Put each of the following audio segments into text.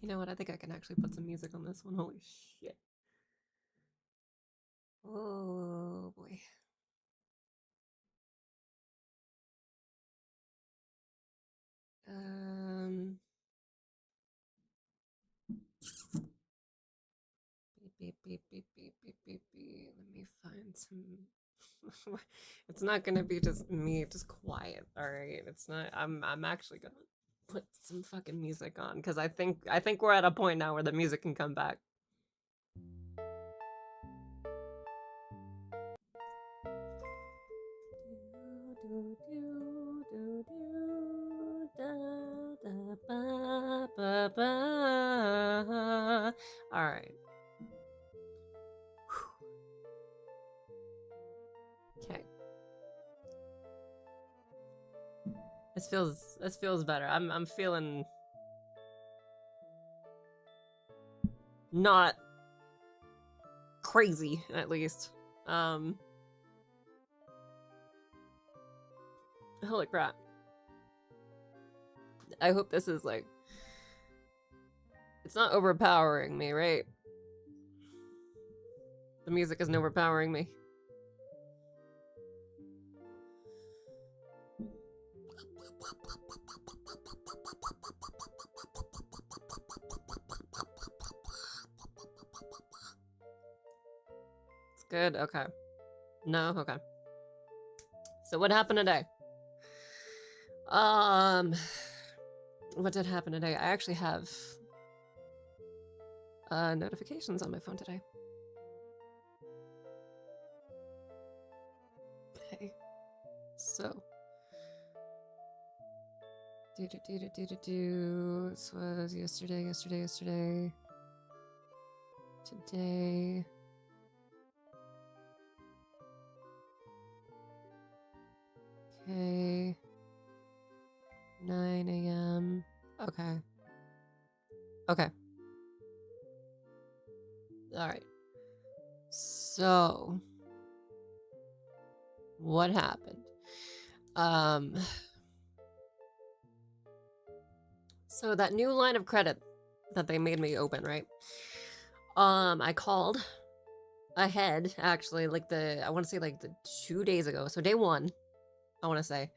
You know what? I think I can actually put some music on this one. Holy shit. Oh boy. Beep, beep, beep, beep, beep, beep, beep. Let me find some. It's not gonna be just me, just quiet. All right. It's not. I'm actually gonna put some fucking music on because I think we're at a point now where the music can come back. All right. Okay. This feels better. I'm feeling not crazy at least. Holy crap. I hope this is like it's not overpowering me, right? The music isn't overpowering me. It's good. Okay. No, okay. So what happened today? What did happen today? I actually have notifications on my phone today. Okay. So this was yesterday. Today. Okay. 9 a.m. Okay. Okay. All right. So, what happened? So that new line of credit that they made me open, right? I called ahead, actually, like I want to say like the 2 days ago. So day 1, I want to say.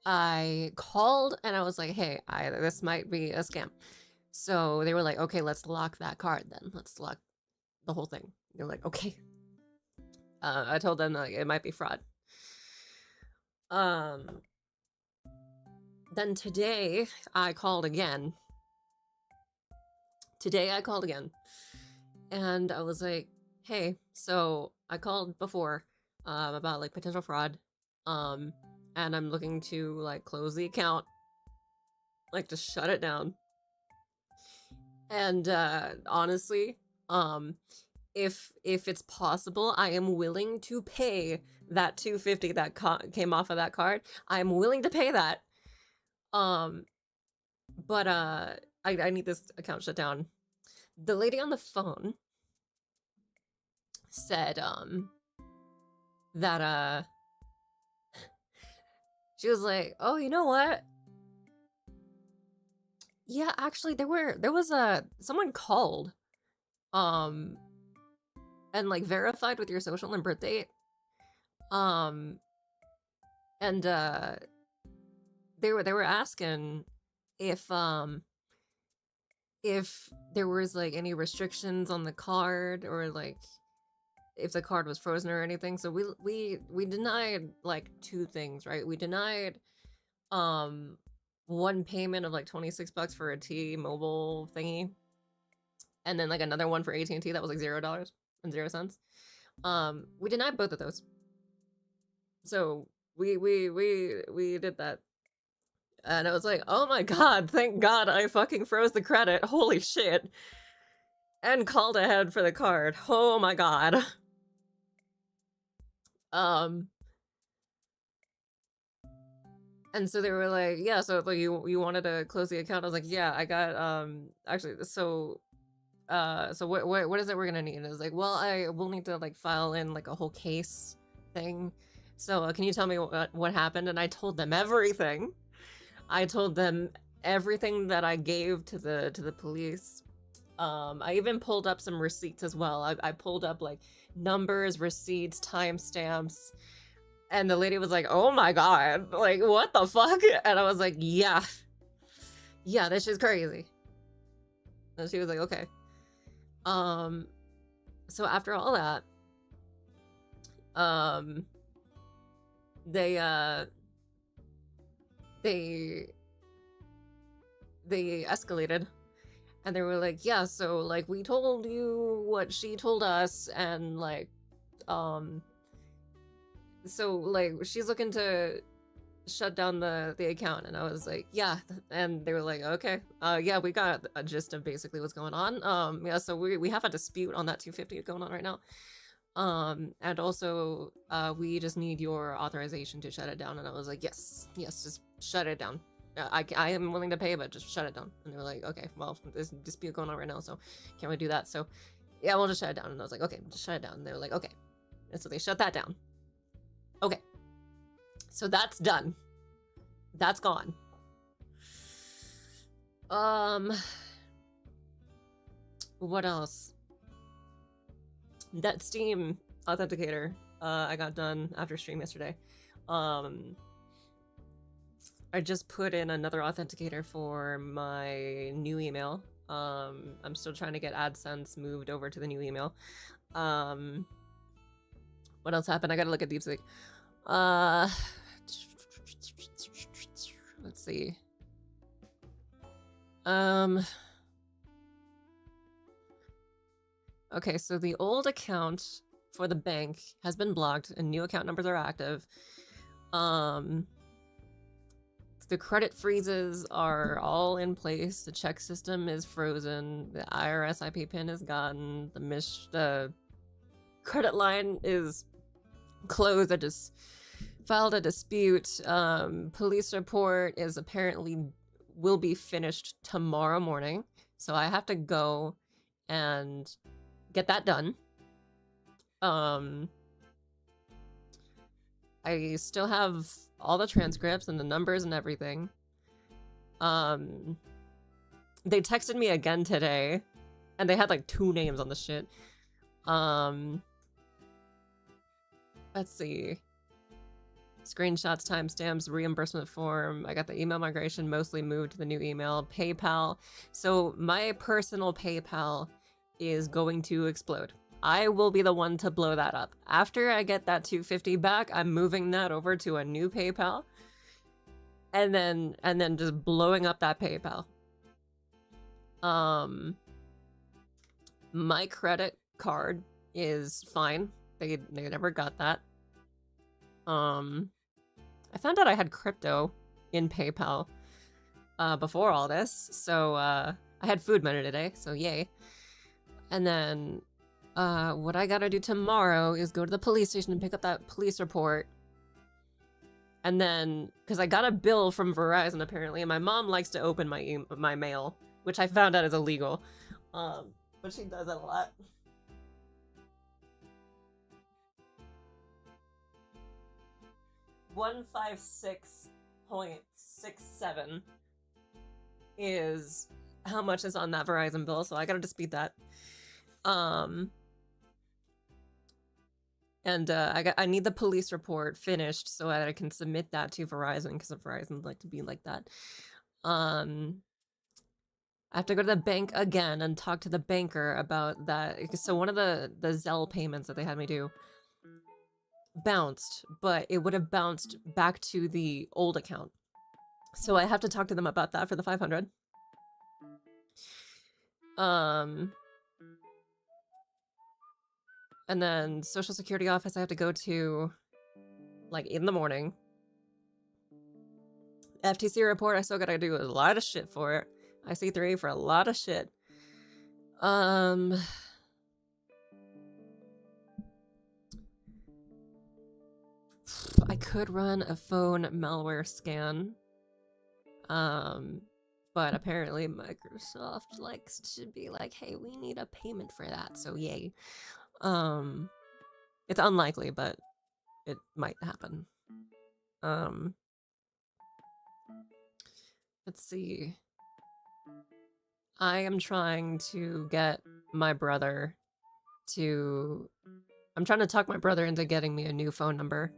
I called and I was like, hey, this might be a scam. So they were like, okay, let's lock that card then. Let's lock the whole thing. They're like, okay. I told them like it might be fraud. Then today I called again. And I was like, hey, so I called before about like potential fraud. And I'm looking to like close the account, like just shut it down. And honestly, if it's possible, I am willing to pay that $250 that came off of that card. I'm willing to pay that. But I need this account shut down. The lady on the phone said that she was like, oh, you know what? Yeah, actually there was someone called and like verified with your social and birth date. And they were asking if there was like any restrictions on the card or like if the card was frozen or anything. So we denied like 2 things, right? We denied one payment of like $26 for a T-Mobile thingy, and then like another one for AT&T that was like $0.00. We denied both of those. So we did that. And I was like, oh my god, thank god I fucking froze the credit. Holy shit. And called ahead for the card. Oh my god. And so they were like, yeah, so like you wanted to close the account? I was like, yeah, I got actually so what is it we're gonna need? And it was like, well, I will need to like file in like a whole case thing. So can you tell me what happened? And I told them everything. I told them everything that I gave to the police. I even pulled up some receipts as well. I pulled up like numbers, receipts, timestamps, and the lady was like, "Oh my god, like what the fuck?" And I was like, "Yeah, yeah, this is crazy." And she was like, "Okay." So after all that, they escalated, and they were like, "Yeah, so like we told you what she told us, and like so like she's looking to shut down the account." And I was like, "Yeah." And they were like, "Okay, yeah, we got a gist of basically what's going on. Yeah, so we have a dispute on that 250 going on right now, and also we just need your authorization to shut it down." And I was like, yes, just shut it down. I am willing to pay, but just shut it down." And they were like, "Okay, well, there's a dispute going on right now, so can't really do that, so yeah, we'll just shut it down." And I was like, "Okay, just shut it down." And they were like, "Okay." And so they shut that down. Okay, so that's done. That's gone. What else? That Steam authenticator I got done after stream yesterday. I just put in another authenticator for my new email. I'm still trying to get AdSense moved over to the new email. What else happened? I gotta look at DeepSeek. Let's see. Okay, so the old account for the bank has been blocked and new account numbers are active. The credit freezes are all in place. The check system is frozen. The IRS IP pin is gone. The credit line is closed. I just filed a dispute. Police report is apparently will be finished tomorrow morning, so I have to go and get that done. I still have all the transcripts and the numbers and everything. They texted me again today, and they had like 2 names on the shit. Let's see. Screenshots, timestamps, reimbursement form. I got the email migration mostly moved to the new email. PayPal. So my personal PayPal is going to explode. I will be the one to blow that up. After I get that 250 back, I'm moving that over to a new PayPal. And then just blowing up that PayPal. My credit card is fine. They never got that. I found out I had crypto in PayPal before all this, so I had food money today, so yay. And then what I gotta do tomorrow is go to the police station and pick up that police report. And then, because I got a bill from Verizon apparently, and my mom likes to open my mail, which I found out is illegal. But she does it a lot. $156.67 is how much is on that Verizon bill, so I gotta dispute that. And I need the police report finished so that I can submit that to Verizon, because Verizon like to be like that. I have to go to the bank again and talk to the banker about that. So one of the Zelle payments that they had me do bounced, but it would have bounced back to the old account. So I have to talk to them about that for the 500. And then Social Security office I have to go to like in the morning. FTC report, I still gotta do a lot of shit for it. IC3 for a lot of shit. I could run a phone malware scan. But apparently Microsoft likes to be like, hey, we need a payment for that, so yay. It's unlikely, but it might happen. Let's see. I am trying to get my brother to... I'm trying to talk my brother into getting me a new phone number.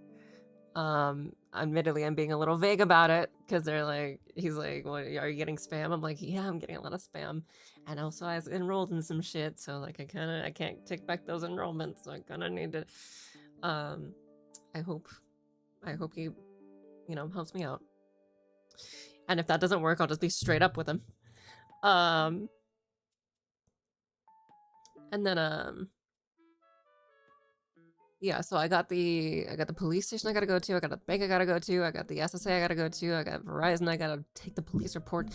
Admittedly, I'm being a little vague about it because they're like, he's like, "What? Are you getting spam?" I'm like, "Yeah, I'm getting a lot of spam," and also I was enrolled in some shit, so like I can't take back those enrollments. So I kind of need to. I hope he, you know, helps me out. And if that doesn't work, I'll just be straight up with him. And then yeah, so I got the police station I gotta go to, I got the bank I gotta go to, I got the SSA I gotta go to, I got Verizon I gotta take the police report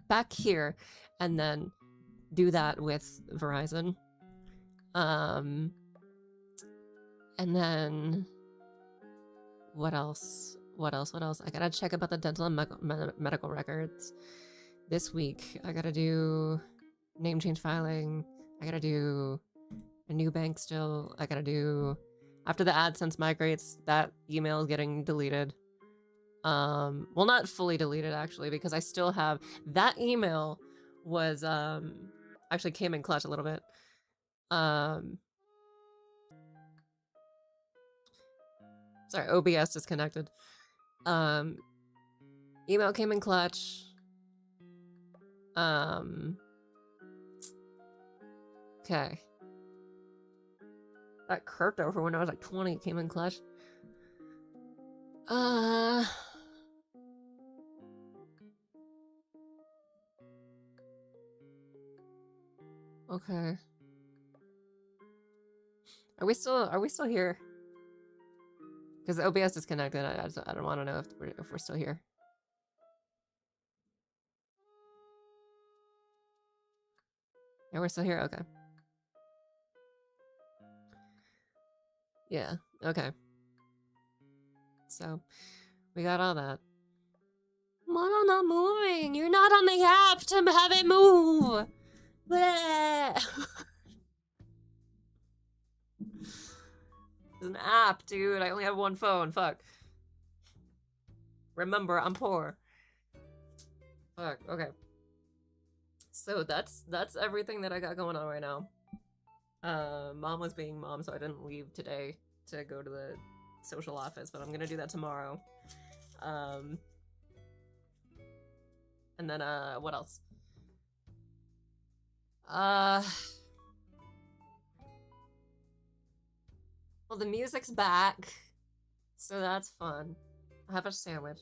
back here and then do that with Verizon. And then what else? I gotta check about the dental and medical records this week. I gotta do name change filing. I gotta do a new bank still. I gotta do... After the AdSense migrates, that email is getting deleted. Well, not fully deleted, actually, because I still have... That email was, actually came in clutch a little bit. Sorry, OBS disconnected. Email came in clutch. Okay. That crypto for when I was like 20 came in clutch. Okay. Are we still here? Because OBS disconnected. I don't want to know if we're still here. Yeah, we're still here? Okay. Yeah, okay. So, we got all that. Mono not moving! You're not on the app to have it move! It's an app, dude. I only have one phone. Fuck. Remember, I'm poor. Fuck, okay. So that's everything that I got going on right now. Mom was being mom, so I didn't leave today to go to the social office, but I'm gonna do that tomorrow. And then, what else? Well, the music's back, so that's fun. I have a sandwich.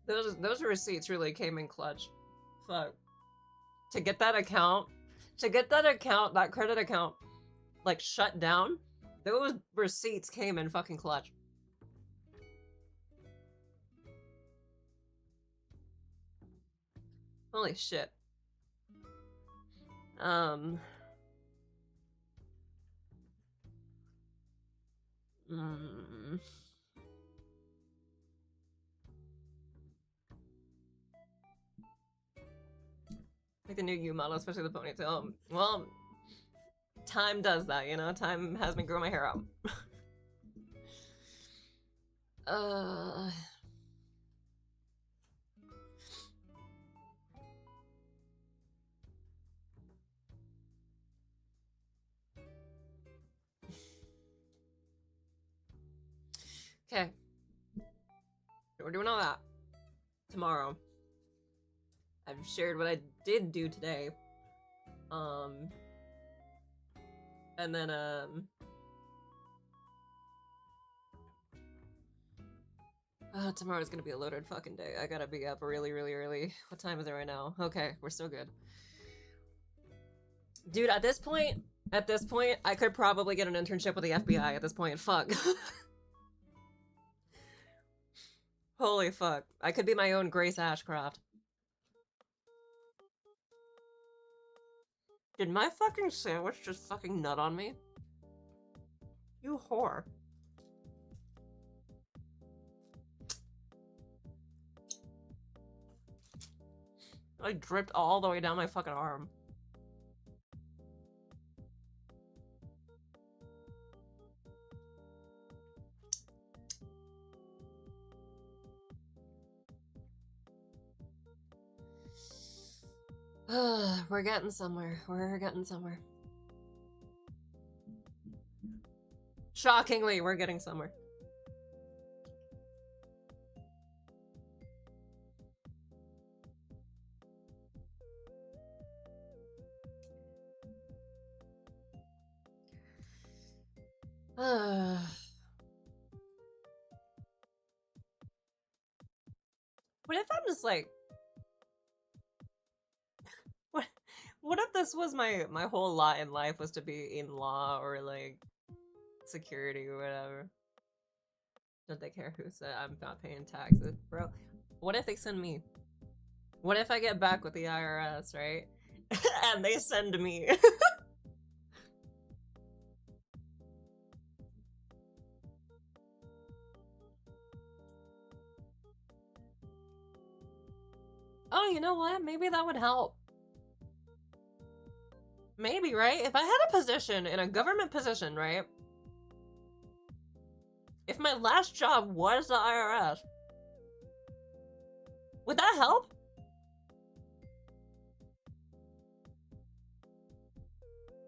Those receipts really came in clutch. Fuck. To get that credit account, like, shut down, those receipts came in fucking clutch. Holy shit. Like the new U model, especially the ponytail. Well, time does that, you know? Time has me grow my hair out. Okay. We're doing all that. Tomorrow. I've shared what I did do today. And then, tomorrow's gonna be a loaded fucking day. I gotta be up really, really early. What time is it right now? Okay, we're still good. Dude, at this point, I could probably get an internship with the FBI at this point. Fuck. Holy fuck. I could be my own Grace Ashcroft. Did my fucking sandwich just fucking nut on me? You whore. I dripped all the way down my fucking arm. We're getting somewhere. We're getting somewhere. Shockingly, we're getting somewhere. What if I'm just like, what if this was my whole lot in life was to be in law or like security or whatever? Don't they care who said I'm not paying taxes, bro? What if they send me? What if I get back with the IRS, right? And they send me. Oh, you know what? Maybe that would help. Maybe, right? If I had a position in a government position, right? If my last job was the IRS, would that help?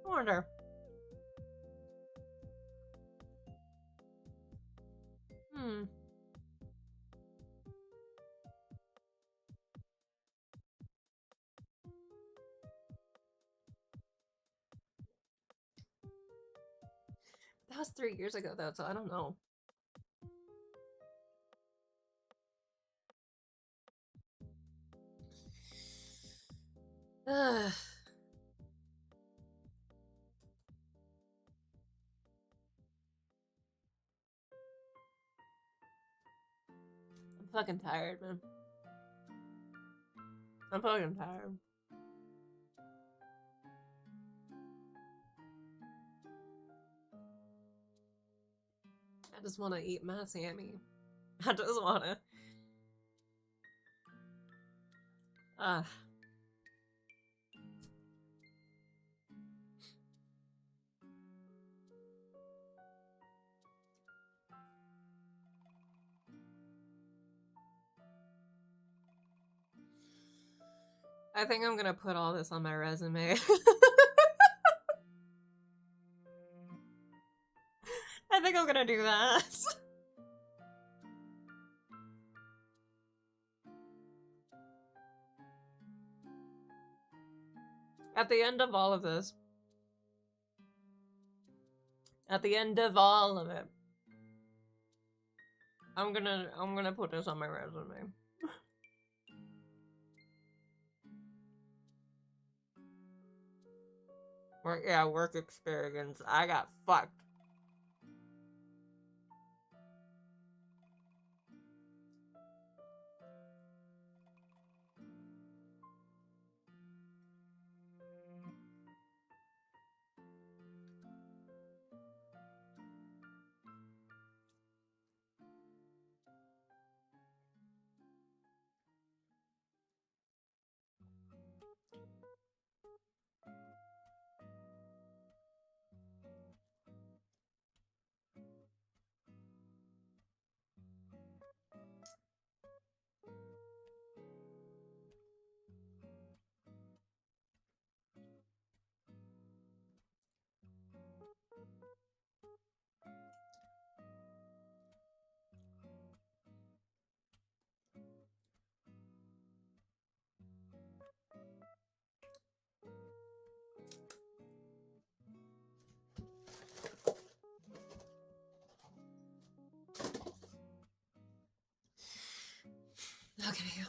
I wonder. That was 3 years ago, though, so I don't know. I'm fucking tired, man. I'm fucking tired. I just want to eat my Sammy. I just want to. I think I'm gonna put all this on my resume. I think I'm gonna do that. At the end of all of this. At the end of all of it. I'm gonna put this on my resume. Work experience. I got fucked. Okay.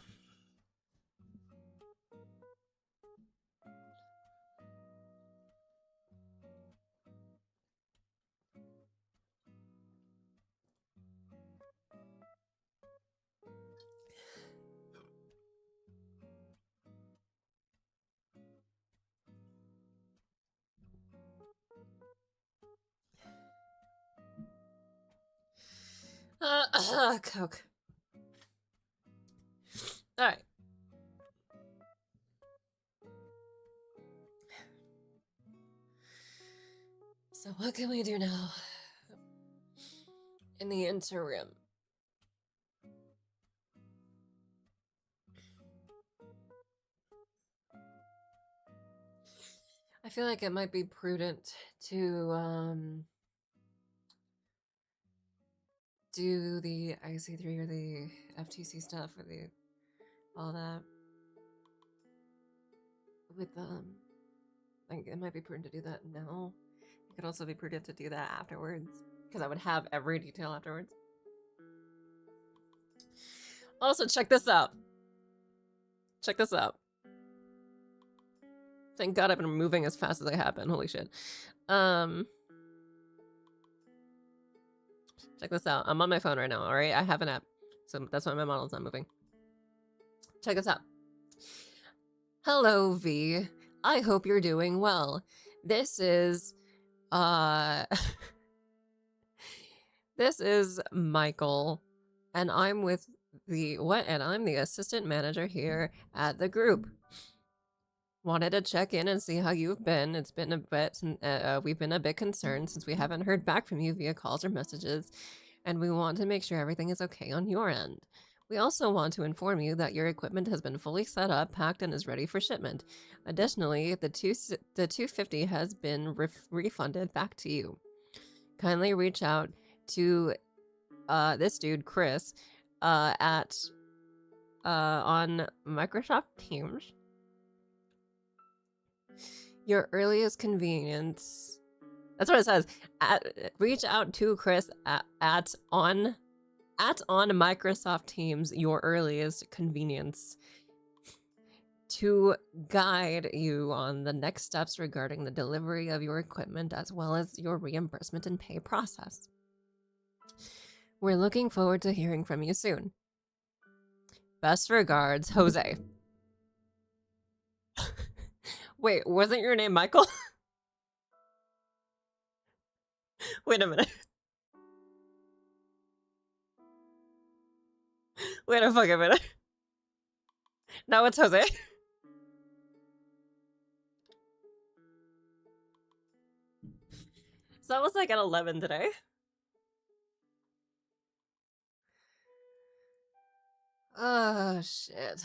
Coke. Alright. So what can we do now? In the interim. I feel like it might be prudent to do the IC3 or the FTC stuff or the all that with like it might be prudent to do that now. It could also be prudent to do that afterwards because I would have every detail afterwards. Also, check this out. Check this out. Thank God I've been moving as fast as I have been. Holy shit. Check this out. I'm on my phone right now, all right? I have an app. So that's why my model's not moving. Check this out. Hello, V. I hope you're doing well. This is, this is Michael, and I'm with I'm the assistant manager here at the group. Wanted to check in and see how you've been. It's been a bit, we've been a bit concerned since we haven't heard back from you via calls or messages, and we want to make sure everything is okay on your end. We also want to inform you that your equipment has been fully set up, packed, and is ready for shipment. Additionally, the $250 has been refunded back to you. Kindly reach out to this dude, Chris, on Microsoft Teams. Your earliest convenience. That's what it says. Reach out to Chris on Microsoft Teams, your earliest convenience, to guide you on the next steps regarding the delivery of your equipment as well as your reimbursement and pay process. We're looking forward to hearing from you soon. Best regards, Jose. Wait, wasn't your name Michael? Wait a minute. Wait a fucking minute. Now it's Jose. So that was like at 11 today. Oh, shit.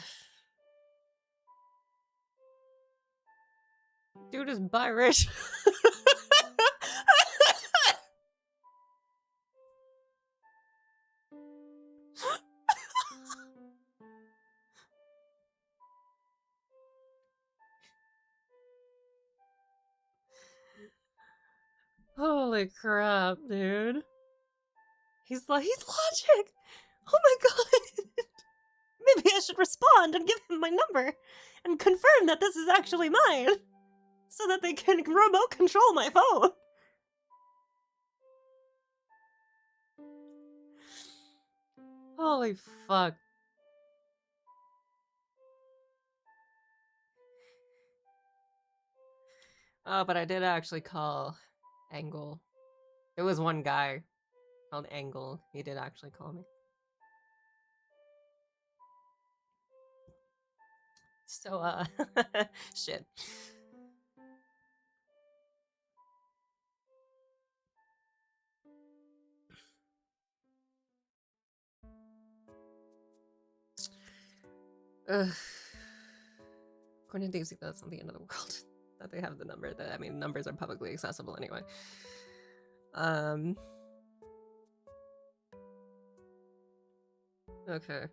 Dude is biracial. Holy crap, dude. He's logic. Oh my god. Maybe I should respond and give him my number and confirm that this is actually mine so that they can remote control my phone. Holy fuck. Oh, but I did actually call Angle. It was one guy called Angle. He did actually call me. So, shit. Ugh. According to Daisy, that's not the end of the world. That they have the number. That, I mean, numbers are publicly accessible anyway. Okay.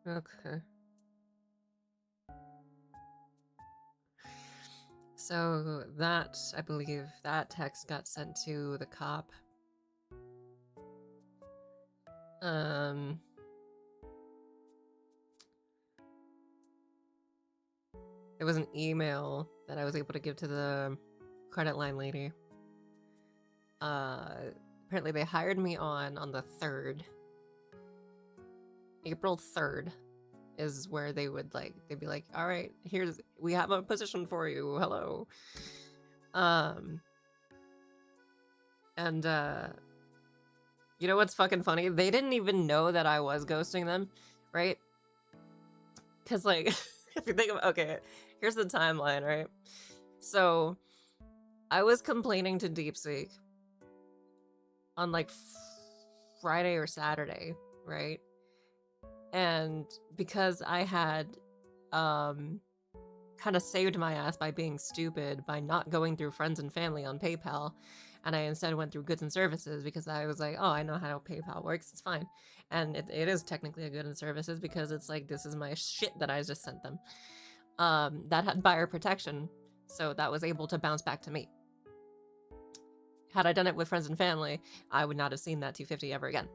Okay. So that, I believe, that text got sent to the cop. It was an email that I was able to give to the credit line lady. Apparently they hired me on the 3rd. April 3rd is where they would they'd be like, all right, we have a position for you. Hello. And you know what's fucking funny? They didn't even know that I was ghosting them, right? Because like, if you think of, okay, here's the timeline, right? So I was complaining to DeepSeek on like Friday or Saturday, right? And because I had kind of saved my ass by being stupid, by not going through friends and family on PayPal. And I instead went through goods and services because I was like, oh, I know how PayPal works. It's fine. And it is technically a good and services because it's like, this is my shit that I just sent them. That had buyer protection. So that was able to bounce back to me. Had I done it with friends and family, I would not have seen that $250 ever again.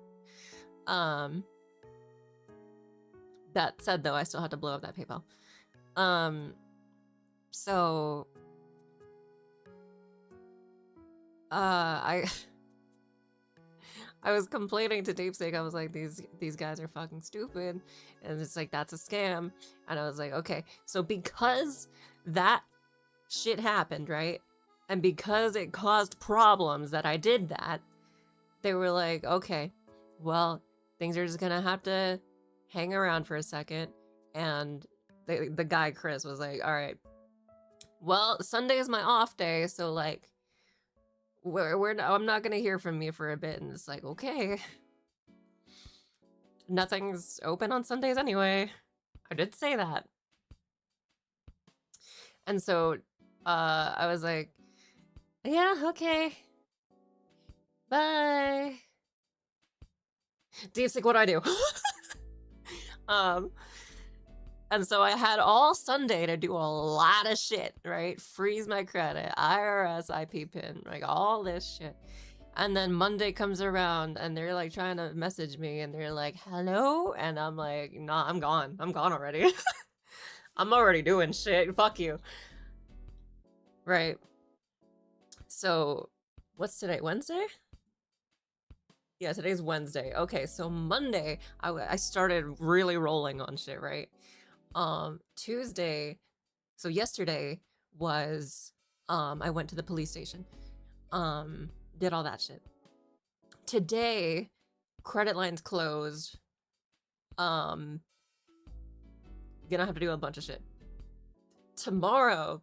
That said, though, I still had to blow up that PayPal. So I was complaining to Deepseek. I was like, these guys are fucking stupid, and it's like, that's a scam. And I was like, okay, so because that shit happened, right, and because it caused problems that I did that, they were like, okay, well, things are just gonna have to hang around for a second. And the guy Chris was like, all right, well, Sunday is my off day, so like I'm not gonna hear from you for a bit. And it's like, okay, nothing's open on Sundays anyway. I did say that. And so I was like, yeah, okay, bye. Deepseek, what do I do? And so I had all Sunday to do a lot of shit, right? Freeze my credit, IRS, IP PIN, like all this shit. And then Monday comes around and they're like trying to message me and they're like, hello? And I'm like, nah, I'm gone. I'm gone already. I'm already doing shit. Fuck you. Right. So what's today? Wednesday? Yeah, today's Wednesday. Okay, so Monday, I started really rolling on shit, right? Tuesday, so yesterday was, I went to the police station, did all that shit. Today, credit lines closed, gonna have to do a bunch of shit. Tomorrow,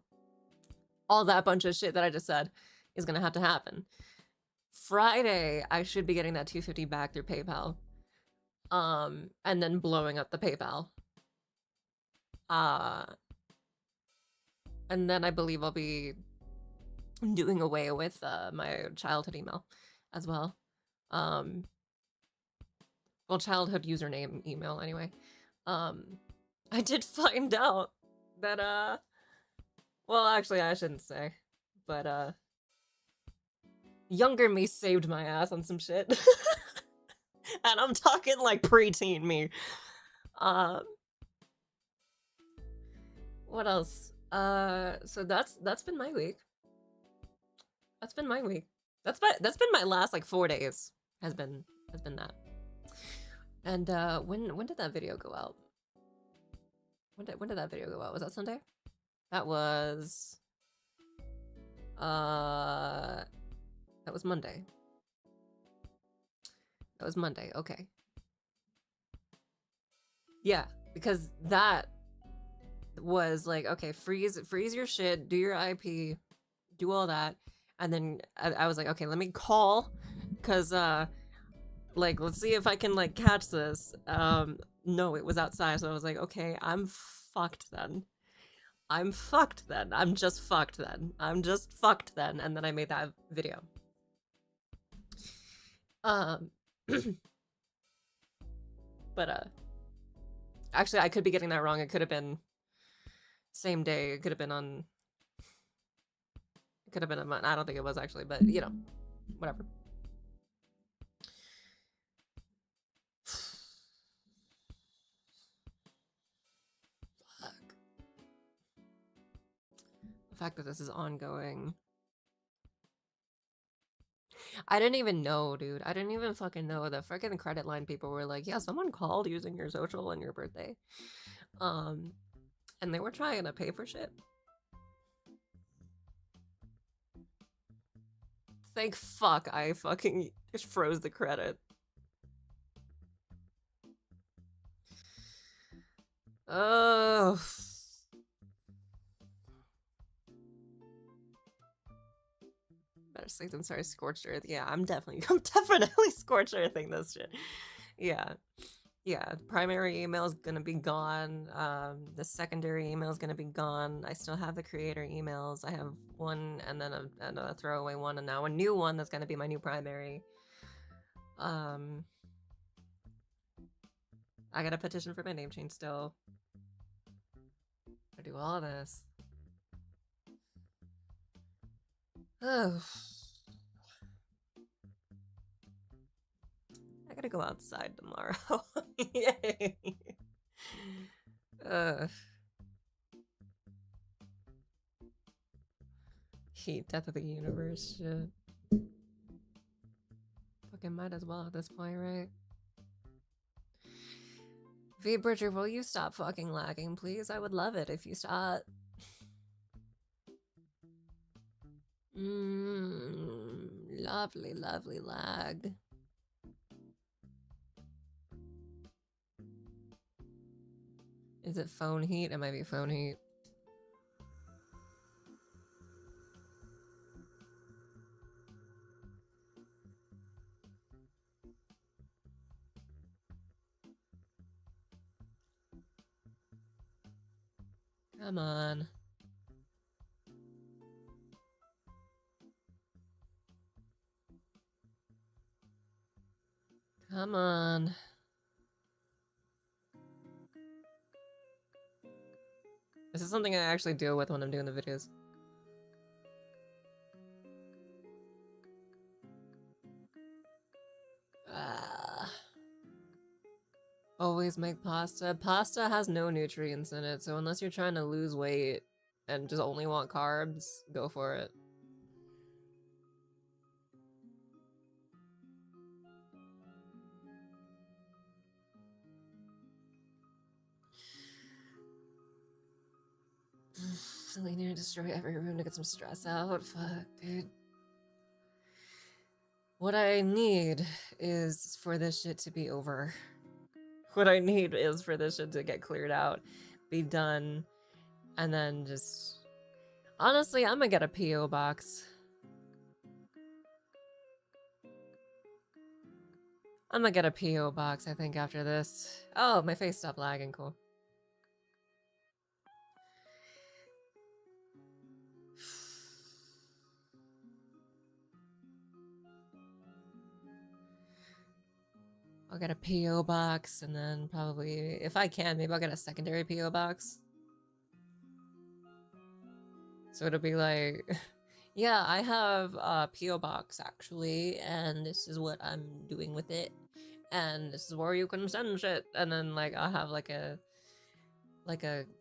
all that bunch of shit that I just said is gonna have to happen. Friday, I should be getting that $250 back through PayPal, and then blowing up the PayPal. And then I believe I'll be doing away with my childhood email as well. Well, childhood username email anyway. I did find out that well, actually I shouldn't say, but younger me saved my ass on some shit. And I'm talking like preteen me. What else? So that's been my week. That's been my week. That's been my last like 4 days. Has been that. And when did that video go out? When did that video go out? Was that Sunday? That was Monday. That was Monday. Okay. Yeah, because that was like, okay, freeze your shit, do your IP, do all that. And then I was like, okay, let me call, because like, let's see if I can like catch this. No, it was outside, so I was like, okay, I'm fucked then. I'm fucked then. I'm just fucked then. I'm just fucked then. And then I made that video. But actually I could be getting that wrong. It could have been same day. It could have been on, it could have been a month. I don't think it was actually, but you know, whatever. Fuck. The fact that this is ongoing. I didn't even know, dude. I didn't even fucking know. The freaking credit line people were like, yeah, someone called using your social and your birthday. And they were trying to pay for shit. Thank fuck I fucking just froze the credit. Oh. Better safe than sorry. Scorched earth. Yeah, I'm definitely scorched earthing this shit. Yeah. Yeah, primary email is gonna be gone. The secondary email is gonna be gone. I still have the creator emails. I have one and then a throwaway one, and now a new one that's gonna be my new primary. I got a petition for my name change still. I do all this. Oh. I gotta go outside tomorrow. Yay! Heat, death of the universe, shit. Fucking might as well at this point, right? V Bridger, will you stop fucking lagging, please? I would love it if you stop. Lovely, lovely lag. Is it phone heat? It might be phone heat. Come on. Come on. This is something I actually deal with when I'm doing the videos. Always make pasta. Pasta has no nutrients in it, so unless you're trying to lose weight and just only want carbs, go for it. Really need to destroy every room to get some stress out. Fuck, dude. What I need is for this shit to be over. What I need is for this shit to get cleared out, be done, and then just... Honestly, I'm gonna get a P.O. box. I'm gonna get a P.O. box, I think, after this. Oh, my face stopped lagging, cool. I'll get a P.O. box, and then probably, if I can, maybe I'll get a secondary P.O. box. So it'll be like, yeah, I have a P.O. box, actually, and this is what I'm doing with it. And this is where you can send shit. And then, like, I'll have, like a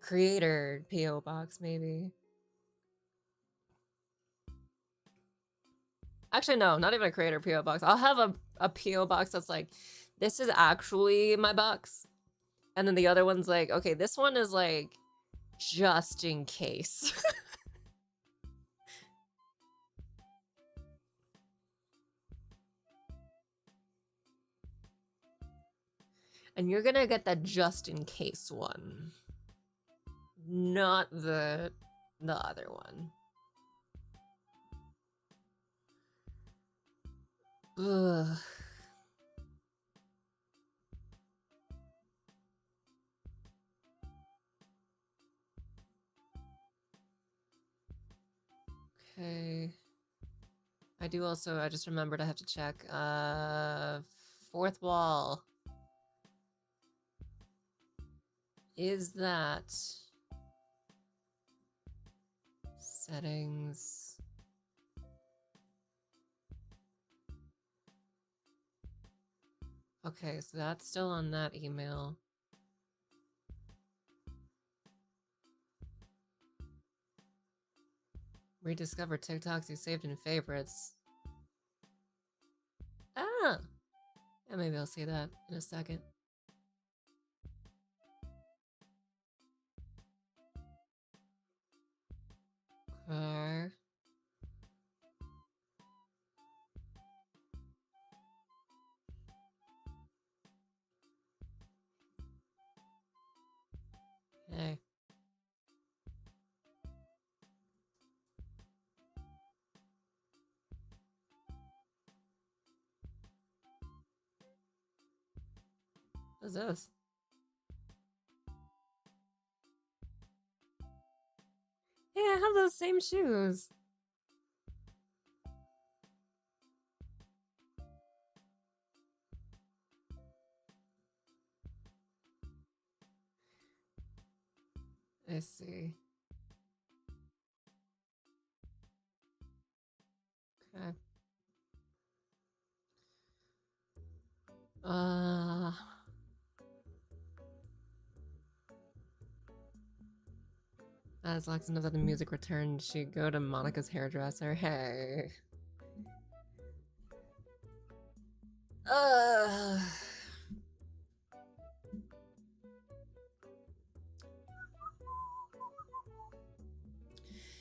creator P.O. box, maybe. Actually, no, not even a creator P.O. box. I'll have a P.O. box that's like, this is actually my box. And then the other one's like, okay, this one is like, just in case. And you're gonna get the just in case one. Not the other one. Ugh. Okay. I do also, I just remembered I have to check. Fourth wall. Is that settings? Okay, so that's still on that email. Rediscover TikToks you saved in favorites. Ah! Yeah, maybe I'll see that in a second. Okay. Hey. What's this? Hey, I have those same shoes. I see. Okay. As Lex knows that the music returned, she'd go to Monica's hairdresser. Hey.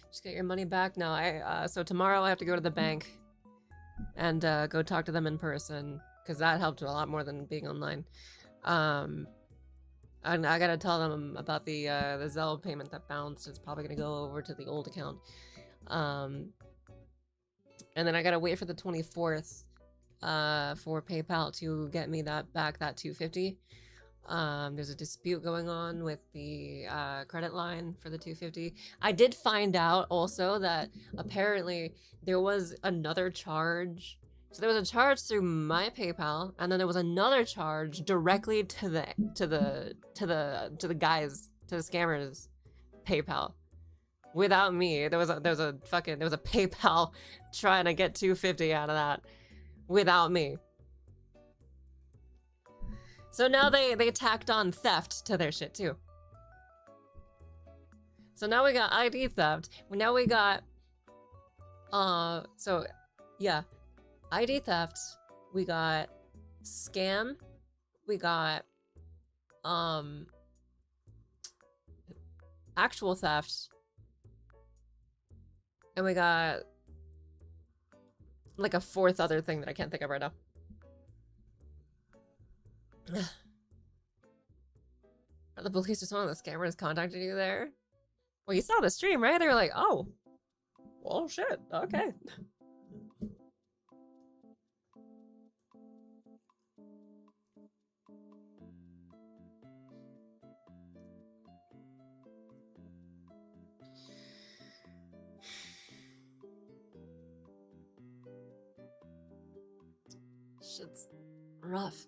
Just get your money back? No, so tomorrow I have to go to the bank and go talk to them in person, because that helped a lot more than being online. And I gotta tell them about the Zelle payment that bounced. It's probably gonna go over to the old account. And then I gotta wait for the 24th for PayPal to get me that back, that $250. There's a dispute going on with the credit line for the $250. I did find out also that apparently there was another charge. So there was a charge through my PayPal, and then there was another charge directly to the guys, to the scammers' PayPal. Without me, there was a PayPal trying to get $250 out of that without me. So now they tacked on theft to their shit too. So now we got ID theft. Now we got so yeah, ID theft. We got scam. We got actual theft. And we got like a fourth other thing that I can't think of right now. Are the police just one of the scammers contacted you there? Well, you saw the stream, right? They were like, oh, well, shit, okay. Shit's rough.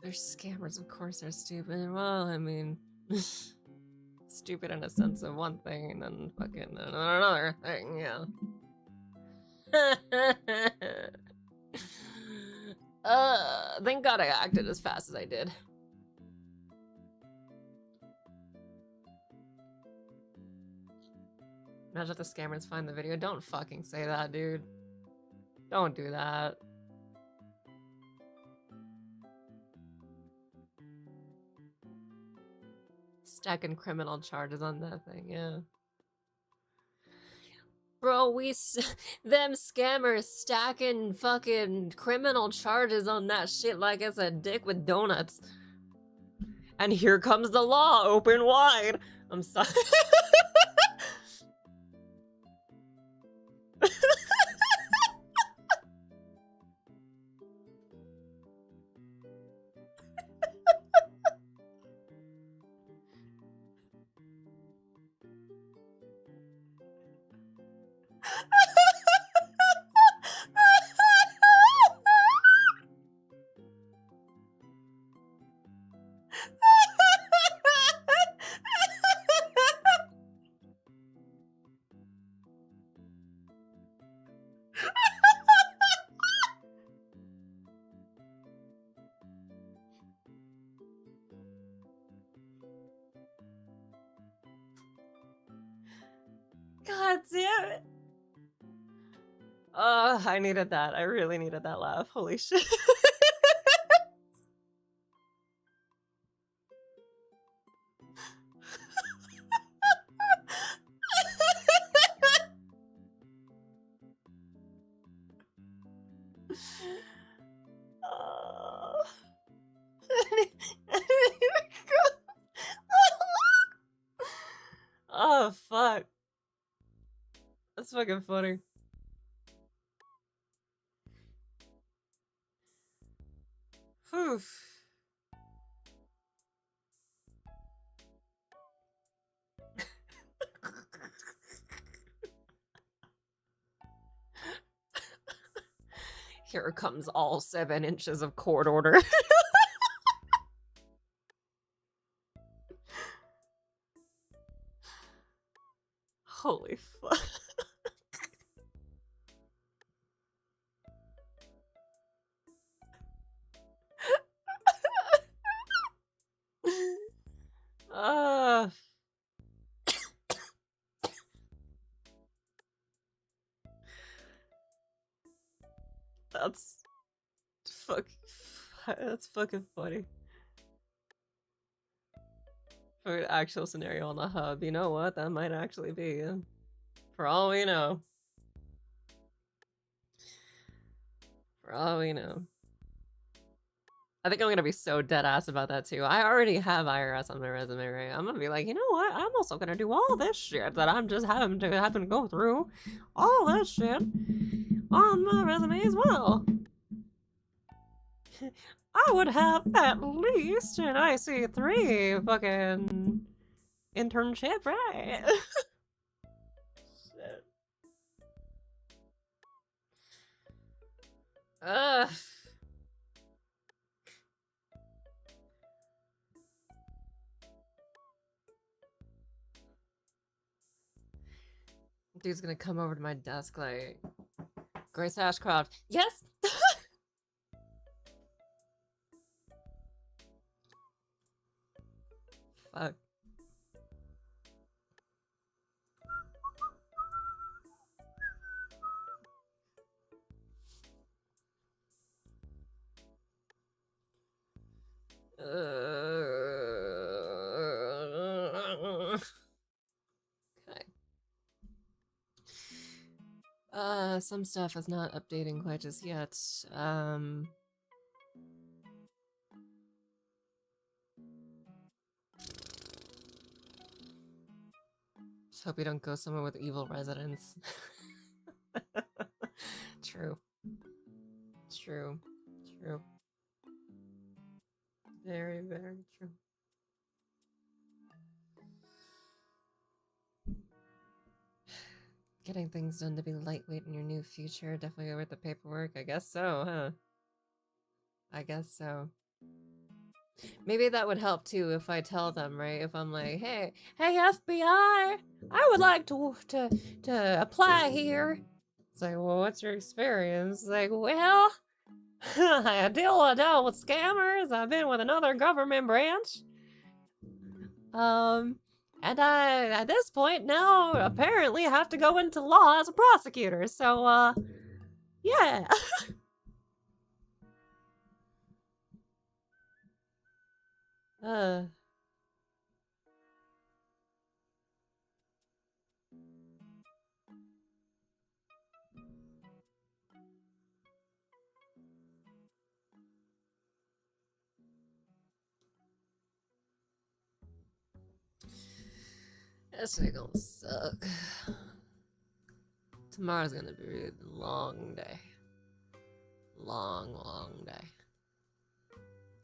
They're scammers, of course they're stupid. Well, I mean, stupid in a sense of one thing and then fucking another thing, yeah. Thank God I acted as fast as I did. Imagine if the scammers find the video. Don't fucking say that, dude. Don't do that. Stacking criminal charges on that thing, yeah. Bro, them scammers stacking fucking criminal charges on that shit like it's a dick with donuts. And here comes the law, open wide. I'm sorry. God damn it. Oh, I needed that. I really needed that laugh. Holy shit. Oh, fuck. That's fucking funny. Oof. Here comes all 7 inches of court order. Holy fuck. That's that's fucking funny. For an actual scenario on the hub, you know what? That might actually be, for all we know. For all we know. I think I'm gonna be so dead ass about that too. I already have IRS on my resume, right? I'm gonna be like, you know what? I'm also gonna do all this shit that I'm just having to go through. All this shit on my resume as well. I would have at least an IC3 fucking internship, right? Shit. Ugh. Dude's gonna come over to my desk like, Grace Ashcroft, yes! Fuck. Okay. Some stuff is not updating quite just yet. Just hope you don't go somewhere with evil residents. True. True. True. Very, very true. Getting things done to be lightweight in your new future. Definitely worth the paperwork. I guess so, huh? I guess so. Maybe that would help too if I tell them, right? If I'm like, hey FBI, I would like to apply here. It's like, well, what's your experience? It's like, well, I dealt with scammers. I've been with another government branch. And I, at this point now, apparently have to go into law as a prosecutor. So, yeah. This shit gonna suck. Tomorrow's gonna be a long day. Long, long day.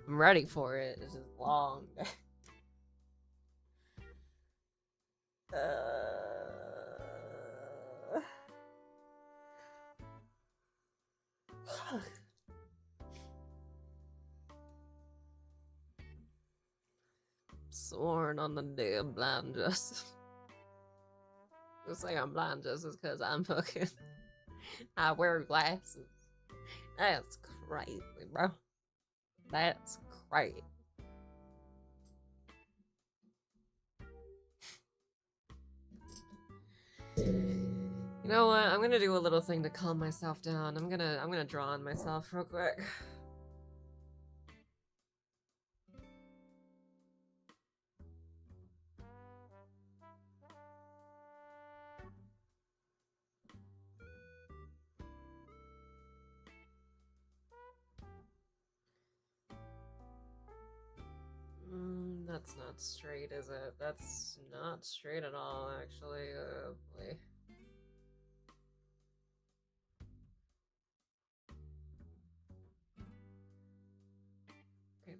I'm ready for it. It's just long day. Sworn on the day of blind justice. Just like I'm blind justice because I'm fucking. I wear glasses. That's crazy, bro. That's crazy. You know what? I'm gonna do a little thing to calm myself down. I'm gonna draw on myself real quick. That's not straight, is it? That's not straight at all, actually. Oh boy.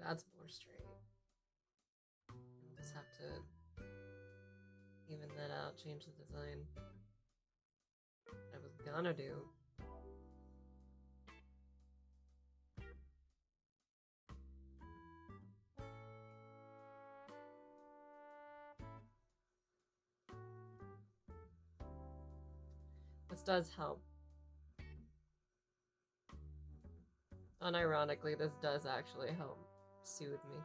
That's more straight. I'll just have to even that out, change the design. I was gonna do. This does help. Unironically, this does actually help soothe me.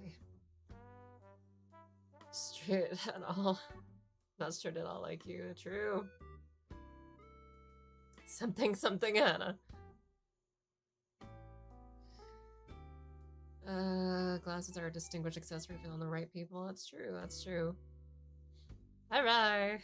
Okay. Straight at all. Not straight at all like you. True. Something, Hannah. Glasses are a distinguished accessory for on the right people. That's true. That's true. Bye-bye.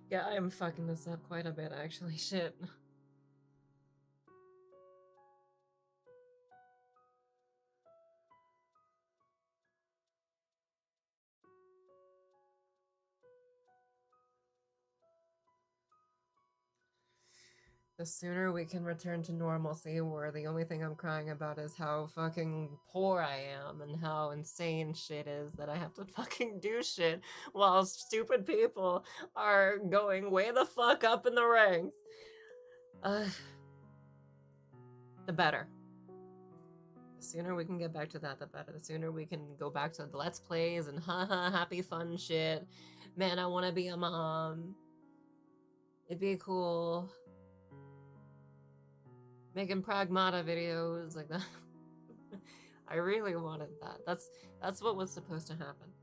Yeah, I am fucking this up quite a bit, actually. Shit. The sooner we can return to normalcy, where the only thing I'm crying about is how fucking poor I am and how insane shit is that I have to fucking do shit while stupid people are going way the fuck up in the ranks. The better. The sooner we can get back to that, the better. The sooner we can go back to the Let's Plays and haha, happy fun shit. Man, I want to be a mom. It'd be cool. Making pragmata videos like that. I really wanted that. That's what was supposed to happen.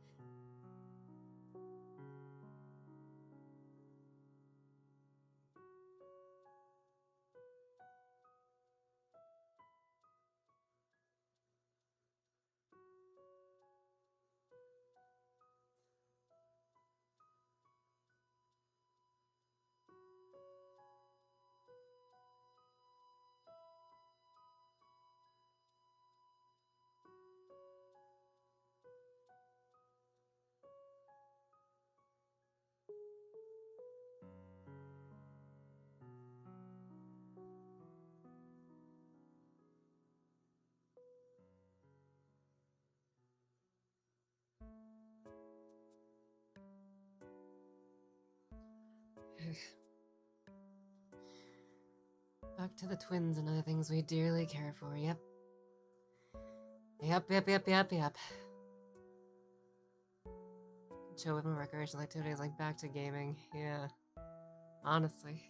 Back to the twins and other things we dearly care for. Yep. Yep. Chill with my recreational activities, like back to gaming. Yeah. Honestly.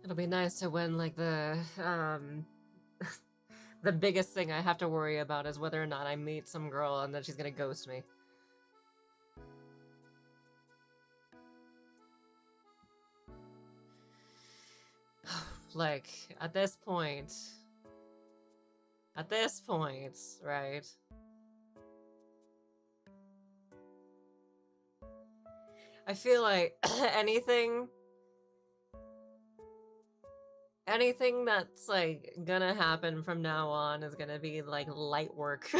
It'll be nice to win, like, the the biggest thing I have to worry about is whether or not I meet some girl and then she's gonna ghost me. Like, at this point, At this point, right? I feel like anything that's like gonna happen from now on is gonna be like light work.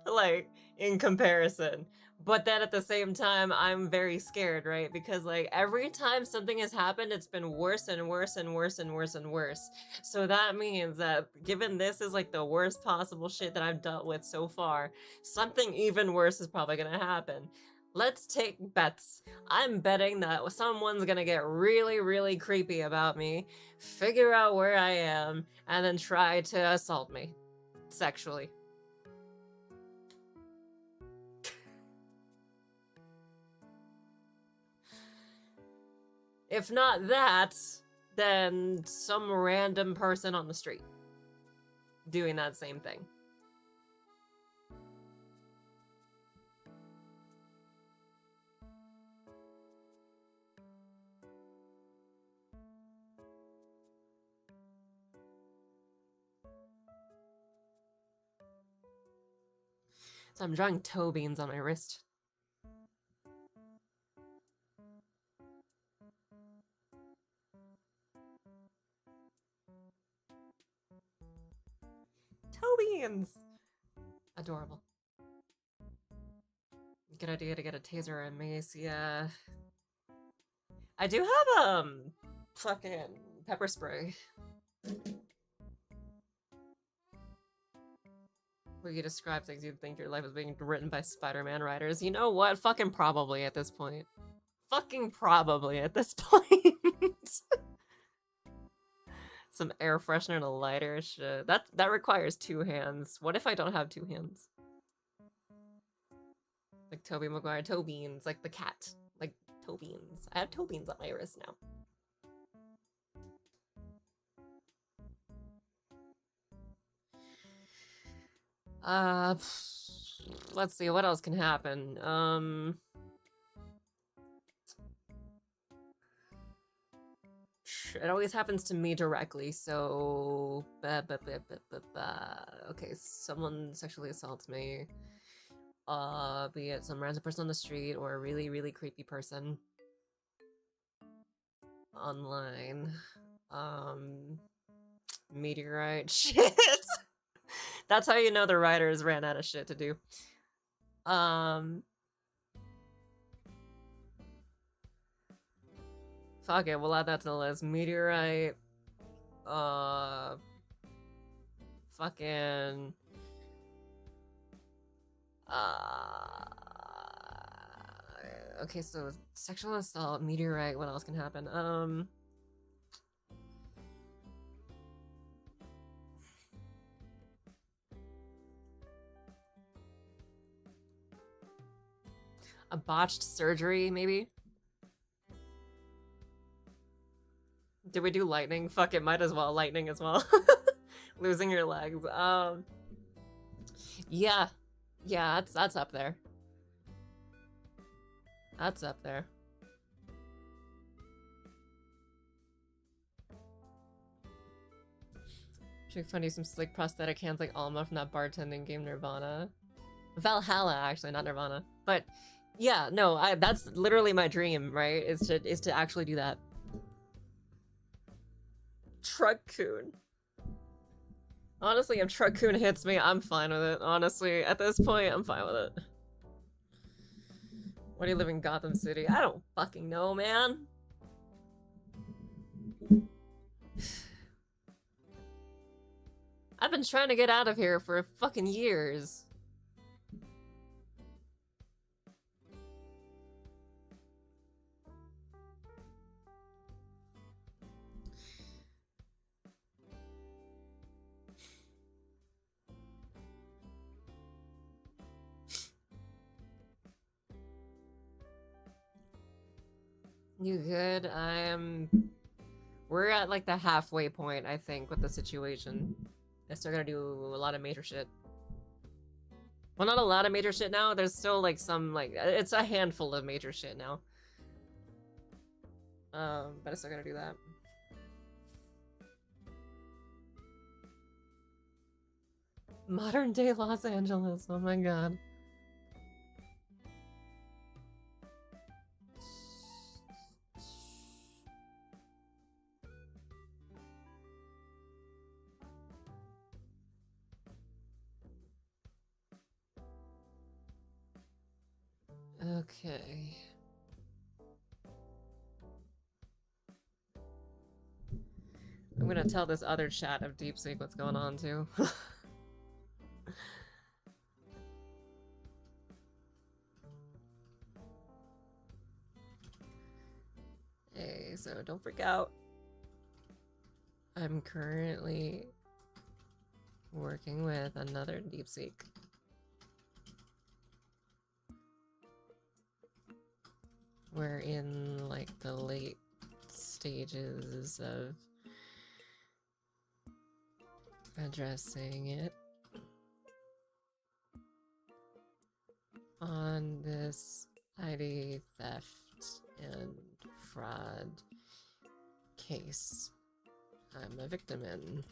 Like in comparison. But then at the same time, I'm very scared, right? Because like every time something has happened, it's been worse and worse and worse and worse and worse. So that means that given this is like the worst possible shit that I've dealt with so far, something even worse is probably gonna happen. Let's take bets. I'm betting that someone's gonna get really, really creepy about me, figure out where I am, and then try to assault me sexually. If not that, then some random person on the street doing that same thing. So I'm drawing toe beans on my wrist. Toe beans! Adorable. Good idea to get a taser or a mace, yeah. I do have, fucking pepper spray. Where you describe things you'd think your life is being written by Spider-Man writers. You know what? Fucking probably at this point. Fucking probably at this point. Some air freshener and a lighter. Shit. That requires 2 hands. What if I don't have 2 hands? Like Tobey Maguire, toe beans, like the cat. Like toe beans. I have toe beans on my wrist now. Let's see, what else can happen? It always happens to me directly, so... Okay, someone sexually assaults me. Be it some random person on the street or a really, really creepy person. Online. Meteorite. Shit! That's how you know the writers ran out of shit to do. Fuck it, we'll add that to the list. Meteorite. Fucking... Okay, so sexual assault, meteorite, what else can happen? A botched surgery, maybe? Did we do lightning? Fuck it, might as well. Lightning as well. Losing your legs. Yeah. Yeah, that's up there. That's up there. Should be funny, some slick prosthetic hands like Alma from that bartending game Nirvana. Valhalla, actually, not Nirvana. But yeah, no, that's literally my dream, right? Is to actually do that. Truck-kun. Honestly, if Truck-kun hits me, I'm fine with it. Honestly, at this point, I'm fine with it. Why do you live in Gotham City? I don't fucking know, man. I've been trying to get out of here for fucking years. You good? We're at like the halfway point, I think, with the situation. I still gotta do a lot of major shit. Well, not a lot of major shit now. There's still like some, like, it's a handful of major shit now. But I still gotta do that. Modern day Los Angeles. Oh my god. Okay. I'm gonna tell this other chat of DeepSeek what's going on too. Hey, so don't freak out. I'm currently working with another DeepSeek. We're in like the late stages of addressing it on this ID theft and fraud case I'm a victim in.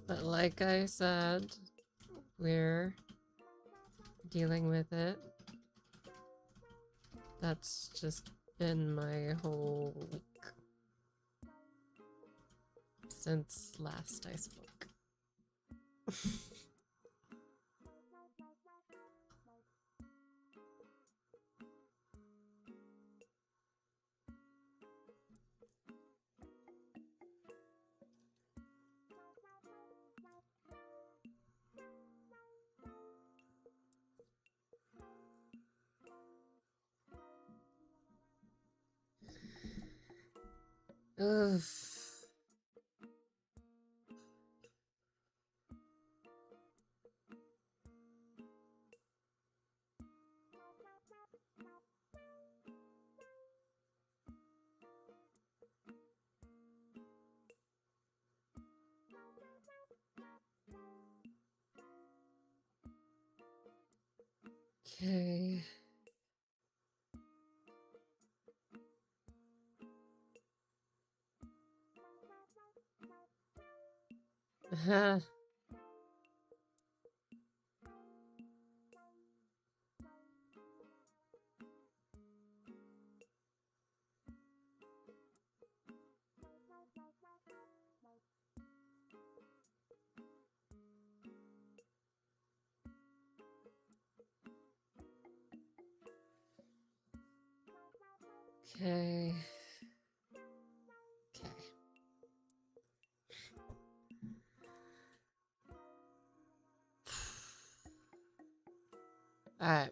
But like I said, we're dealing with it. That's just been my whole week since last I spoke. Ugh. Okay. Okay. Okay. Alright.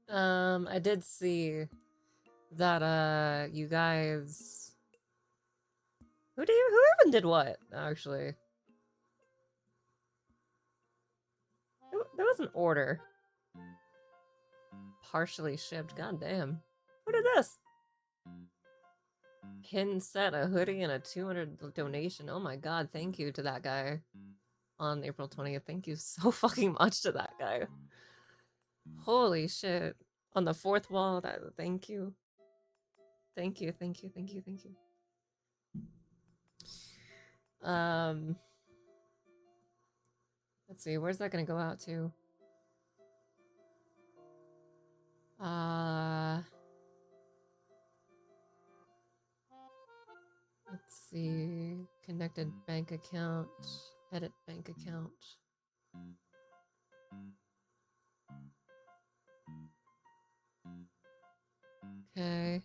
I did see that, you guys... Who even did what, actually? There was an order. Partially shipped, goddamn. Who did this? Pin set, a hoodie, and a 200 donation. Oh my god, thank you to that guy. On April 20th, thank you so fucking much to that guy. Holy shit. On the fourth wall, thank you. Thank you, thank you, thank you, thank you. Let's see, where's that gonna go out to? Let's see, connected bank account, edit bank account. Okay.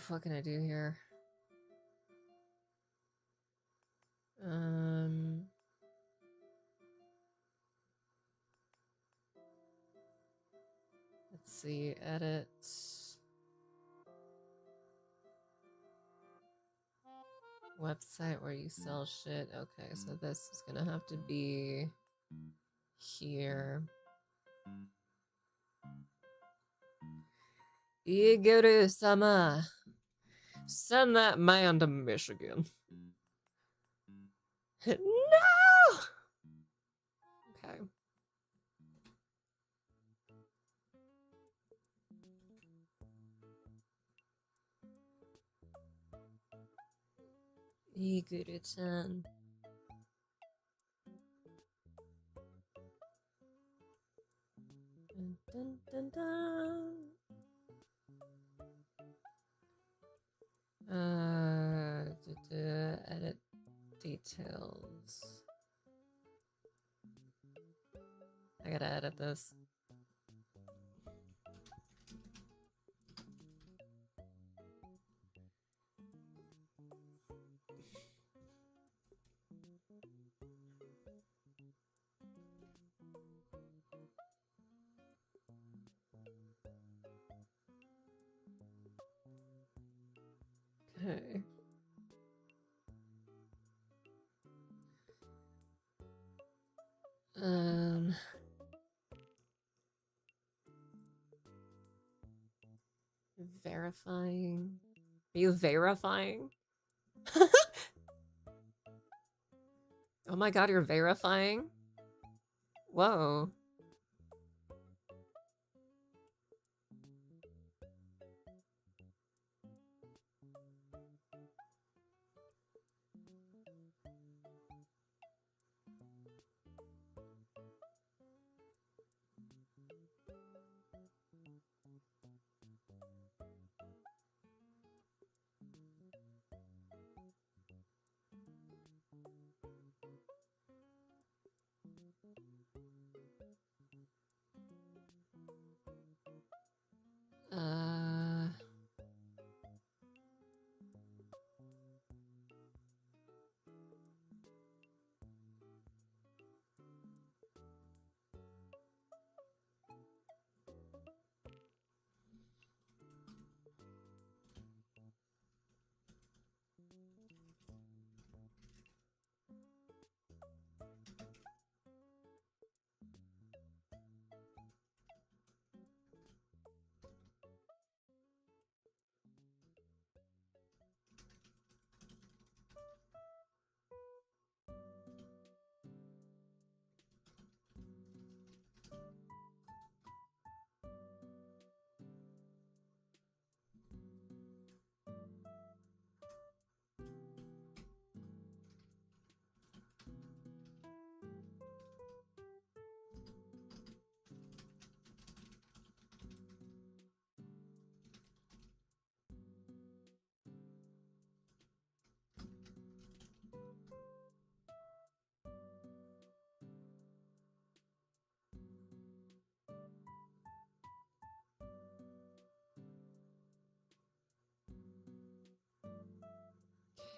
What can I do here? Let's see, edit. Website where you sell shit. Okay, so this is gonna have to be here. Iguru-sama, send that man to Michigan. No! Iguru-chan. Dun, dun, dun, dun. Edit details. I gotta edit this. Okay. Verifying. Are you verifying? Oh my god, you're verifying? Whoa. Uh...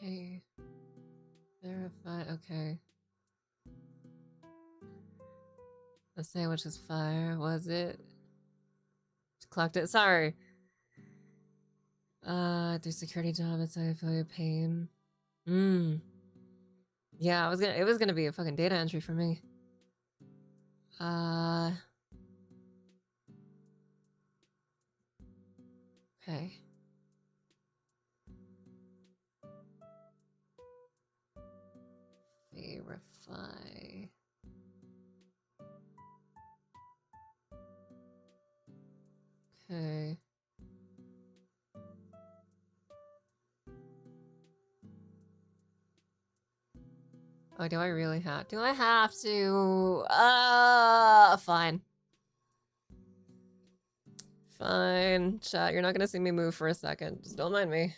Okay. Verify. Okay. The sandwich is fire. Was it? Clocked it. Sorry. Do security job inside I feel your pain. Yeah, it was gonna be a fucking data entry for me. Okay. Verify. Okay. Oh, do I really have? Do I have to? Fine. Fine. Chat, you're not gonna see me move for a second. Just don't mind me.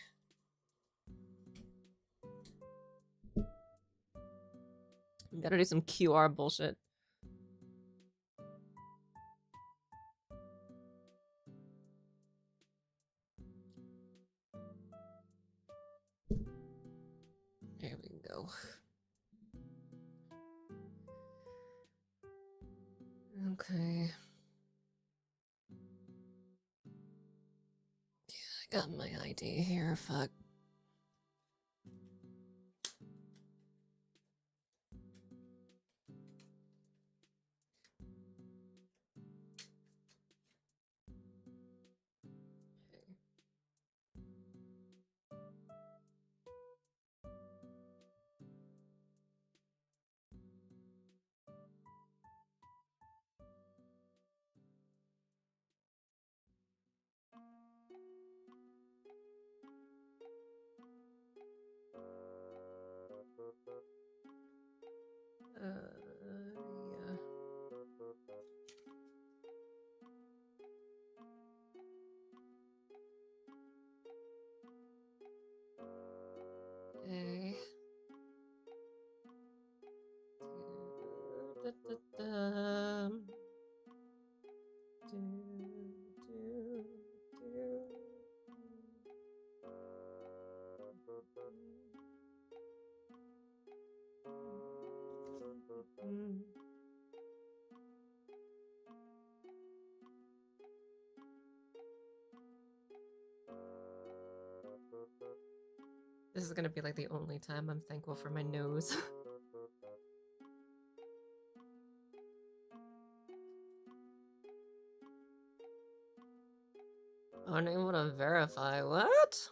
Gotta do some QR bullshit. There we go. Okay. Yeah, I got my ID here. Fuck. This is gonna be like the only time I'm thankful for my nose. Unable to verify. What?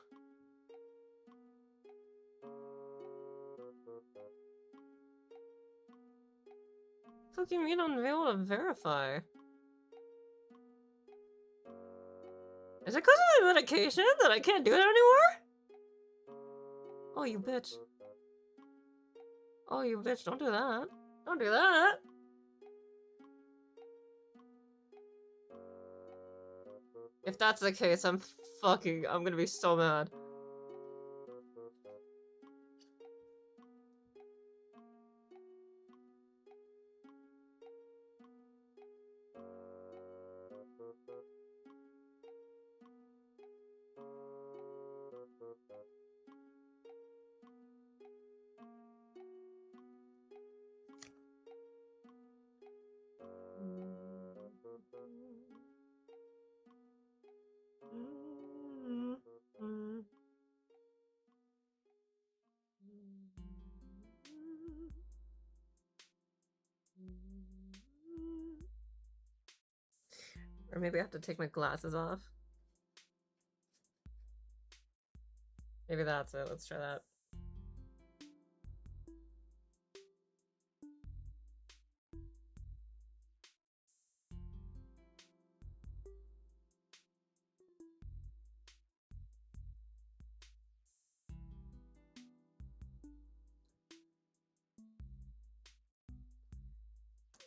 What do you mean unable to verify? Is it because of my medication that I can't do it anymore? Oh, you bitch. Oh, you bitch, don't do that. Don't do that. If that's the case, I'm gonna be so mad. Or maybe I have to take my glasses off. Maybe that's it. Let's try that.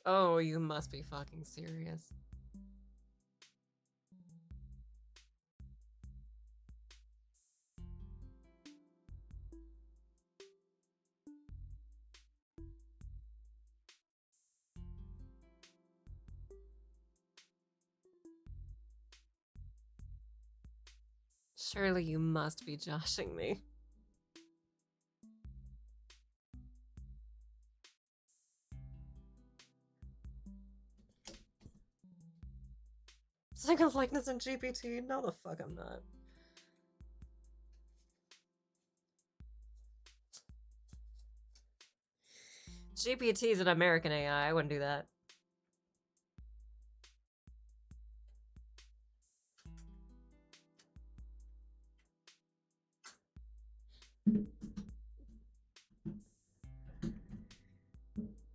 Oh, you must be fucking serious. Surely you must be joshing me. Second likeness in GPT? No, the fuck I'm not. GPT is an American AI. I wouldn't do that.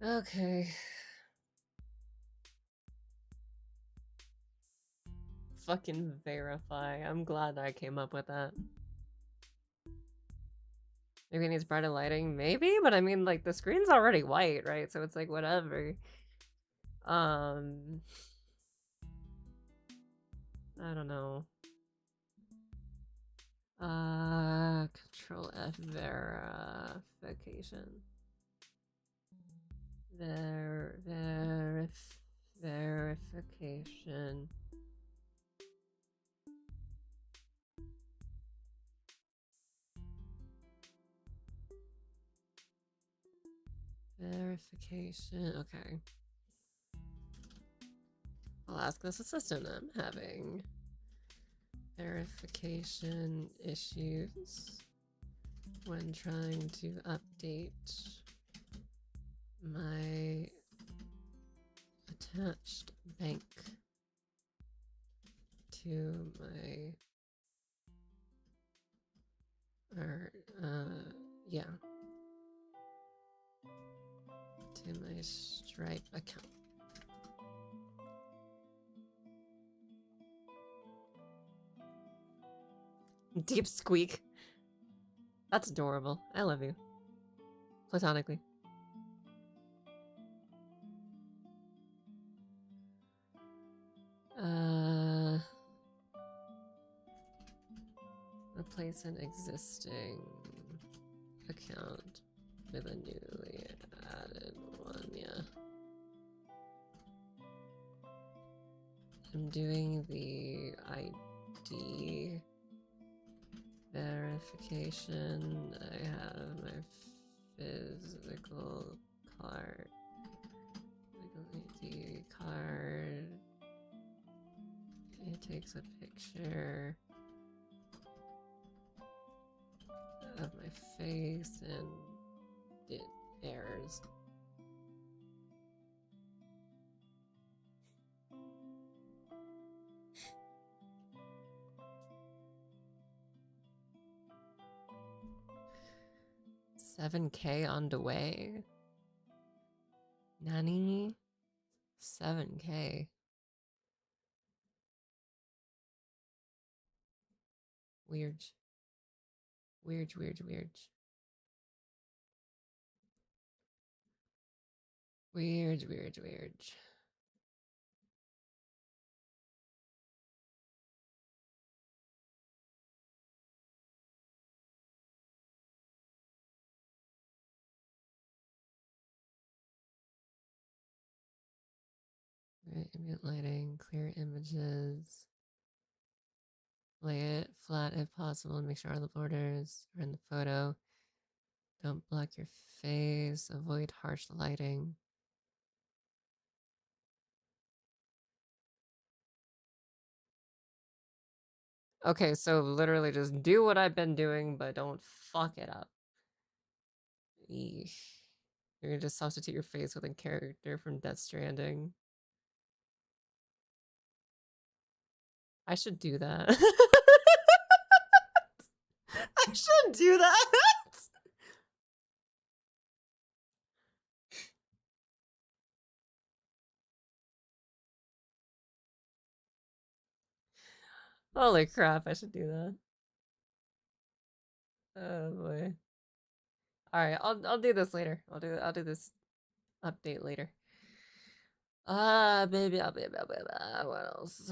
Okay. Fucking verify. I'm glad I came up with that. Maybe it needs brighter lighting. Maybe, but I mean, like, the screen's already white, right? So it's like, whatever. I don't know. Control F verification. Verification. Verification. Okay. I'll ask this assistant. I'm having verification issues when trying to update my attached bank to my yeah, to my Stripe account. Deep squeak. That's adorable. I love you. Platonically. Replace an existing account with a newly added one, yeah. I'm doing the ID verification. I have my physical card LED card. It takes a picture of my face and it airs. $7K on the way. Nani? 7K. Weird. Weird. Weird. Ambient lighting, clear images. Lay it flat if possible and make sure all the borders are in the photo. Don't block your face. Avoid harsh lighting. Okay, so literally just do what I've been doing, but don't fuck it up. Eesh. You're gonna just substitute your face with a character from Death Stranding. I should do that. I should do that. Holy crap, I should do that. Oh boy. Alright, I'll do this later. I'll do this update later. Baby, what else?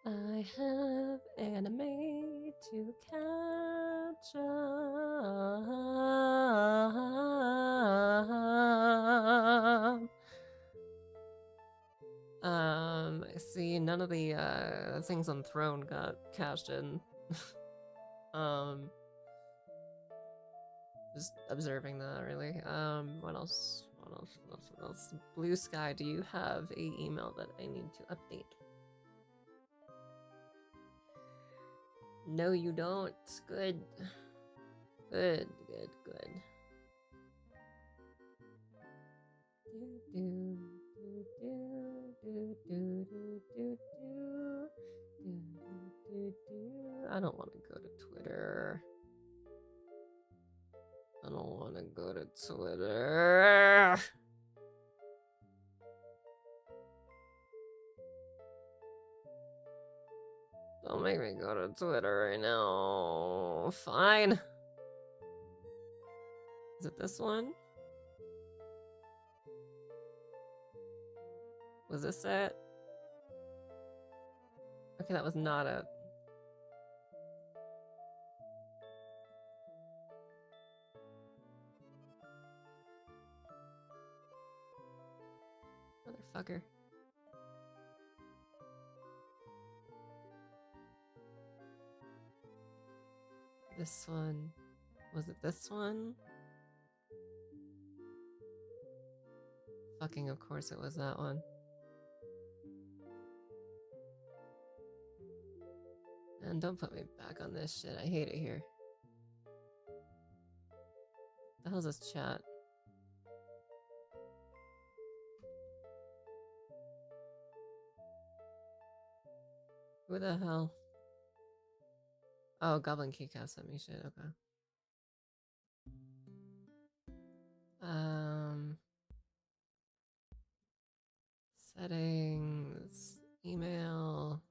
I have anime to catch up. See, none of the things on Throne got cashed in. Just observing that, really. What else? What else? Blue Sky, do you have a email that I need to update? No, you don't. Good. Good. I don't want to go to Twitter. Don't make me go to Twitter right now. Fine. Is it this one? Was this it? Okay, that was not it. Motherfucker. This one. Was it this one? Fucking of course it was that one. And don't put me back on this shit. I hate it here. The hell's this chat? Who the hell? Oh, Goblin Keycap sent me shit. Okay. Settings, email.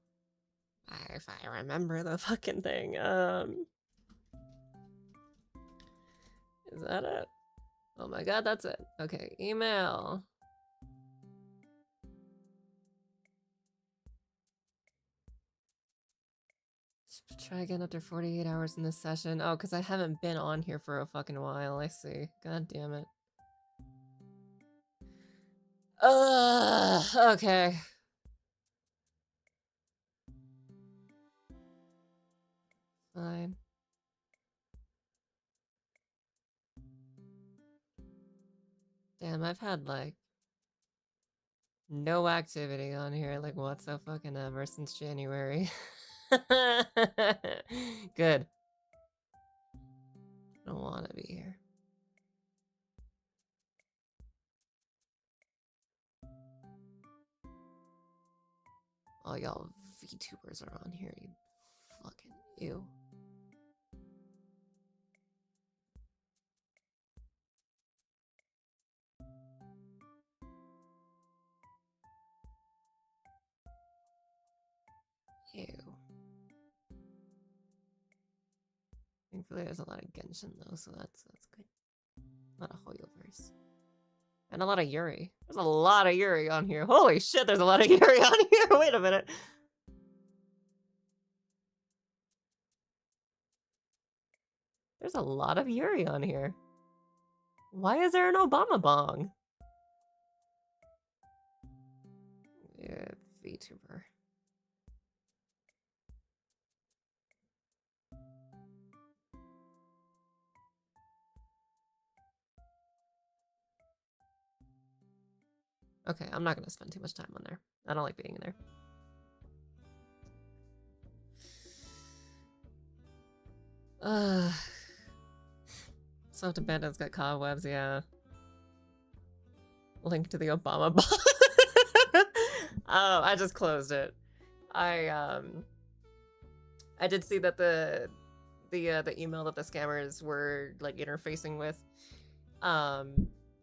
If I remember the fucking thing. Is that it? Oh my god, that's it. Okay, email. Try again after 48 hours in this session. Oh, because I haven't been on here for a fucking while. I see. God damn it. Okay. Fine. Damn, I've had, like, no activity on here, like, whatsoever since January. Good. I don't want to be here. All y'all VTubers are on here, you fucking ew. Ew. Thankfully, there's a lot of Genshin though, so that's good. A lot of Hoyoverse. And a lot of Yuri. There's a lot of Yuri on here. Holy shit, there's a lot of Yuri on here. Wait a minute. There's a lot of Yuri on here. Why is there an Obama bong? Yeah, VTuber. Okay, I'm not gonna spend too much time on there. I don't like being in there. Soft Abandon's got cobwebs, yeah. Link to the Obama bot. Oh, I just closed it. I did see that the email that the scammers were like interfacing with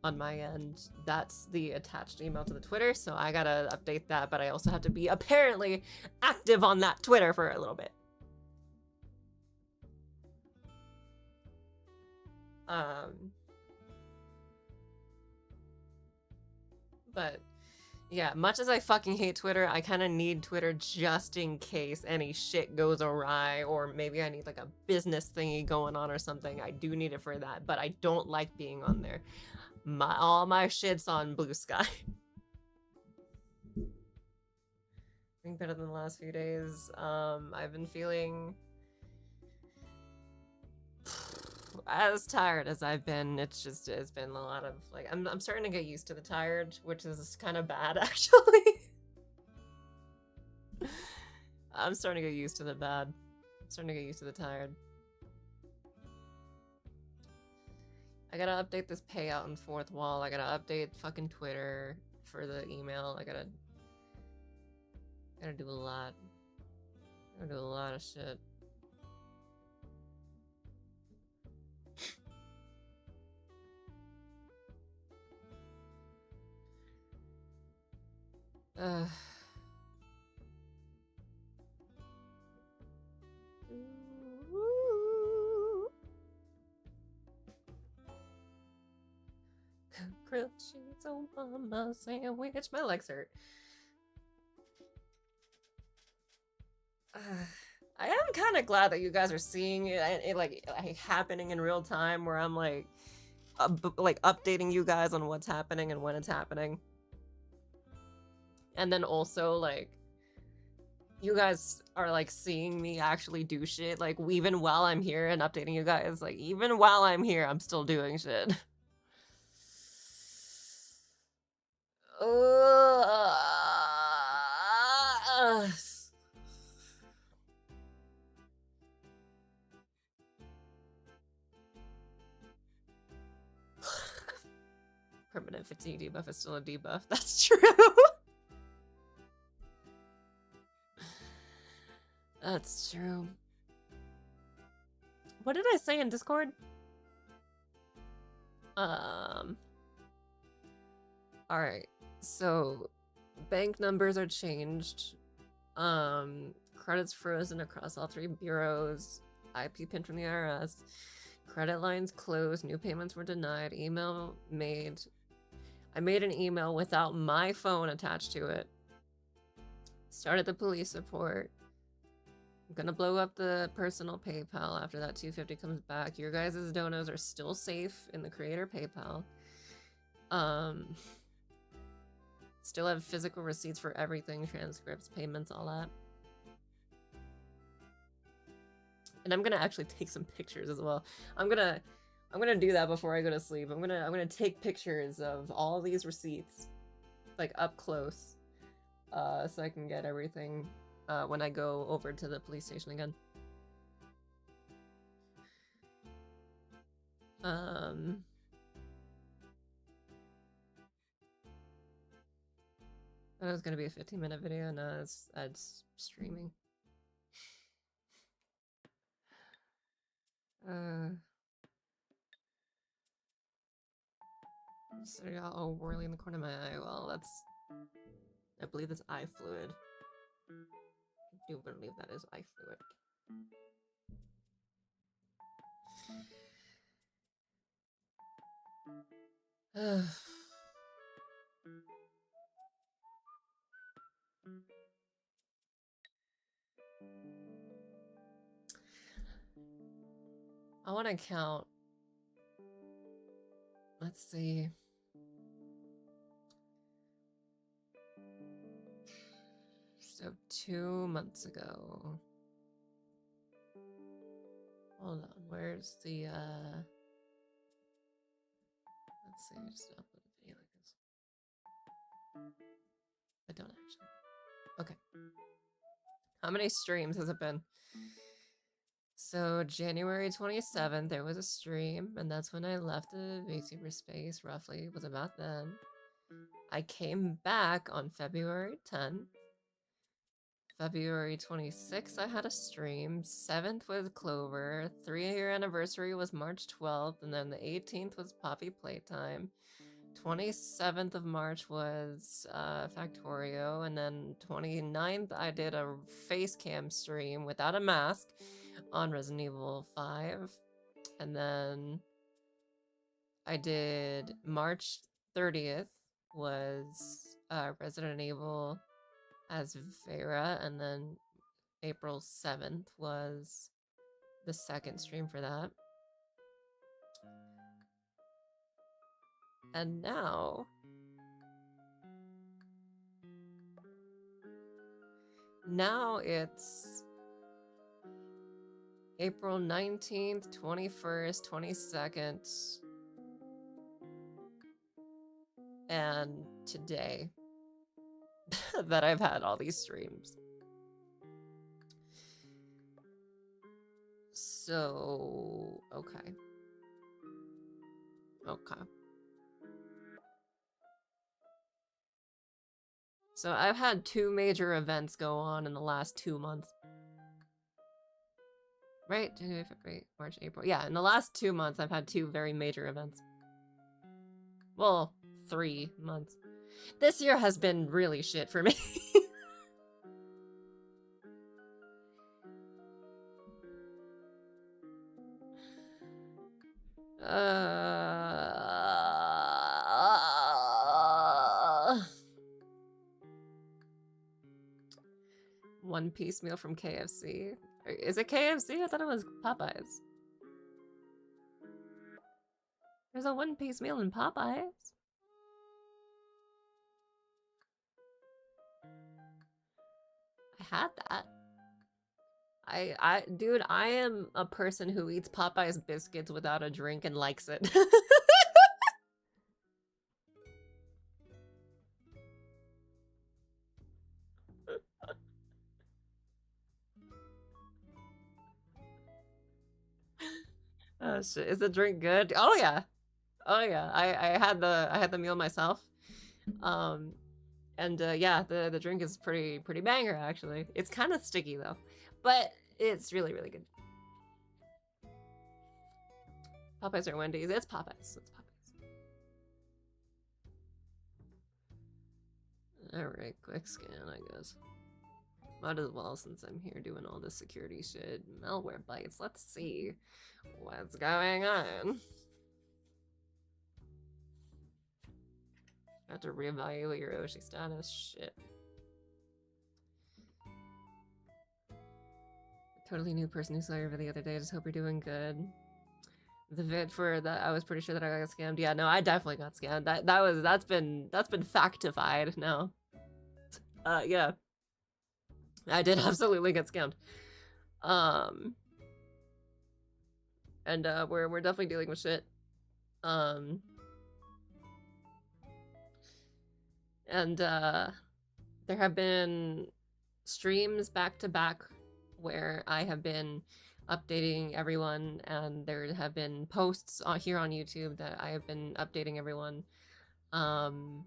on my end, that's the attached email to the Twitter, so I gotta update that, but I also have to be apparently active on that Twitter for a little bit. But yeah, much as I fucking hate Twitter, I kind of need Twitter just in case any shit goes awry, or maybe I need like a business thingy going on or something. I do need it for that, but I don't like being on there. All my shit's on Blue Sky. I think better than the last few days. I've been feeling as tired as I've been. It's been a lot of like I'm starting to get used to the tired, which is kind of bad actually. I'm starting to get used to the bad. I'm starting to get used to the tired. I gotta update this payout in fourth wall. I gotta update fucking Twitter for the email. I gotta do a lot. I gotta do a lot of shit. Grilled cheese on my sandwich. My legs hurt. I am kind of glad that you guys are seeing it like happening in real time, where I'm like updating you guys on what's happening and when it's happening. And then also like you guys are like seeing me actually do shit, like even while I'm here and updating you guys, like even while I'm here I'm still doing shit. Permanent fatigue debuff is still a debuff. That's true. That's true. What did I say in Discord? Alright. So bank numbers are changed. Credits frozen across all 3 bureaus. IP pinned from the IRS. Credit lines closed. New payments were denied. Email made. I made an email without my phone attached to it. Started the police report. I'm gonna blow up the personal PayPal after that 250 comes back. Your guys' donos are still safe in the creator PayPal. Still have physical receipts for everything, transcripts, payments, all that. And I'm gonna actually take some pictures as well. I'm gonna do that before I go to sleep. I'm gonna take pictures of all these receipts, like up close, so I can get everything when I go over to the police station again. That was gonna be a 15-minute video. No, it's streaming. So I got all whirly in the corner of my eye. Well, I believe that's eye fluid. I do believe that is eye fluid. I want to count. Let's see. So 2 months ago. Hold on, where's the let's see, I just upload a video like this. I don't actually. Okay. How many streams has it been? So January 27th, there was a stream, and that's when I left the VTuber space, roughly, was about then. I came back on February 10th. February 26th, I had a stream. 7th was Clover. 3-year anniversary was March 12th, and then the 18th was Poppy Playtime. 27th of March was Factorio, and then 29th, I did a face cam stream without a mask on Resident Evil 5. And then I did March 30th was Resident Evil as Vera, and then April 7th was the second stream for that. And now it's April 19th, 21st, 22nd, and today that I've had all these streams. So, okay. So I've had 2 major events go on in the last 2 months. Right? January, February, March, April. Yeah, in the last 2 months, I've had 2 very major events. Well, 3 months. This year has been really shit for me. One piece meal from KFC. Is it KFC? I thought it was Popeyes. There's a one-piece meal in Popeyes. I had that. Dude, I am a person who eats Popeyes biscuits without a drink and likes it. Oh shit, is the drink good? Oh yeah. Oh yeah. I had the meal myself. And yeah, the drink is pretty banger actually. It's kind of sticky though, but it's really good. Popeyes or Wendy's? It's Popeyes. It's Popeyes. Alright, quick scan, I guess. Might as well since I'm here doing all this security shit. Malware bites. Let's see what's going on. I have to reevaluate your Oshi status. Shit. Totally new person who saw your video the other day. I just hope you're doing good. The vid for that, I was pretty sure that I got scammed. Yeah, no, I definitely got scammed. That's been factified now. Yeah, I did absolutely get scammed. And we're definitely dealing with shit. And there have been streams back to back where I have been updating everyone, and there have been posts here on YouTube that I have been updating everyone. And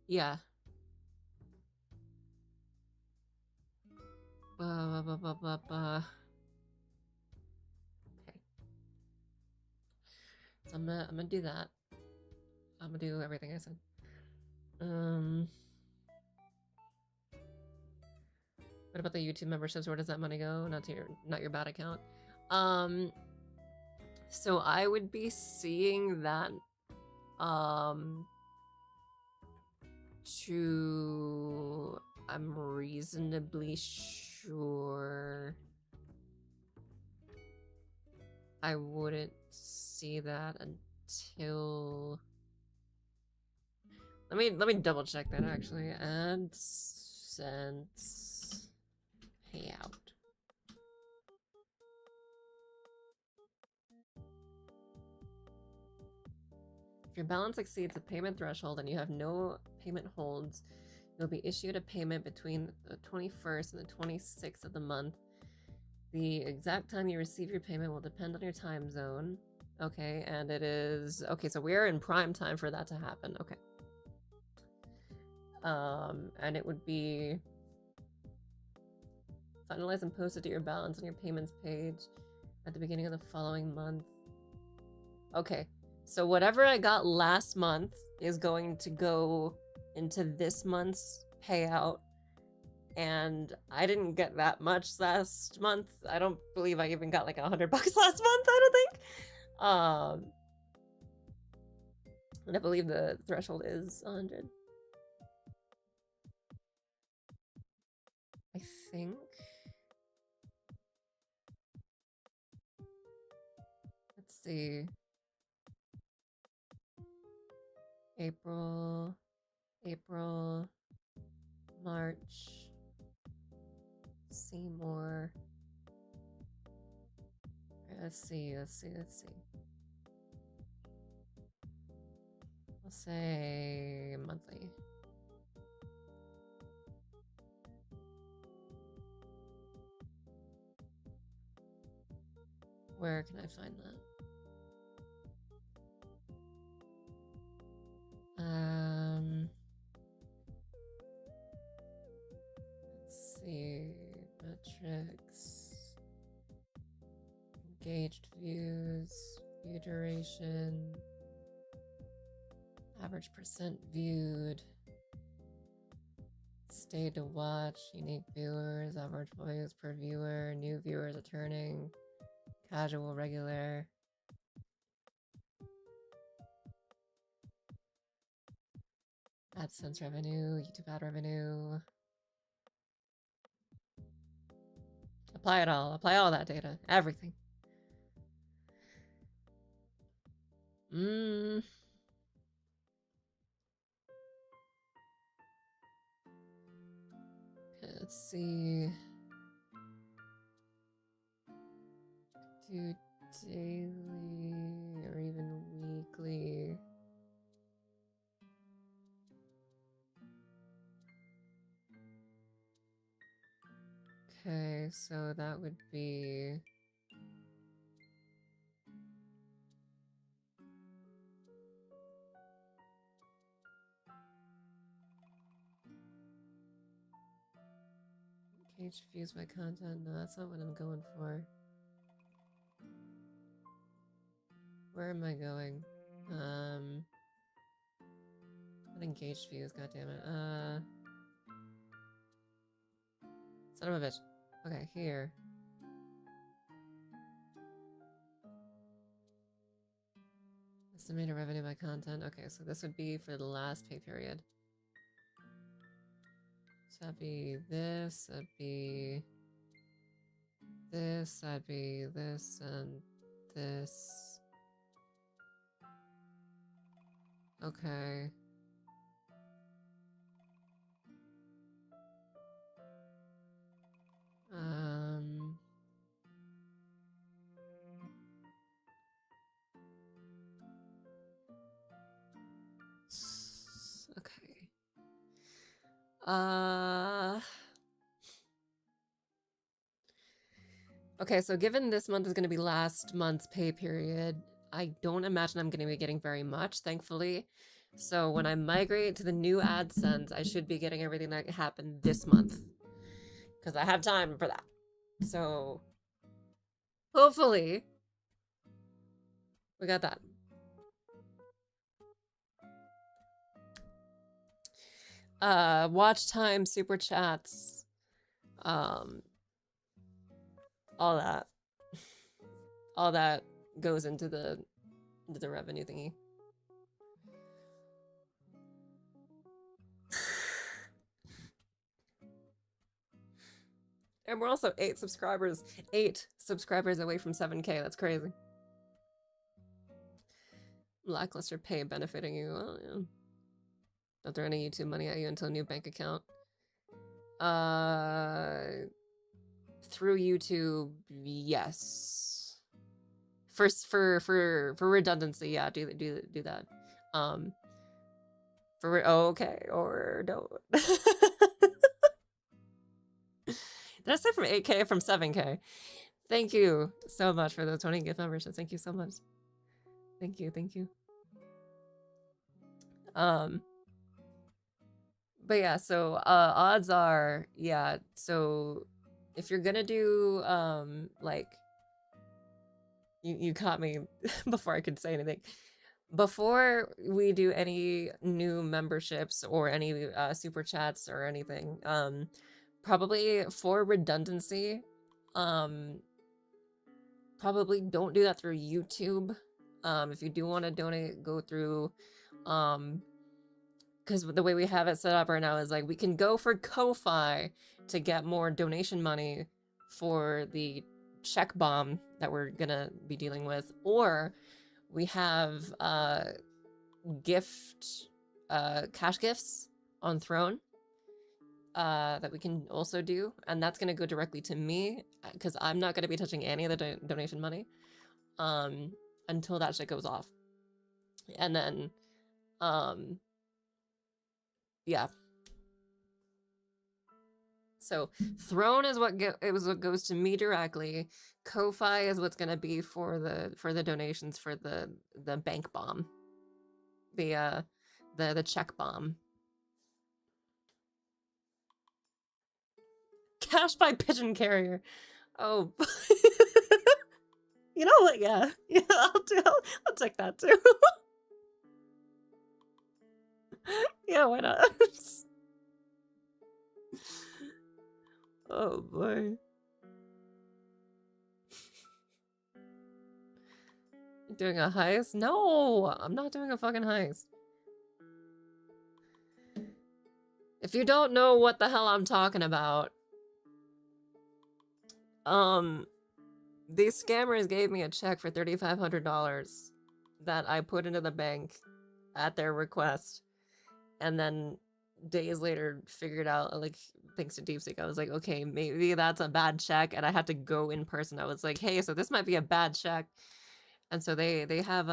yeah. Okay. So I'm gonna do that. I'm gonna do everything I said. What about the YouTube memberships? Where does that money go? Not your bad account. So I would be seeing that to I'm reasonably sure I wouldn't see that until let me double check that actually. AdSense payout. If your balance exceeds the payment threshold and you have no payment holds, you'll be issued a payment between the 21st and the 26th of the month. The exact time you receive your payment will depend on your time zone. Okay, and it is... Okay, so we're in prime time for that to happen. Okay. And it would be finalized and posted to your balance on your payments page at the beginning of the following month. Okay, so whatever I got last month is going to go into this month's payout, and I didn't get that much last month. I don't believe I even got like $100 last month, I don't think. And I believe the threshold is 100. I think. Let's see. April, March, Seymour. Let's see. We'll say monthly. Where can I find that? Let's see, metrics, engaged views, view duration, average percent viewed, stay to watch, unique viewers, average views per viewer, new viewers returning, casual, regular. AdSense revenue, YouTube ad revenue. Apply it all. Apply all that data. Everything. Okay, let's see. Do daily or even weekly. Okay, so that would be... Engaged views by content. No, that's not what I'm going for. Where am I going? Not engaged views, goddammit. Son of a bitch. Okay, here. Estimated revenue by content. Okay, so this would be for the last pay period. So that'd be this, that'd be this, that'd be this and this. Okay. Okay. Okay, so given this month is going to be last month's pay period, I don't imagine I'm going to be getting very much, thankfully. So when I migrate to the new AdSense, I should be getting everything that happened this month. Because I have time for that. So hopefully we got that. Watch time, super chats, all that. All that goes into the revenue thingy. And we're also 8 subscribers away from 7K. That's crazy. Lackluster pay benefiting you. Well, yeah. Don't throw any YouTube money at you until a new bank account. Through YouTube, yes. First, for redundancy, yeah, do that. Okay, or don't. Did I say from 8K? From 7K. Thank you so much for the 20 gift memberships. Thank you so much. Thank you. But yeah, so odds are, yeah, so if you're gonna do like you caught me before I could say anything. Before we do any new memberships or any super chats or anything, probably for redundancy, probably don't do that through YouTube. If you do want to donate, go through because the way we have it set up right now is like we can go for Ko-Fi to get more donation money for the check bomb that we're gonna be dealing with, or we have cash gifts on Throne that we can also do, and that's gonna go directly to me because I'm not gonna be touching any of the donation money until that shit goes off, and then yeah. So Throne is what goes to me directly. Ko-Fi is what's gonna be for the donations for the bank bomb, the check bomb. Cash by pigeon carrier. Oh, you know what? Yeah, I'll take that too. Yeah, why not? Oh boy. Doing a heist? No, I'm not doing a fucking heist. If you don't know what the hell I'm talking about, these scammers gave me a check for $3,500 that I put into the bank at their request, and then days later figured out, like, thanks to DeepSeek, I was like, okay, maybe that's a bad check, and I had to go in person. I was like, hey, so this might be a bad check. And so they have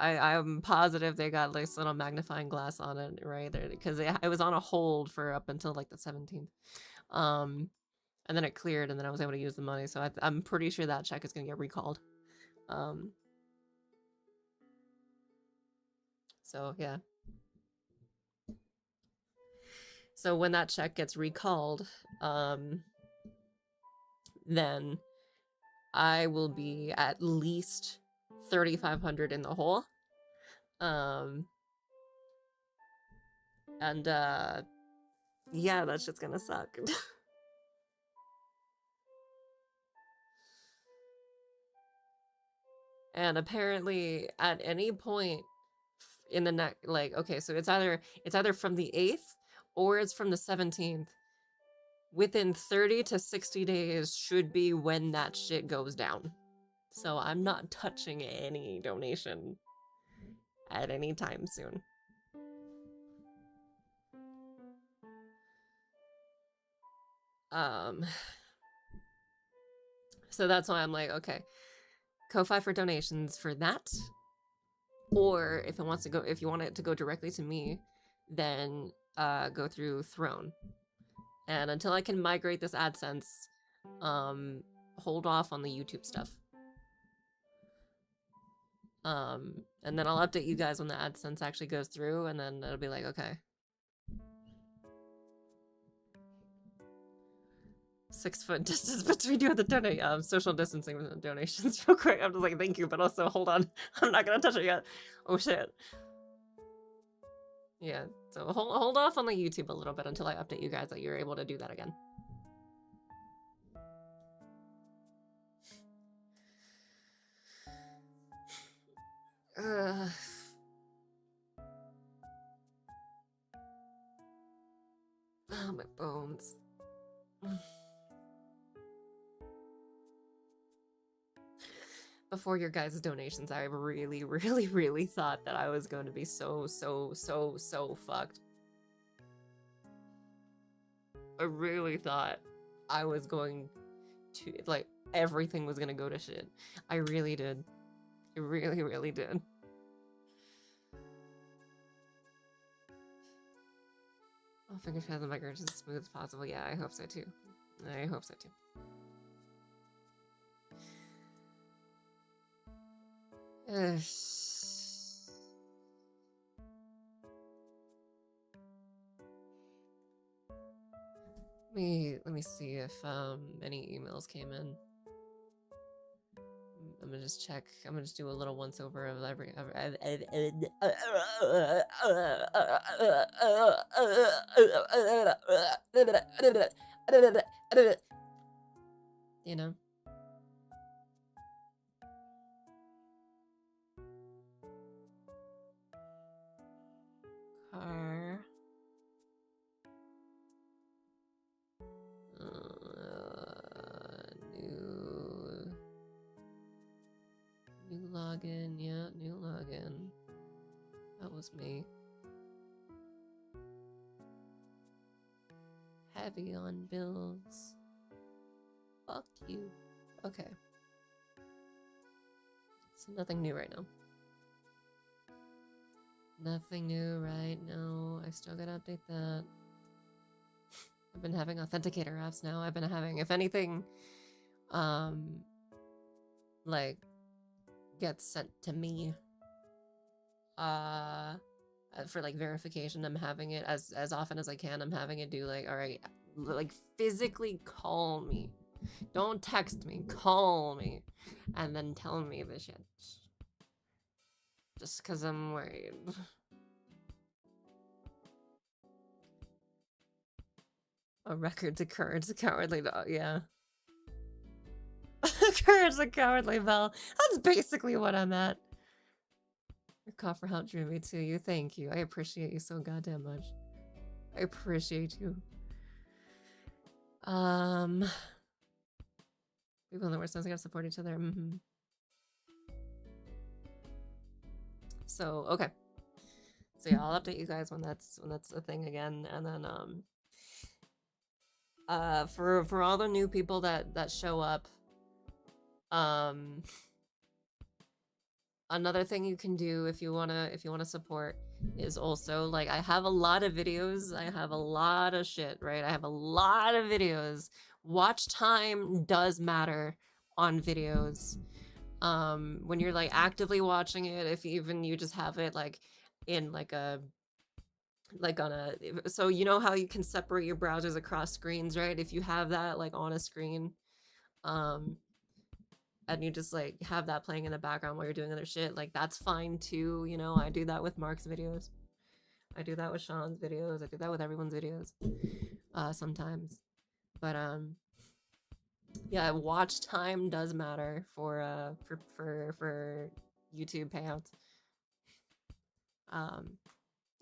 I'm positive they got like this little magnifying glass on it, right there, because it was on a hold for up until like the 17th, and then it cleared, and then I was able to use the money. So I'm pretty sure that check is gonna get recalled. So yeah. So when that check gets recalled, then I will be at least 3,500 in the hole. And yeah, that shit's gonna suck. And apparently at any point in the next, like, okay, so it's either from the 8th or it's from the 17th. within 30 to 60 days should be when that shit goes down. So I'm not touching any donation at any time soon. So that's why I'm like, okay, Ko-Fi for donations for that. Or if it wants to go, if you want it to go directly to me, then go through Throne. And until I can migrate this AdSense, hold off on the YouTube stuff. And then I'll update you guys when the AdSense actually goes through, and then it'll be like, okay. 6 foot distance between you and the donate, social distancing donations real quick. I'm just like, thank you, but also hold on. I'm not gonna touch it yet. Oh shit. Yeah, so hold off on the YouTube a little bit until I update you guys that you're able to do that again. Oh, my bones. Before your guys' donations, I really thought that I was going to be so fucked. I really thought I was going to, like, everything was gonna go to shit. I really did. I really did. Oh, fingers crossed the migration is as smooth as possible. Yeah, I hope so too. I hope so too. Let me see if any emails came in. I'm gonna just check. I'm gonna just do a little once over of every you know. Car. New login, yeah, new login. That was me. Heavy on bills. Fuck you. Okay. So nothing new right now. Nothing new right now. I still gotta update that. I've been having authenticator apps now. I've been having, if anything, like, gets sent to me, for, like, verification. I'm having it as often as I can. I'm having it do, like, all right, like, physically call me. Don't text me. Call me. And then tell me the shit. Just because I'm worried. A record to courage, a cowardly dog, yeah. Courage, a cowardly bell. That's basically what I'm at. Your call for help drew me to you. Thank you. I appreciate you so goddamn much. I appreciate you. People in the worst times gotta support each other. So, okay. So yeah, I'll update you guys when that's a thing again, and then for all the new people that show up, another thing you can do if you wanna support is also, like, I have a lot of videos, I have a lot of shit, right? I have a lot of videos. Watch time does matter on videos. When you're, like, actively watching it, if even you just have it, like, in, like, a, like, on a, so you know how you can separate your browsers across screens, right? If you have that, like, on a screen, and you just, like, have that playing in the background while you're doing other shit, like, that's fine too, you know? I do that with Mark's videos. I do that with Sean's videos. I do that with everyone's videos, sometimes. But, yeah, watch time does matter for YouTube payouts.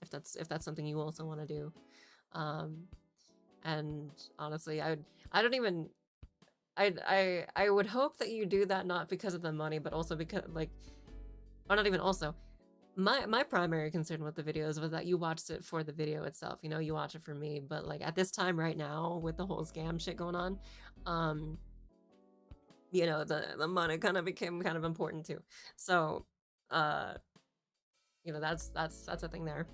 If that's something you also want to do. And honestly, I don't even I would hope that you do that not because of the money, but also because like, or not even also. My primary concern with the videos was that you watched it for the video itself. You know, you watch it for me, but like at this time right now with the whole scam shit going on, you know, the money kind of became kind of important too. So, uh, you know, that's a thing there.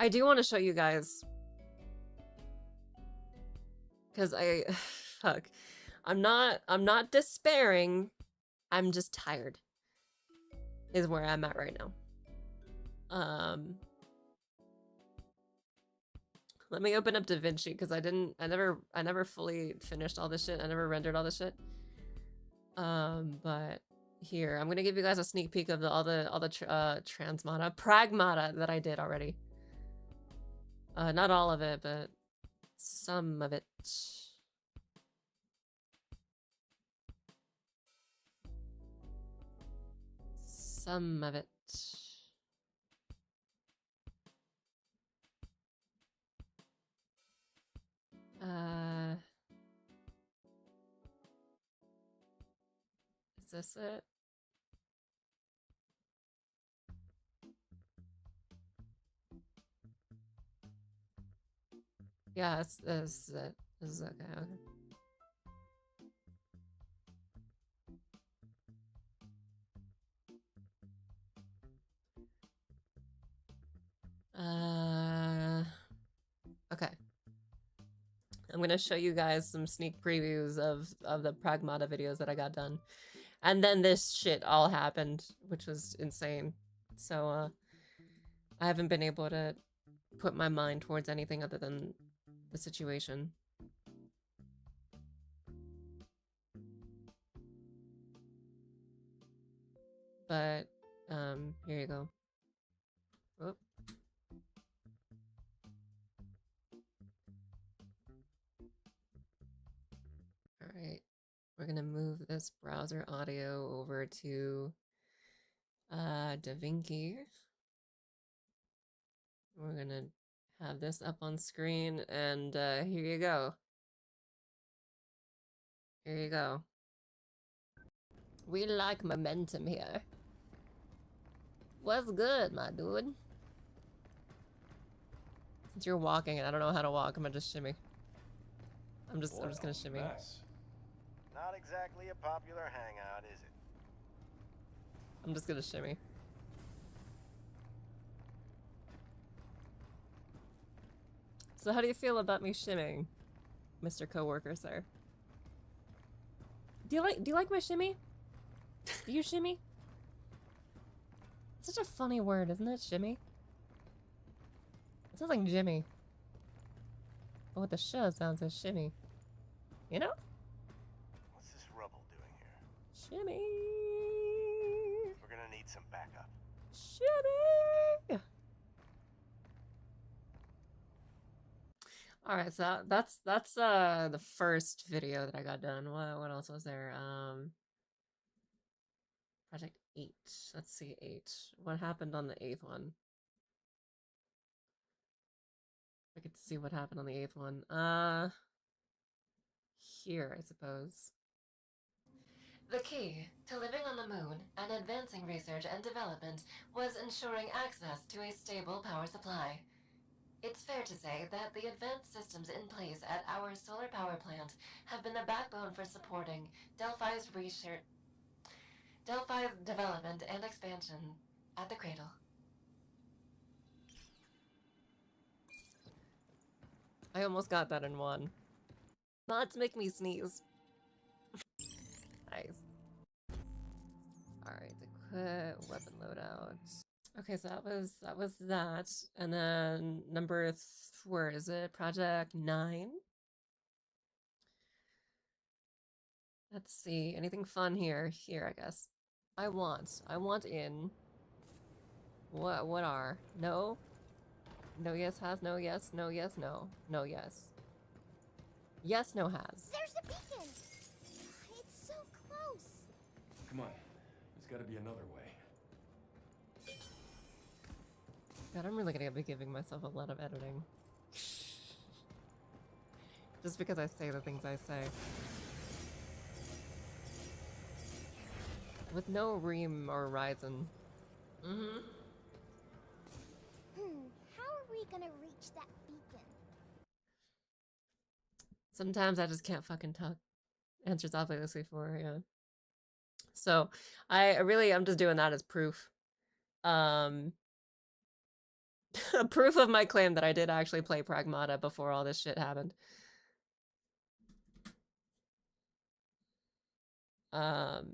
I do want to show you guys because fuck, I'm not despairing. I'm just tired. Is where I'm at right now. Let me open up DaVinci because I never fully finished all this shit. I never rendered all this shit. But here, I'm gonna give you guys a sneak peek of all the transmata, pragmata that I did already. Not all of it, but some of it. Some of it. Is this it? Yeah, this is it. This is okay. Okay. I'm gonna show you guys some sneak previews of the Pragmata videos that I got done. And then this shit all happened, which was insane. So, I haven't been able to put my mind towards anything other than the situation. But, here you go. Whoop. Alright. We're gonna move this browser audio over to DaVinci. We're gonna have this up on screen, and here you go. Here you go. We like momentum here. What's good, my dude? Since you're walking and I don't know how to walk, I'm gonna just shimmy. I'm just gonna shimmy. Mess. Not exactly a popular hangout, is it? I'm just gonna shimmy. So how do you feel about me shimmying, Mr. Coworker, sir? Do you like my shimmy? Do you shimmy? It's such a funny word, isn't it? Shimmy? It sounds like Jimmy. But with the sh sounds like shimmy. You know? What's this rubble doing here? Shimmy! We're gonna need some backup. Shimmy! Alright, so that's the first video that I got done. What else was there? Project 8. Let's see, 8. What happened on the 8th one? I get to see what happened on the 8th one. Here, I suppose. The key to living on the moon and advancing research and development was ensuring access to a stable power supply. It's fair to say that the advanced systems in place at our solar power plant have been the backbone for supporting Delphi's development and expansion at the cradle. I almost got that in one. Mods make me sneeze. Nice. Alright, the weapon loadout. Okay, so that was that. And then number where is it? Project 9. Let's see. Anything fun here? Here, I guess. I want in. What are? No? No yes has, no yes, no yes, no. No yes. Yes, no has. There's the beacon! It's so close! Come on. There's gotta be another way. God, I'm really gonna be giving myself a lot of editing. Just because I say the things I say. With no Reem or Ryzen. Mm-hmm. How are we gonna reach that beacon? Sometimes I just can't fucking talk. Answers obviously for, yeah. So, I'm just doing that as proof. Proof of my claim that I did actually play Pragmata before all this shit happened. But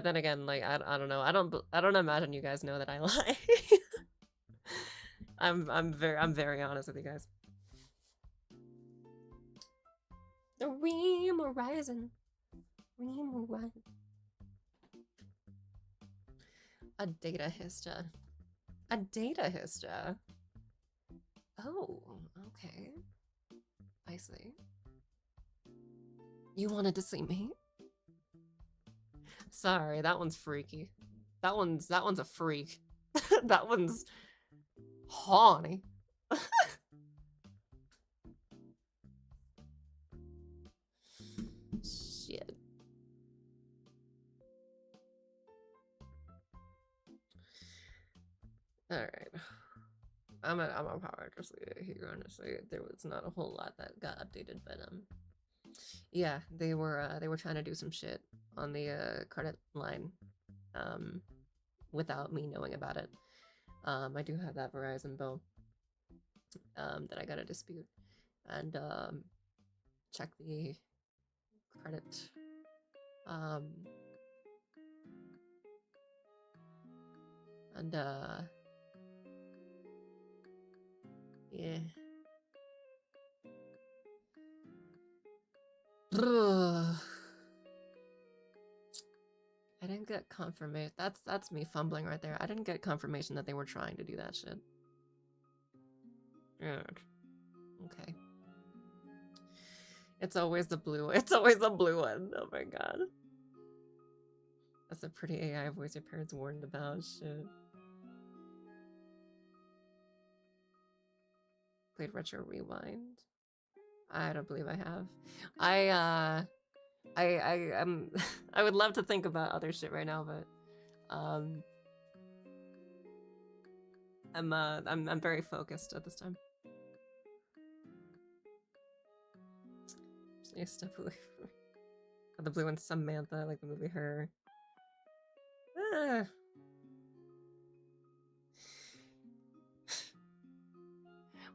then again, like, I don't know. I don't imagine you guys know that I lie. I'm very honest with you guys. The Ream Horizon. Ream Horizon. A data hista. A data hista. Oh, okay. I see. You wanted to see me? Sorry, that one's freaky. That one's a freak. That one's horny. Shit. All right. I'm gonna probably just leave it here. Honestly, there was not a whole lot that got updated, but yeah, they were trying to do some shit on the credit line, without me knowing about it. I do have that Verizon bill, that I gotta dispute, and check the credit, and yeah. I didn't get confirmation. That's me fumbling right there. I didn't get confirmation that they were trying to do that shit. Yeah. Okay. It's always the blue. It's always the blue one. Oh my god. That's a pretty AI voice your parents warned about. Shit. Played Retro Rewind. I don't believe I have. I I would love to think about other shit right now, but I'm very focused at this time. Stay a step away from the blue one, Samantha, like the movie Her. Ah.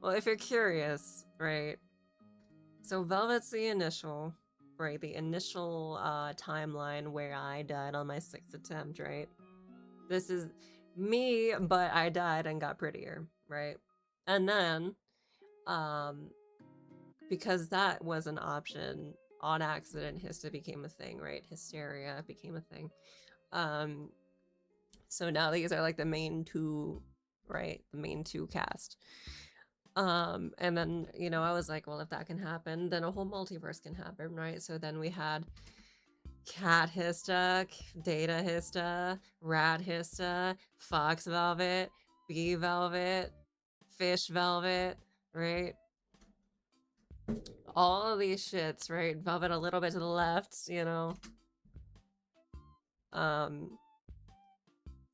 Well, if you're curious, right? So Velvet's the initial, right? The initial timeline where I died on my 6th attempt, right? This is me, but I died and got prettier, right? And then, because that was an option, on accident, Hysta became a thing, right? Hysteria became a thing. So now these are like the main two, right? The main two cast. And then, you know, I was like, well, if that can happen, then a whole multiverse can happen, right? So then we had Cat Hysta, Data Hysta, Rat Hysta, Fox Velvet, Bee Velvet, Fish Velvet, right? All of these shits, right? Velvet a little bit to the left, you know?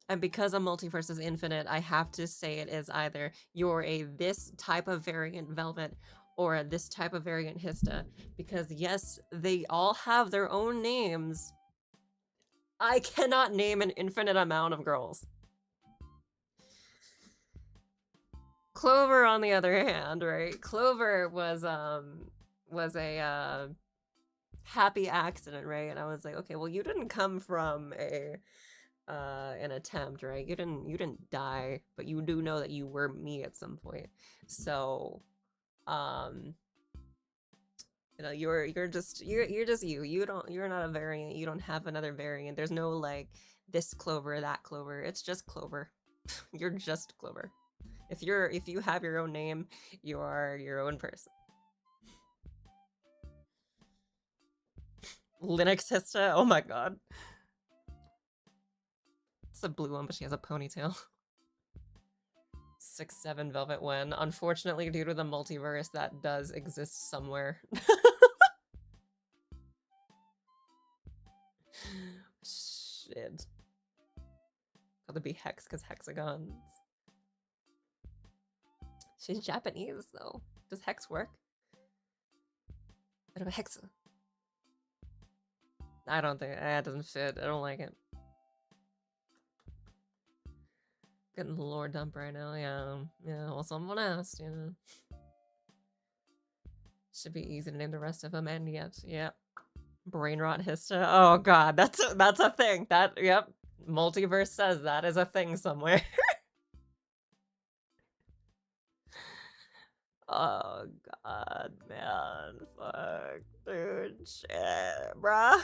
And because a multiverse is infinite, I have to say it is either you're a this type of variant Velvet or this type of variant Hysta. Because yes, they all have their own names. I cannot name an infinite amount of girls. Clover, on the other hand, right? Clover was a happy accident, right? And I was like, okay, well, you didn't come from an attempt, right? You didn't die, but you do know that you were me at some point. So, you know, you're just you. You're not a variant. You don't have another variant. There's no like this Clover, that Clover. It's just Clover. You're just Clover. If you have your own name, you are your own person. Linux Hysta, oh my god. It's a blue one, but she has a ponytail. 6-7 Velvet Wen. Unfortunately, due to the multiverse, that does exist somewhere. Shit. Gotta be Hex, because hexagons. She's Japanese, though. Does Hex work? What about Hexa? I don't think it doesn't fit. I don't like it. Getting the lore dump right now, yeah. Yeah, well, someone asked, you know. Should be easy to name the rest of them, and yet, yep. Brain rot Hista. Oh god, that's a thing. That, yep. Multiverse says that is a thing somewhere. Oh god, man. Fuck. Dude, shit, bruh.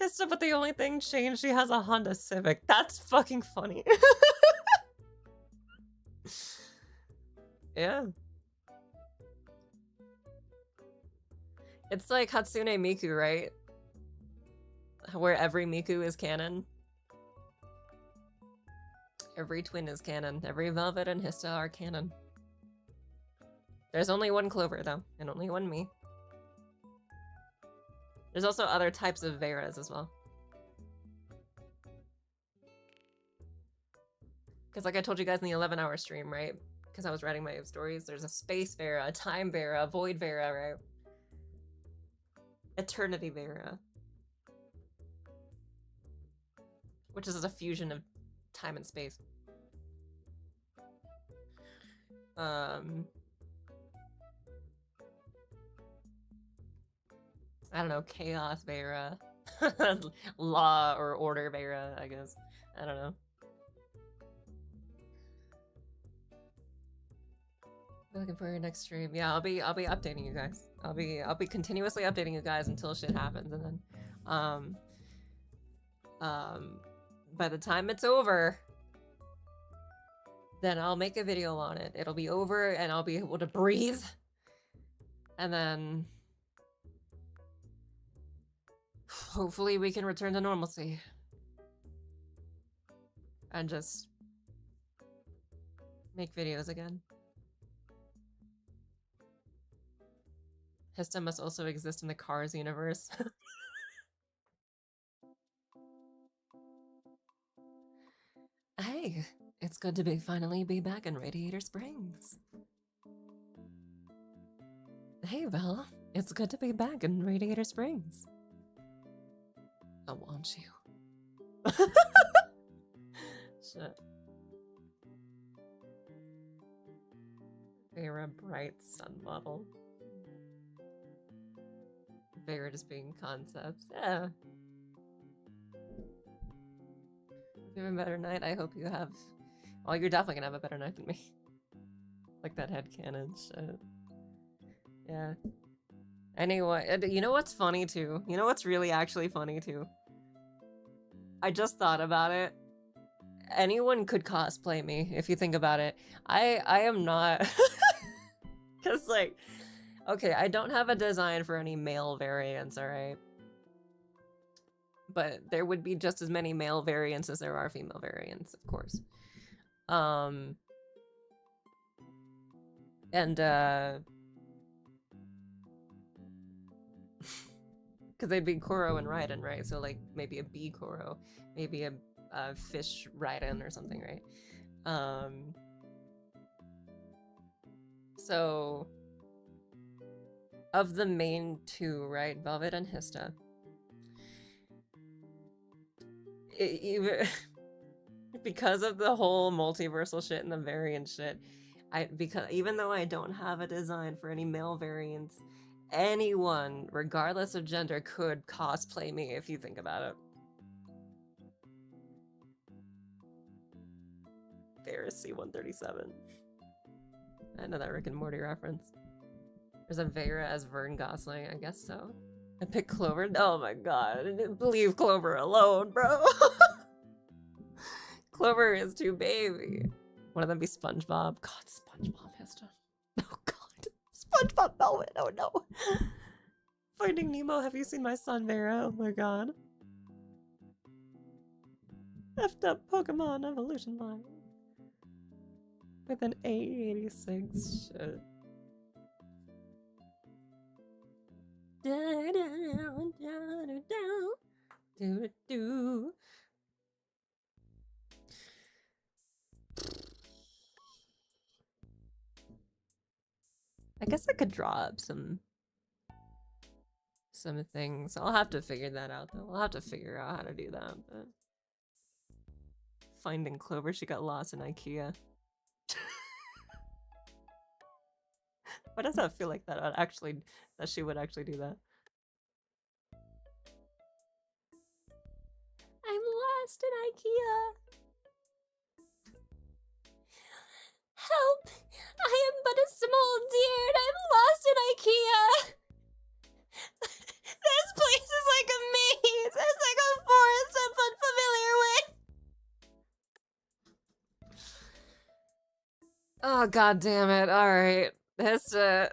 Hista, but the only thing changed, she has a Honda Civic. That's fucking funny. Yeah. It's like Hatsune Miku, right? Where every Miku is canon. Every twin is canon. Every Velvet and Hista are canon. There's only one Clover, though, and only one me. There's also other types of Veras as well. Because like I told you guys in the 11-hour stream, right? Because I was writing my stories, there's a Space Vera, a Time Vera, a Void Vera, right? Eternity Vera. Which is a fusion of time and space. I don't know, Chaos Vera. Law or Order Vera, I guess. I don't know. Looking for your next stream. Yeah, I'll be updating you guys. I'll be continuously updating you guys until shit happens, and then by the time it's over, then I'll make a video on it. It'll be over and I'll be able to breathe. And then hopefully we can return to normalcy. And just make videos again. Hista must also exist in the Cars universe. Hey, it's good to finally be back in Radiator Springs. Hey, Bella, it's good to be back in Radiator Springs. I want you. Shit. Vera Bright Sun Model. Vera just being concepts. Yeah. You have a better night. I hope you have. Well, you're definitely gonna have a better night than me. Like that headcanon shit. Yeah. Anyway, you know what's funny too? You know what's really actually funny too? I just thought about it. Anyone could cosplay me if you think about it. I am not. Because like, okay, I don't have a design for any male variants, alright? But there would be just as many male variants as there are female variants, of course. And because they'd be Koro and Raiden, right? So like maybe a bee Koro, maybe a fish Raiden or something, right? So of the main two, right, Velvet and Hista, because of the whole multiversal shit and the variant shit, because even though I don't have a design for any male variants, anyone, regardless of gender, could cosplay me if you think about it. There's C-137. I know that Rick and Morty reference. There's a Vera as Vern Gosling, I guess so. I picked Clover. Oh my god, leave Clover alone, bro. Clover is too baby. One of them be SpongeBob. God, SpongeBob has to. Oh god, SpongeBob Velvet. Oh no. Finding Nemo. Have you seen my son Vera? Oh my god. Effed up Pokemon evolution line. With an 886 shit. I guess I could draw up some things. I'll have to figure that out though. I'll have to figure out how to do that, but Finding Clover, she got lost in IKEA. Why does that feel like that she would actually do that? I'm lost in IKEA. Help! I am but a small deer and I'm lost in IKEA. This place is like a maze. It's like a forest I'm unfamiliar with. Oh, god damn it. Alright. This, shit.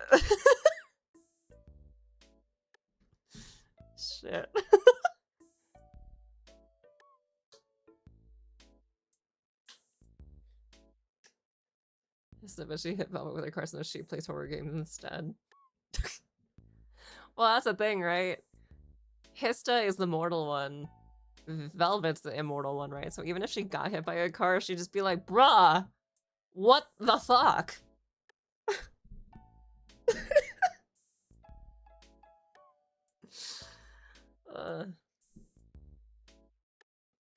But she hit Velvet with her cards and she plays horror games instead. Well, that's the thing, right? Hista is the mortal one. Velvet's the immortal one, right? So even if she got hit by a car, she'd just be like, bruh, what the fuck?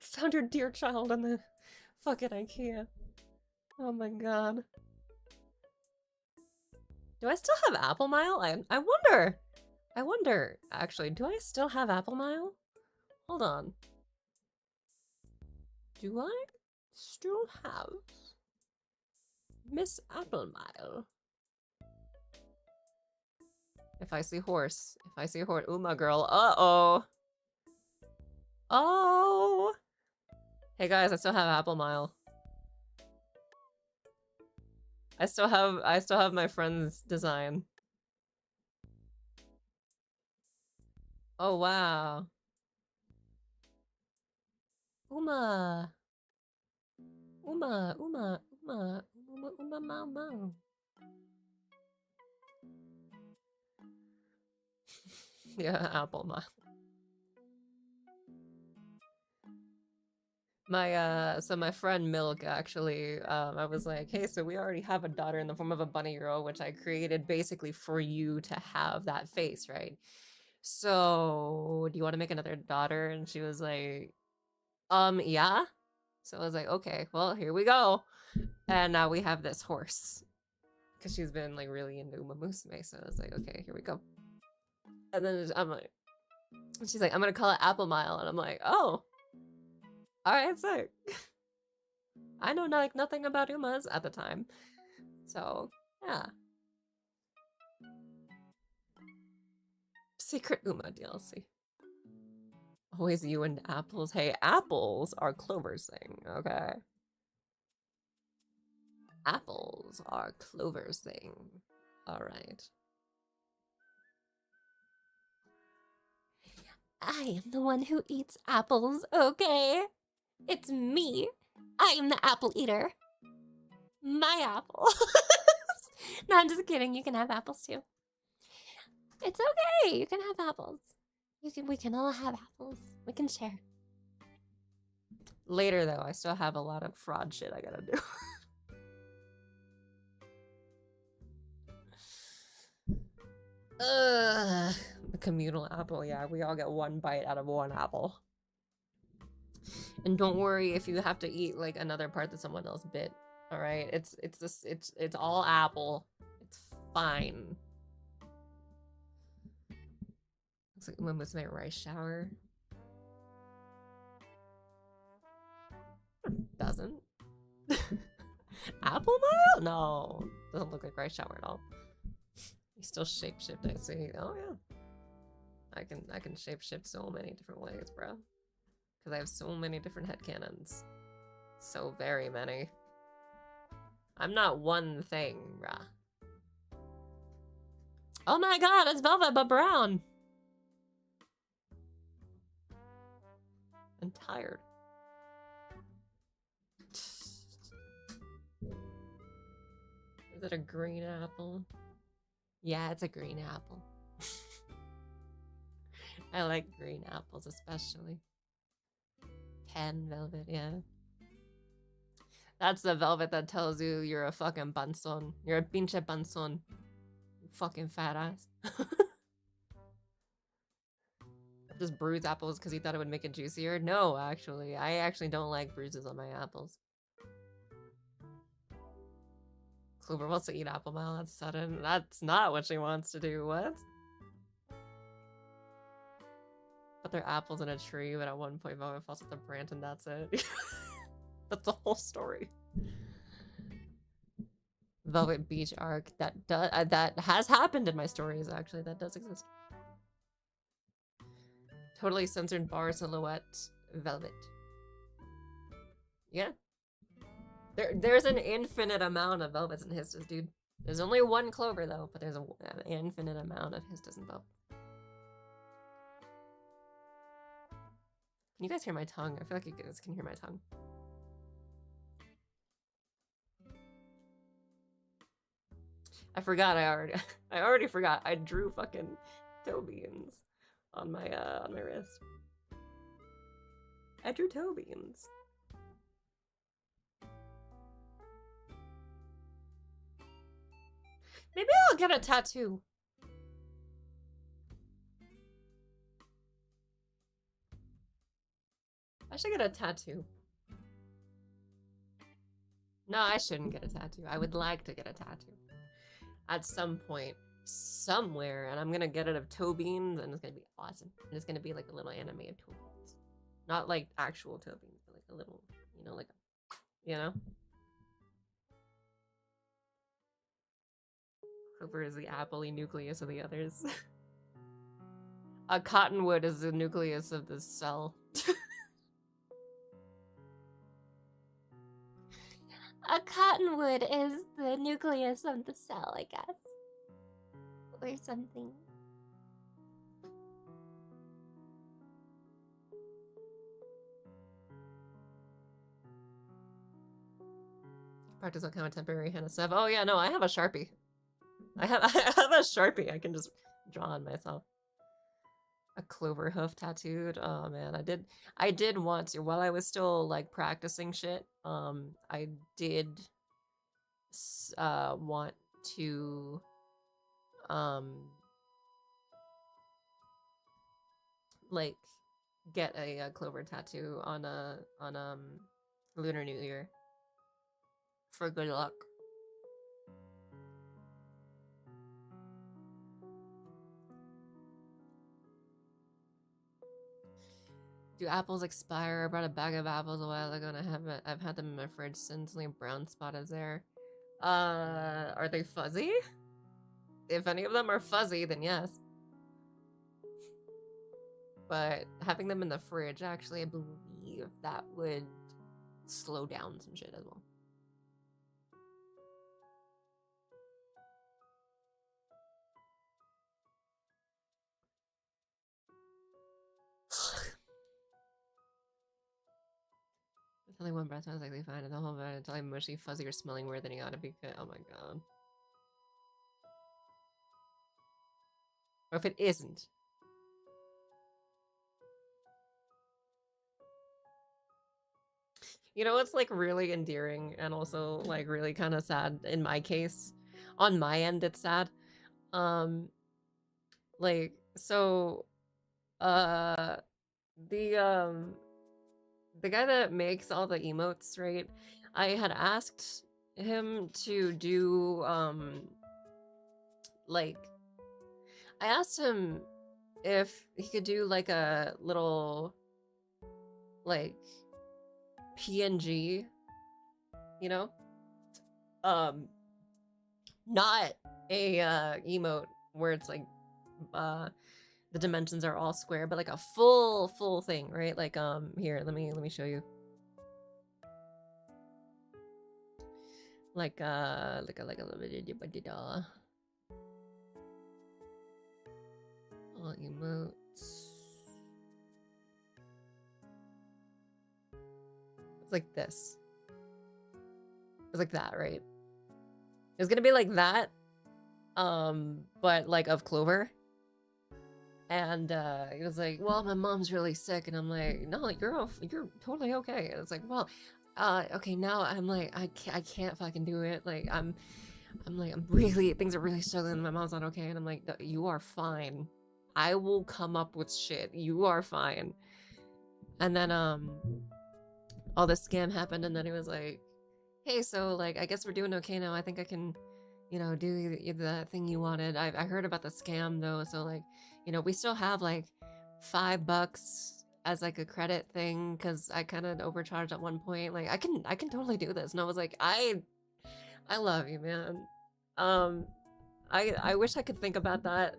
Found your dear child in the fucking IKEA. Oh my god. Do I still have Apple Mile? I wonder, actually, do I still have Apple Mile? Hold on. Do I still have Miss Apple Mile? If I see horse, ooh, my girl, uh-oh. Oh! Hey guys, I still have Apple Mile. I still have my friend's design. Oh wow. Uma. Mau. Yeah, Apple Mile. So my friend Milk, actually, I was like, hey, so we already have a daughter in the form of a bunny girl, which I created basically for you to have that face, right? So, do you want to make another daughter? And she was like, yeah. So I was like, okay, well, here we go. And now we have this horse. Because she's been, like, really into Uma Musume, so I was like, okay, here we go. And then I'm like, she's like, I'm gonna call it Apple Mile, and I'm like, oh. Alright, sick. I know nothing about Umas at the time. So, yeah. Secret Uma DLC. Always you and apples. Hey, apples are Clover's thing, okay? Apples are Clover's thing. Alright. I am the one who eats apples, okay? It's me. I am the apple eater. My apple. No, I'm just kidding. You can have apples too. It's okay. You can have apples. We can all have apples. We can share. Later though, I still have a lot of fraud shit I gotta do. Ugh. The communal apple, yeah, we all get one bite out of one apple. And don't worry if you have to eat like another part that someone else bit. All right, it's all apple. It's fine. Looks like Uma Musume rice shower. Doesn't. Apple Mile? No, doesn't look like rice shower at all. You still shapeshift, I see. Oh yeah. I can shapeshift so many different ways, bro. Because I have so many different headcanons. So very many. I'm not one thing, bruh. Oh my god, it's Velvet but brown! I'm tired. Is it a green apple? Yeah, it's a green apple. I like green apples especially. Tan velvet, yeah. That's the velvet that tells you you're a fucking panzón. You're a pinche panzón. You fucking fat ass. Just bruise apples because he thought it would make it juicier? No, actually. I actually don't like bruises on my apples. Clover wants to eat apple now. That's sudden. That's not what she wants to do. What? But they're apples in a tree, but at one point Velvet falls off the branch and that's it. That's the whole story. Velvet Beach arc that has happened in my stories actually. That does exist. Totally censored bar silhouette velvet. Yeah. There's an infinite amount of velvets and histas, dude. There's only one Clover though, but there's an infinite amount of histas and velvet. Can you guys hear my tongue? I feel like you guys can hear my tongue. I forgot. I already forgot. I drew fucking toe beans on my wrist. I drew toe beans. Maybe I'll get a tattoo. I should get a tattoo. No, I shouldn't get a tattoo. I would like to get a tattoo. At some point, somewhere, and I'm gonna get it of toe beans, and it's gonna be awesome. And it's gonna be like a little anime of toe beans. Not like actual toe beans, but like a little, you know, like a, you know? Clover is the apple-y nucleus of the others. A cottonwood is the nucleus of the cell. A cottonwood is the nucleus of the cell, I guess. Or something. Practice on kind of temporary henna stuff. Oh yeah, no, I have a Sharpie. I have a Sharpie I can just draw on myself. A clover hoof tattooed. Oh man, I did want to while I was still like practicing shit. I did want to like get a clover tattoo on Lunar New Year for good luck. Do apples expire? I brought a bag of apples a while ago and I've had them in my fridge since. Only a brown spot is there. Are they fuzzy? If any of them are fuzzy, then yes. But having them in the fridge, actually, I believe that would slow down some shit as well. It's only one breath smells like they find it. The whole bed until I'm mushy, fuzzy, or smelling weird, then you gotta be good. Oh my god. Or if it isn't. You know what's like really endearing and also like really kind of sad in my case? On my end, it's sad. Like, so, the guy that makes all the emotes, right? I had asked him to do, like, I asked him if he could do like a little, like, PNG, you know? Not a emote where it's like the dimensions are all square, but like a full thing, right? Like here, let me show you. Like a little bit all emotes. It's like this. It's like that, right? It's gonna be like that, but like of Clover. And he was like, "Well, my mom's really sick," and I'm like, "No, you're totally okay." And it's like, "Well, okay, now I'm like, I can't fucking do it. Like, I'm like, I'm really, things are really struggling. My mom's not okay," and I'm like, "No, you are fine. I will come up with shit. You are fine." And then all this scam happened, and then he was like, "Hey, so like, I guess we're doing okay now. I think I can, you know, do the thing you wanted. I heard about the scam though, so like, you know, we still have like $5 as like a credit thing because I kind of overcharged at one point. Like, I can totally do this." And I was like, I love you, man. Um, I wish I could think about that,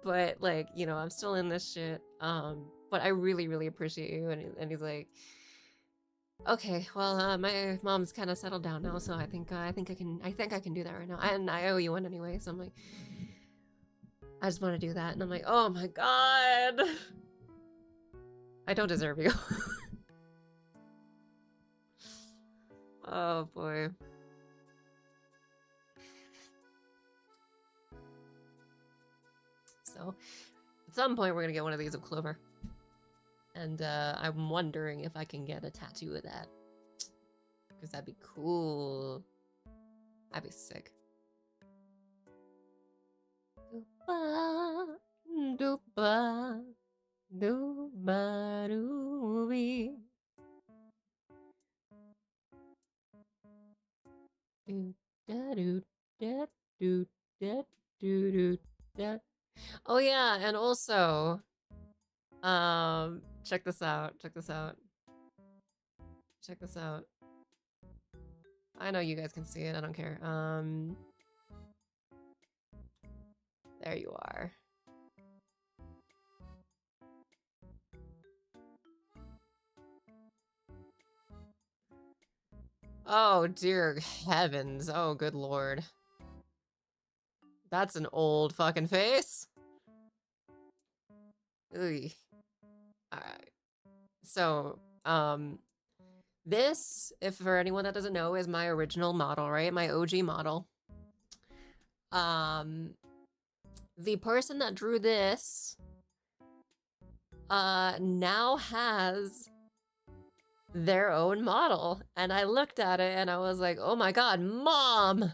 but like, you know, I'm still in this shit. But I really, really appreciate you. And he's like, "Okay, well, my mom's kind of settled down now, so I think I can do that right now, and I owe you one anyway." So I'm like, I just want to do that, and I'm like, oh my god, I don't deserve you. Oh boy. So at some point we're gonna get one of these of Clover, and I'm wondering if I can get a tattoo of that, because that'd be cool. That'd be sick. Dooba, dooba, dooba, doobie. Do da do da do da do do da. Oh yeah, and also, check this out. Check this out. Check this out. I know you guys can see it. I don't care. There you are. Oh dear heavens. Oh good lord. That's an old fucking face. Ooh. Alright. So, this, if for anyone that doesn't know, is my original model, right? My OG model. The person that drew this now has their own model, and I looked at it and I was like, oh my god, mom!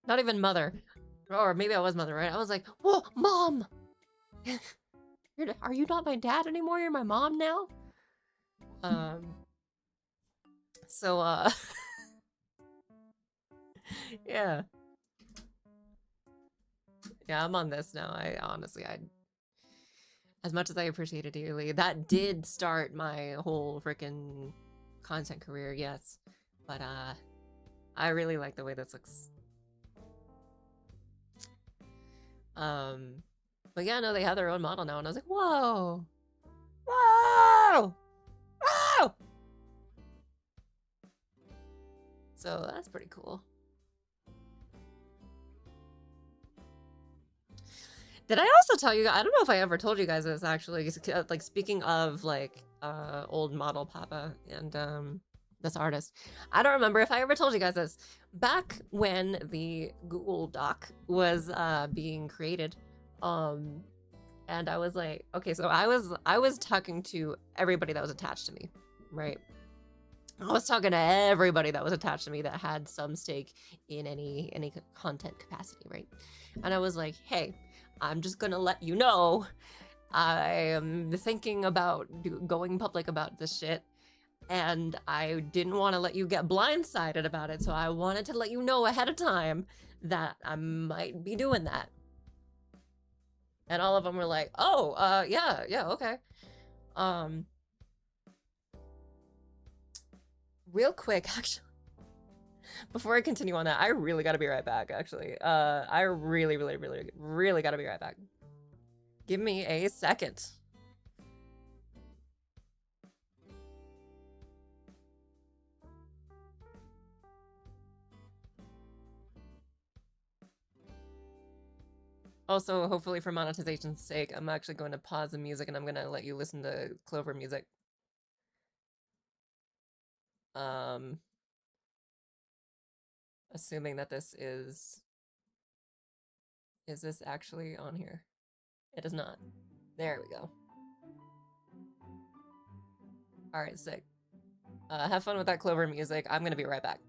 Not even mother. Or maybe I was mother, right? I was like, whoa, mom! Are you not my dad anymore? You're my mom now? So, yeah. Yeah, I'm on this now. I honestly, as much as I appreciate it dearly, that did start my whole freaking content career, yes. But, I really like the way this looks. But yeah, no, they have their own model now, and I was like, whoa! Whoa! Whoa! So that's pretty cool. Did I also tell you? I don't know if I ever told you guys this actually. Like speaking of like old model Papa and this artist, I don't remember if I ever told you guys this. Back when the Google Doc was being created, and I was like, okay, so I was talking to everybody that was attached to me, right? I was talking to everybody that was attached to me that had some stake in any content capacity, right? And I was like, hey, I'm just gonna let you know I am thinking about going public about this shit, and I didn't want to let you get blindsided about it, so I wanted to let you know ahead of time that I might be doing that. And all of them were like, oh, yeah, okay. Real quick, actually, before I continue on that, I really gotta be right back, actually. I really gotta be right back. Give me a second. Also, hopefully for monetization's sake, I'm actually going to pause the music and I'm gonna let you listen to Clover music. Assuming that this is this actually on here? It is not. There we go. All right, sick. Have fun with that Clover music. I'm gonna be right back.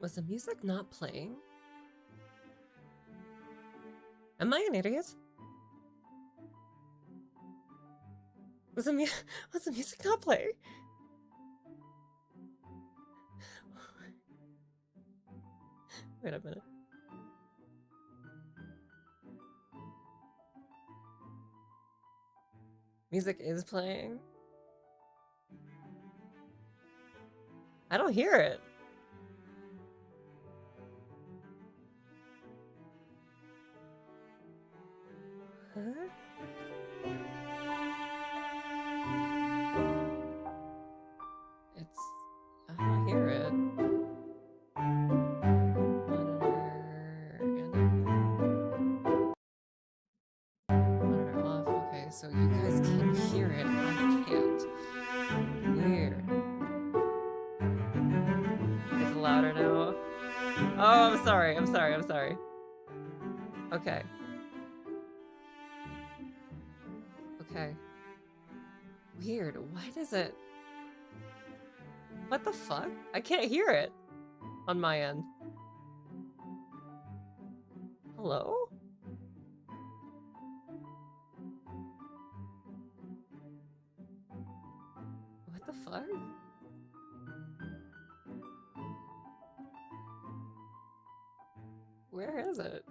Was the music not playing? Am I an idiot? Was the music not playing? Wait a minute. Music is playing. I don't hear it. Huh? I don't hear it. Monitor off. Okay, so you guys can hear it. I can't. Weird. It's louder now. Oh, I'm sorry. I'm sorry. Okay. Okay. Weird. Why does it... What the fuck? I can't hear it on my end. Hello? What the fuck? Where is it?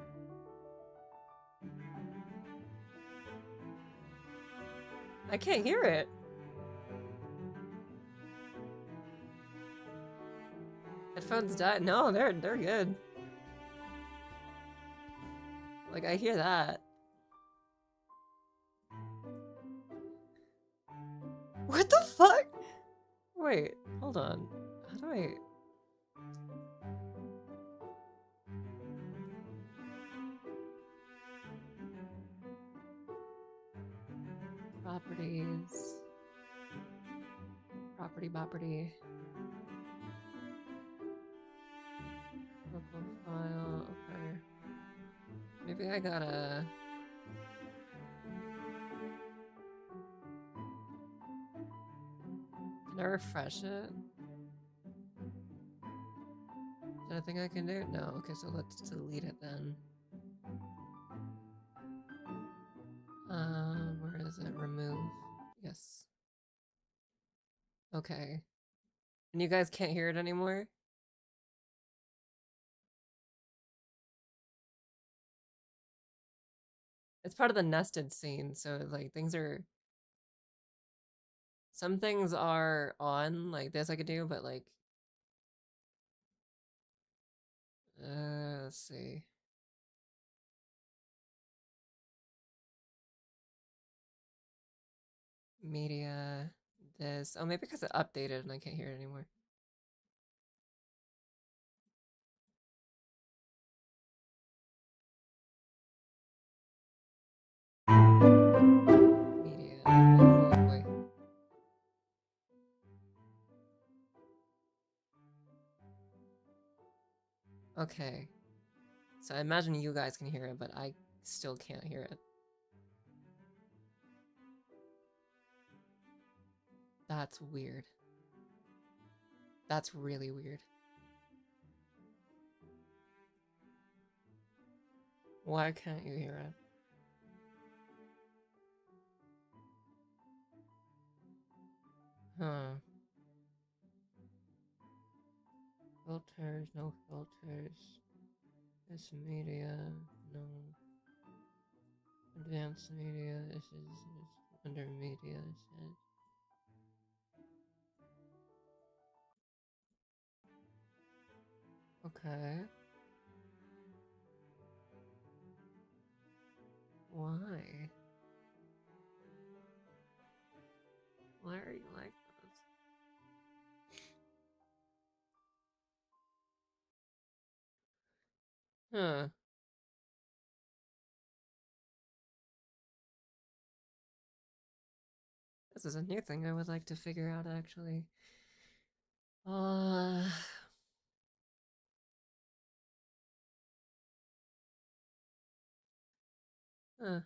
I can't hear it. Headphones died. No, they're good. Like, I hear that. What the fuck? Wait, hold on. How do I... Properties. Property. Local file, okay. Maybe I gotta... Can I refresh it? Is that a thing I can do? No, okay, so let's delete it then. Where is it? Remove. Yes. Okay. And you guys can't hear it anymore? It's part of the nested scene, so like things are... Some things are on, like this I could do, but like... let's see. Media, this. Oh, maybe because it updated and I can't hear it anymore. Media. Oh, boy. Okay. So I imagine you guys can hear it, but I still can't hear it. That's weird. That's really weird. Why can't you hear it? Huh. Filters, no filters. This media, no. Advanced media, this is under media, it says. Okay. Why? Why are you like this? Huh. This is a new thing I would like to figure out, actually. Uh... Huh.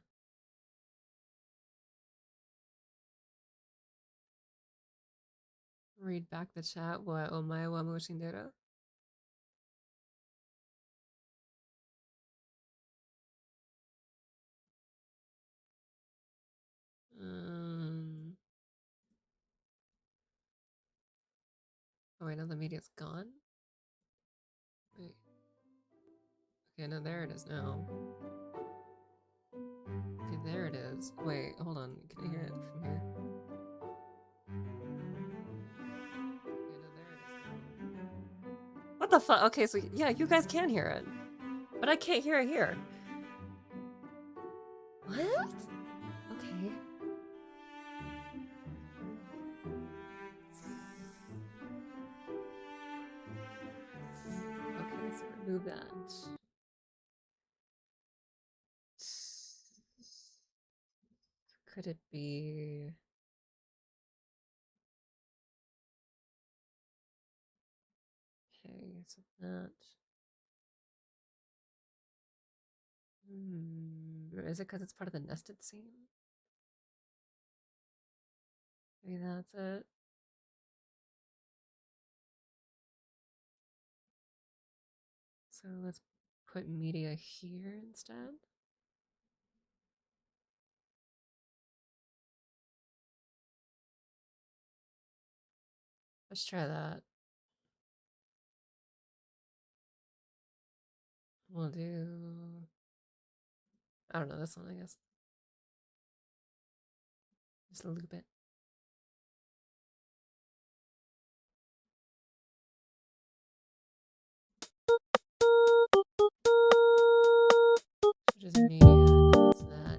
Read back the chat. What? Omae wa mushindera? Oh wait, no, the media's gone? Wait. Okay, no, there it is now. Okay, there it is. Wait, hold on. Can you hear it from here? Okay, no, there it is now. What the fuck? Okay, so yeah, you guys can hear it. But I can't hear it here. What? Okay. Okay, so remove that. Could it be... Okay, so that... Is it because it's part of the nested scene? Maybe that's it. So let's put media here instead. Let's try that. We'll do... I don't know, this one, I guess. Just loop it. Just media, that's that.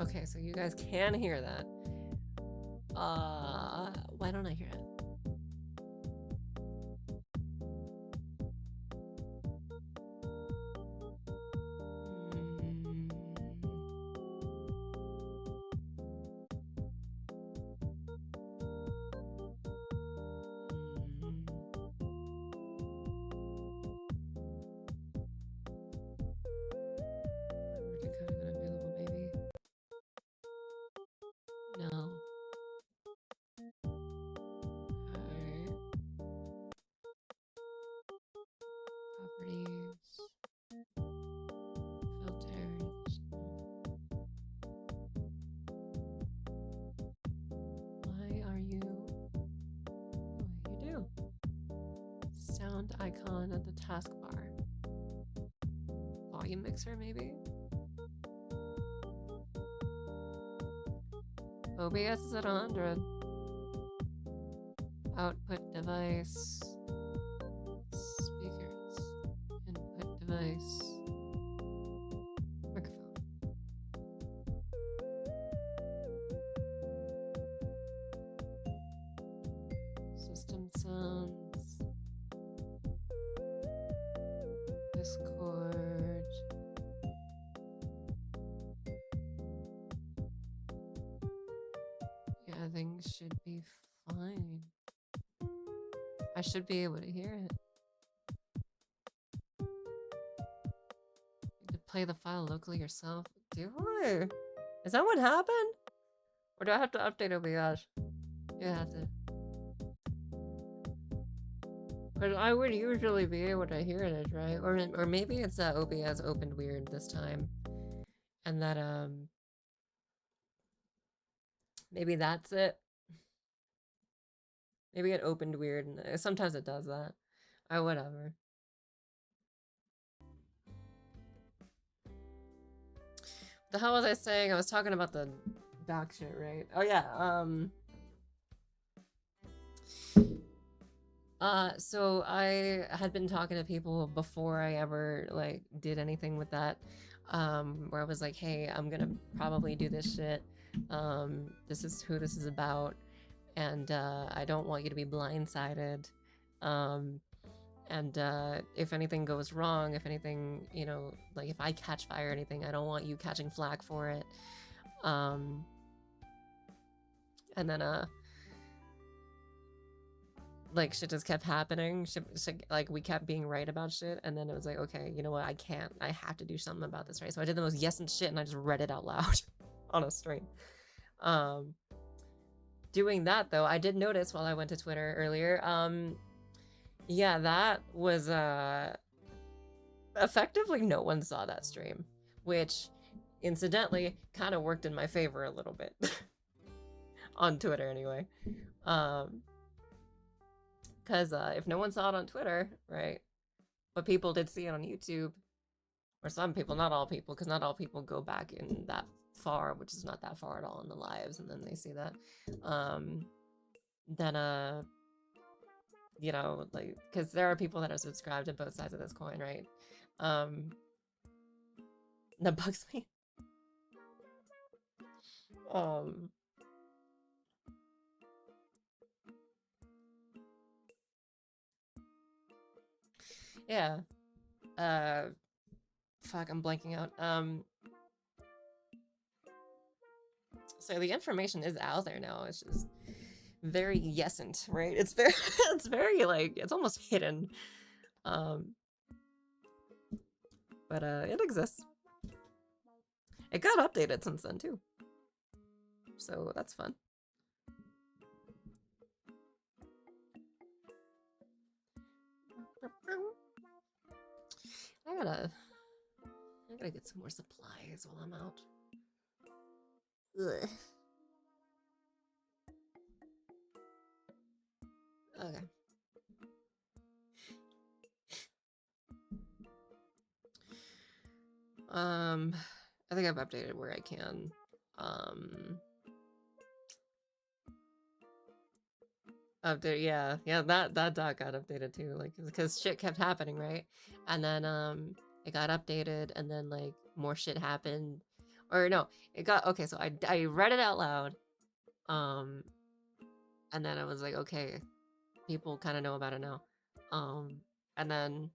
Okay, so you guys can hear that. Why don't I hear it? Unavailable, maybe. No. Okay. Properties. Filters. Why are you the way you do? Sound icon at the taskbar. Volume mixer, maybe? OBS is at 100. Output device. Speakers. Input device. Microphone. System sounds. Discord. Yeah, things should be fine. I should be able to hear it. You could play the file locally yourself. Do I? Is that what happened? Or do I have to update OBS? Yeah, that's it. Because I would usually be able to hear this, right? Or maybe it's that OBS opened weird this time. And that, maybe that's it. Maybe it opened weird, and sometimes it does that. Whatever. The hell was I saying? I was talking about the back shit, right? Oh yeah, so I had been talking to people before I ever, like, did anything with that, where I was like, hey, I'm gonna probably do this shit. This is who this is about, and I don't want you to be blindsided. And if anything goes wrong, if anything, you know, like if I catch fire or anything, I don't want you catching flack for it. And then like shit just kept happening. Shit, like we kept being right about shit, and then it was like, okay, you know what? I have to do something about this, right? So I did the most yes and shit, and I just read it out loud on a stream. Doing that though, I did notice while I went to Twitter earlier. Yeah, that was effectively no one saw that stream, which incidentally kind of worked in my favor a little bit. On Twitter, anyway. Because if no one saw it on Twitter, right, but people did see it on YouTube, or some people, not all people, because not all people go back in that far, which is not that far at all in the lives, and then they see that, then, you know, like, because there are people that are subscribed to both sides of this coin, right? That bugs me. Yeah. Fuck, I'm blanking out. So the information is out there now. It's just very yescent, right? It's very, it's very, like, it's almost hidden. But it exists. It got updated since then, too. So that's fun. I gotta get some more supplies while I'm out. Ugh. Okay. I think I've updated where I can. Update, yeah, that dot got updated too, like, because shit kept happening, right? And then it got updated, and then like more shit happened, or no, it got okay. So I read it out loud, and then I was like, okay, people kind of know about it now, and then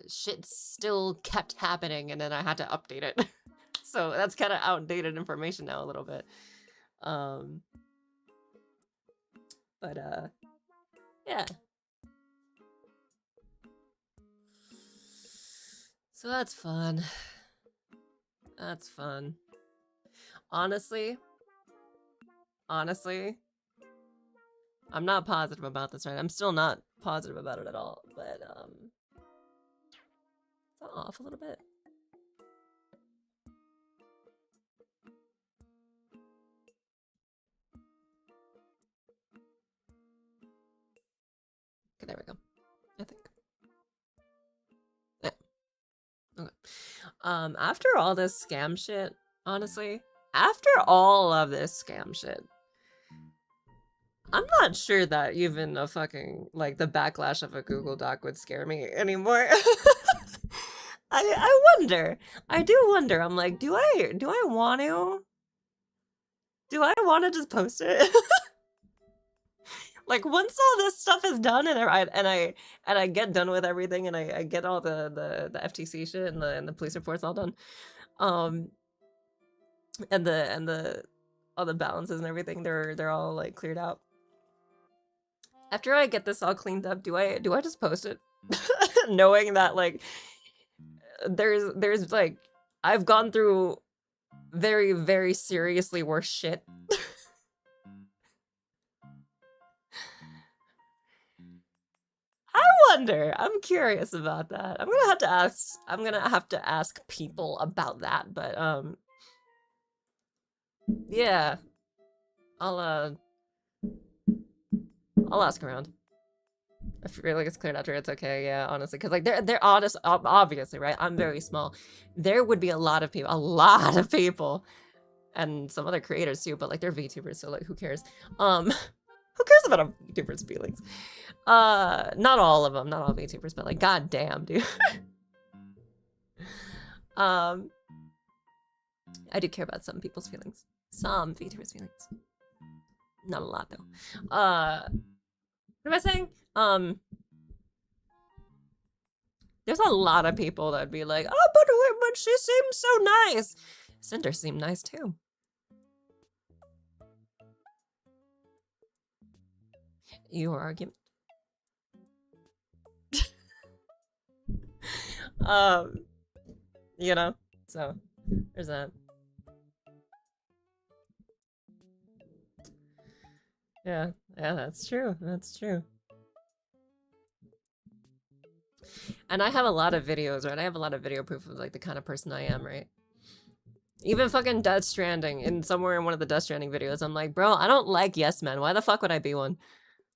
shit still kept happening, and then I had to update it. So that's kind of outdated information now a little bit. But yeah. So that's fun. That's fun. Honestly, I'm not positive about this, right? I'm still not positive about it at all, but it's off a little bit. Okay, there we go. I think. Yeah. Okay. After all this scam shit, honestly, after all of this scam shit, I'm not sure that even a fucking, like, the backlash of a Google Doc would scare me anymore. I wonder. I do wonder. I'm like, do I want to? Do I want to just post it? Like, once all this stuff is done and I get done with everything, and I get all the FTC shit and the police reports all done, and the all the balances and everything, they're all like cleared out. After I get this all cleaned up, do I just post it? Knowing that, like, there's like, I've gone through very, very seriously worse shit. I wonder. I'm curious about that. I'm gonna have to ask people about that, but yeah. I'll ask around. I feel like it's cleared after, it's okay, yeah, honestly, because like they're honest, obviously, right? I'm very small. There would be a lot of people, and some other creators too, but like they're VTubers, so like who cares? Who cares about a VTuber's feelings? Not all of them, not all VTubers, but like, goddamn, dude. I do care about some people's feelings, some VTubers' feelings. Not a lot though. What am I saying? There's a lot of people that'd be like, oh, but she seems so nice. Cinder seemed nice too. Your argument. You know, so there's that. Yeah, that's true. That's true. And I have a lot of videos, right? I have a lot of video proof of like the kind of person I am, right? Even fucking Death Stranding, in somewhere in one of the Death Stranding videos, I'm like, bro, I don't like yes men. Why the fuck would I be one?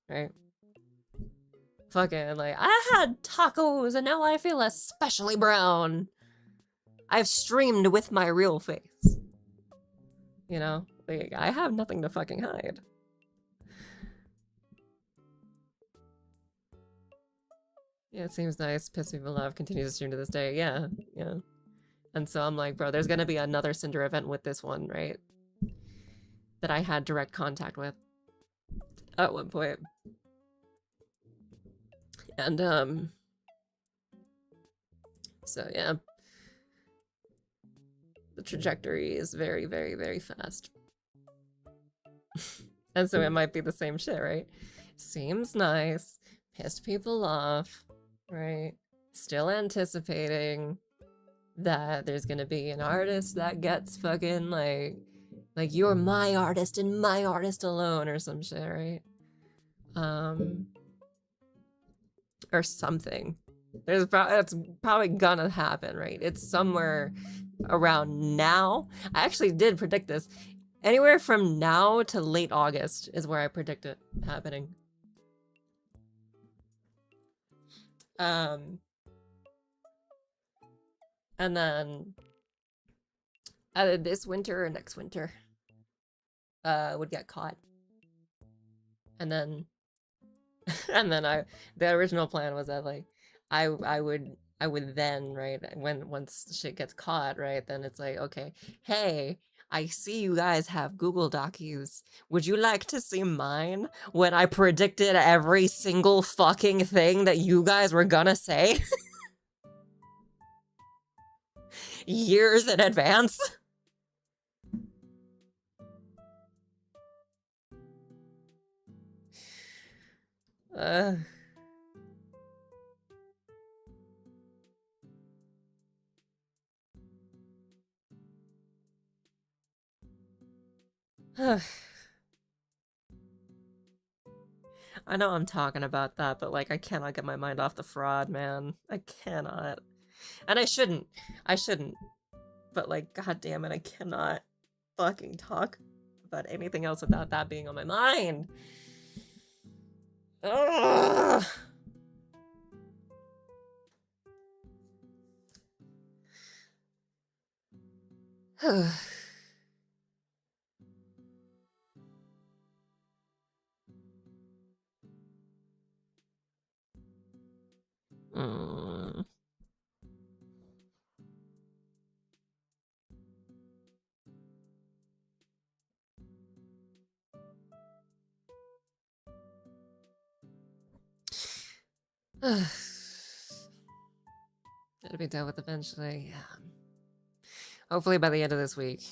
Right? Fucking, like, I had tacos and now I feel especially brown. I've streamed with my real face. You know? Like, I have nothing to fucking hide. Yeah, it seems nice. Piss people off. Continues to stream to this day. Yeah, yeah. And so I'm like, bro, there's gonna be another Cinder event with this one, right? That I had direct contact with at one point. And, so yeah. The trajectory is very, very, very fast. And so it might be the same shit, right? Seems nice. Pissed people off, right? Still anticipating that there's gonna be an artist that gets fucking like you're my artist and my artist alone or some shit, right? Or something. It's probably gonna happen, right? It's somewhere around now. I actually did predict this. Anywhere from now to late August is where I predict it happening. And then either this winter or next winter would get caught. And then the original plan was that like I would then, right, once shit gets caught, right, then it's like, okay, hey, I see you guys have Google Docs. Would you like to see mine when I predicted every single fucking thing that you guys were gonna say? Years in advance? Uh... I know I'm talking about that, but like I cannot get my mind off the fraud, man. I cannot. And I shouldn't. I shouldn't. But like, god damn it, I cannot fucking talk about anything else without that being on my mind. Ugh. Mm. It'll be dealt with eventually. Yeah. Hopefully by the end of this week.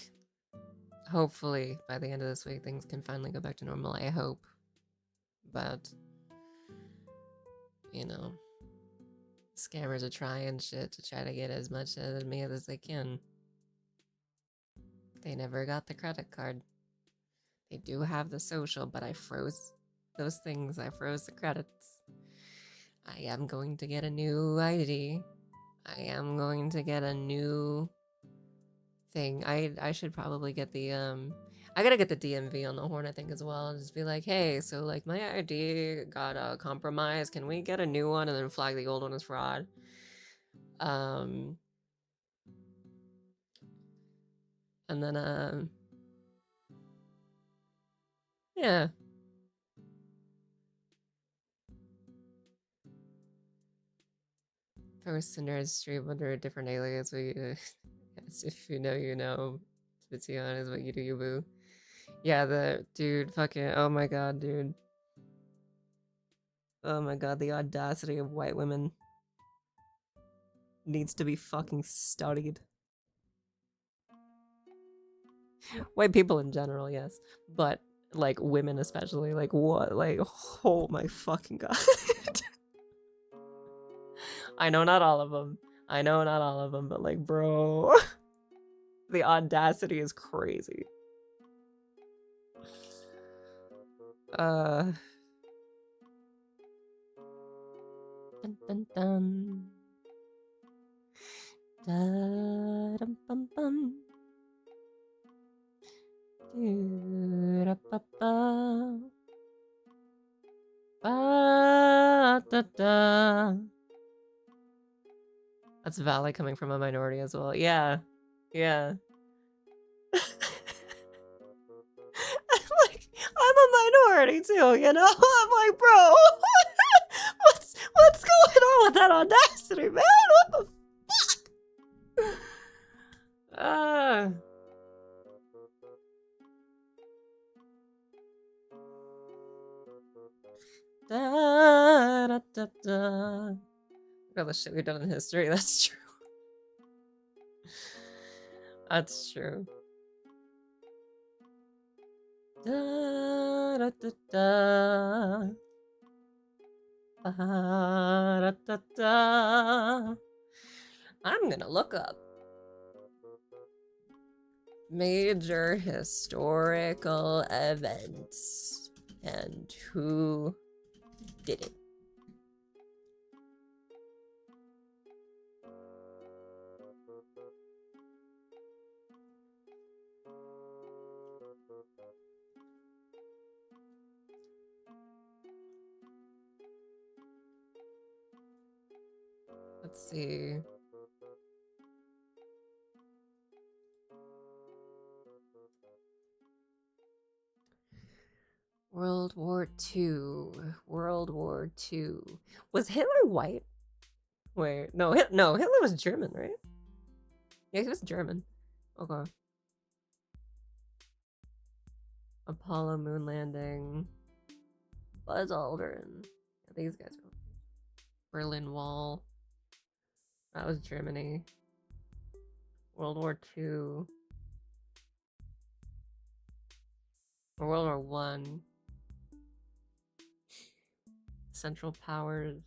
Hopefully by the end of this week things can finally go back to normal. I hope. But you know, scammers are trying shit to try to get as much out of me as they can. They never got the credit card. They do have the social, but I froze those things. I froze the credits. I am going to get a new ID. I am going to get a new thing. I should probably get the I gotta get the DMV on the horn, I think, as well, and just be like, hey, so like my ID got compromised. Can we get a new one and then flag the old one as fraud? And then yeah. Post Cinder's stream under a different alias, but yes, if you know, you know. Spitzion is what you do, you boo. Yeah, the dude, fucking, oh my god, dude. Oh my god, the audacity of white women needs to be fucking studied. White people in general, yes, but like women especially, like what, like, oh my fucking god. I know not all of them. I know not all of them, but like, bro, the audacity is crazy. Dun, dun, dun. Da, dum, bum, bum. That's valid coming from a minority as well. Yeah. Yeah. I'm a minority too, you know? I'm like, bro, what's going on with that audacity, man? What the fuck? Da, da, da, da. Look at all the shit we've done in history. That's true. That's true. Da, da, da, da. Da, da, da, da. I'm gonna look up major historical events and who did it. Let's see. World War II. World War II. Was Hitler white? Wait, no, no, Hitler was German, right? Yeah, he was German. Okay. Apollo moon landing. Buzz Aldrin. Yeah, these guys were. Berlin Wall. That was Germany. World War II. Or World War One. Central Powers.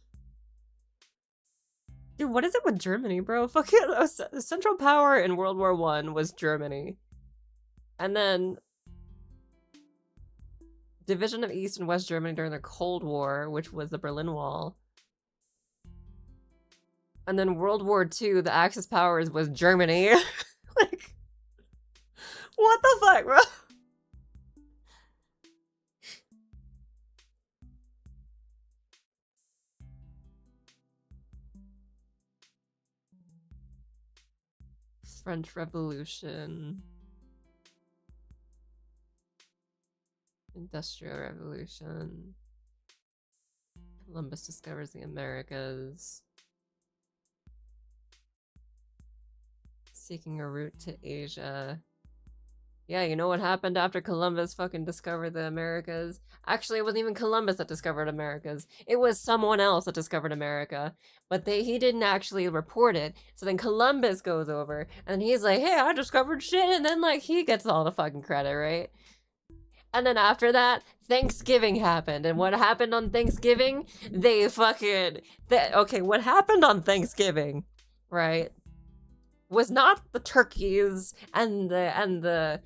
Dude, what is it with Germany, bro? Fucking Central Power in World War One was Germany. And then Division of East and West Germany during the Cold War, which was the Berlin Wall. And then World War II, the Axis powers was Germany. Like, what the fuck, bro? French Revolution. Industrial Revolution. Columbus discovers the Americas. Seeking a route to Asia. Yeah, you know what happened after Columbus fucking discovered the Americas? Actually, it wasn't even Columbus that discovered Americas. It was someone else that discovered America. But he didn't actually report it. So then Columbus goes over and he's like, hey, I discovered shit. And then like he gets all the fucking credit, right? And then after that, Thanksgiving happened. And what happened on Thanksgiving? Okay, what happened on Thanksgiving, right? Was not the turkeys and the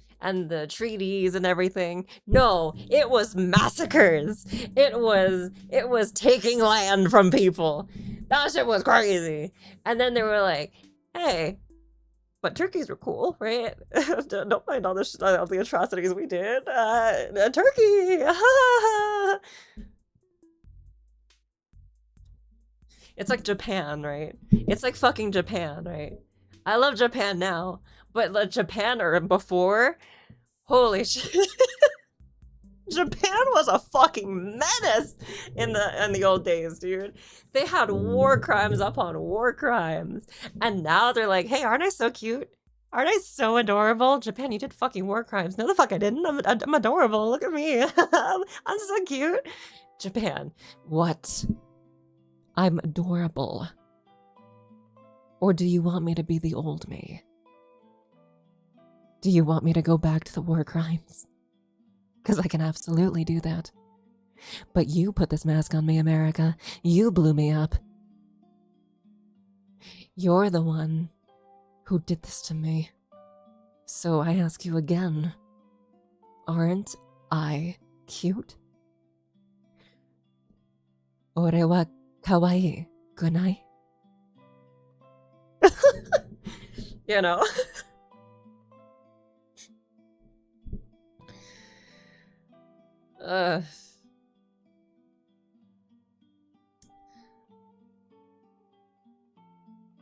treaties and everything. No, it was massacres. It was taking land from people. That shit was crazy. And then they were like, hey, but turkeys were cool, right? Don't mind all the atrocities we did. Turkey. It's like Japan, right? It's like fucking Japan, right? I love Japan now, but like Japan or before, holy shit. Japan was a fucking menace in the old days, dude. They had war crimes upon war crimes. And now they're like, hey, aren't I so cute? Aren't I so adorable? Japan, you did fucking war crimes. No, the fuck I didn't. I'm adorable. Look at me. I'm so cute. Japan, what? I'm adorable. Or do you want me to be the old me? Do you want me to go back to the war crimes? Because I can absolutely do that. But you put this mask on me, America. You blew me up. You're the one who did this to me. So I ask you again, aren't I cute? Ore wa kawaii, gunai? You know?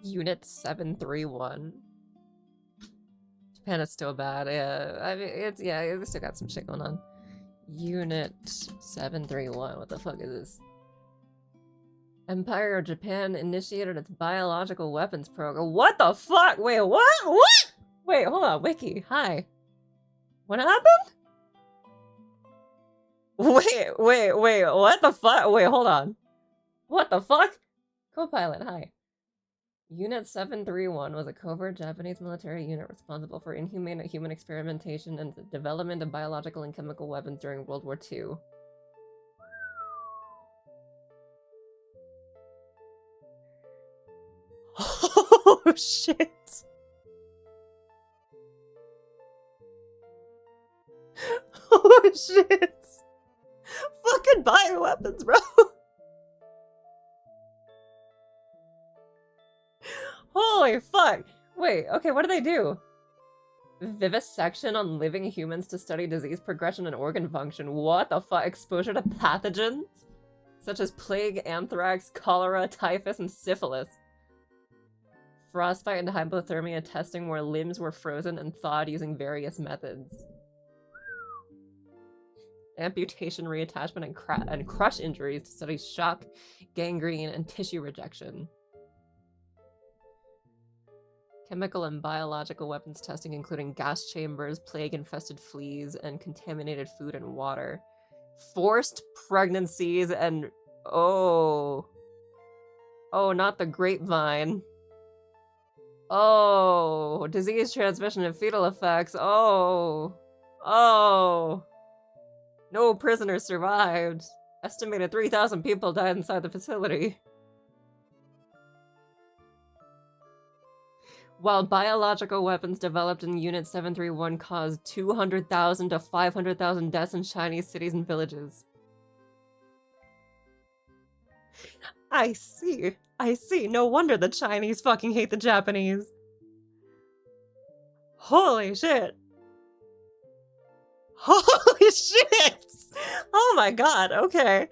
Unit 731. Japan is still bad. Yeah, I mean, it's, yeah, it's still got some shit going on. Unit 731. What the fuck is this? Empire of Japan initiated its biological weapons program. What the fuck? Wait, what? What? Wait, hold on. Wiki, hi. What happened? Wait, what the fuck? Wait, hold on. What the fuck? Co-pilot, hi. Unit 731 was a covert Japanese military unit responsible for inhumane human experimentation and the development of biological and chemical weapons during World War II. Oh, shit. Oh, shit. Fucking bioweapons, bro. Holy fuck! Wait, okay, what do they do? Vivisection on living humans to study disease progression and organ function. What the fuck? Exposure to pathogens? Such as plague, anthrax, cholera, typhus, and syphilis. Frostbite and hypothermia testing where limbs were frozen and thawed using various methods. Amputation, reattachment, and crush injuries to study shock, gangrene, and tissue rejection. Chemical and biological weapons testing, including gas chambers, plague-infested fleas, and contaminated food and water. Forced pregnancies and... Oh, not the grapevine. Oh, disease transmission and fetal effects. Oh. No prisoners survived. Estimated 3,000 people died inside the facility. While biological weapons developed in Unit 731 caused 200,000 to 500,000 deaths in Chinese cities and villages. I see. No wonder the Chinese fucking hate the Japanese. Holy shit. Holy shit! Oh my god, okay.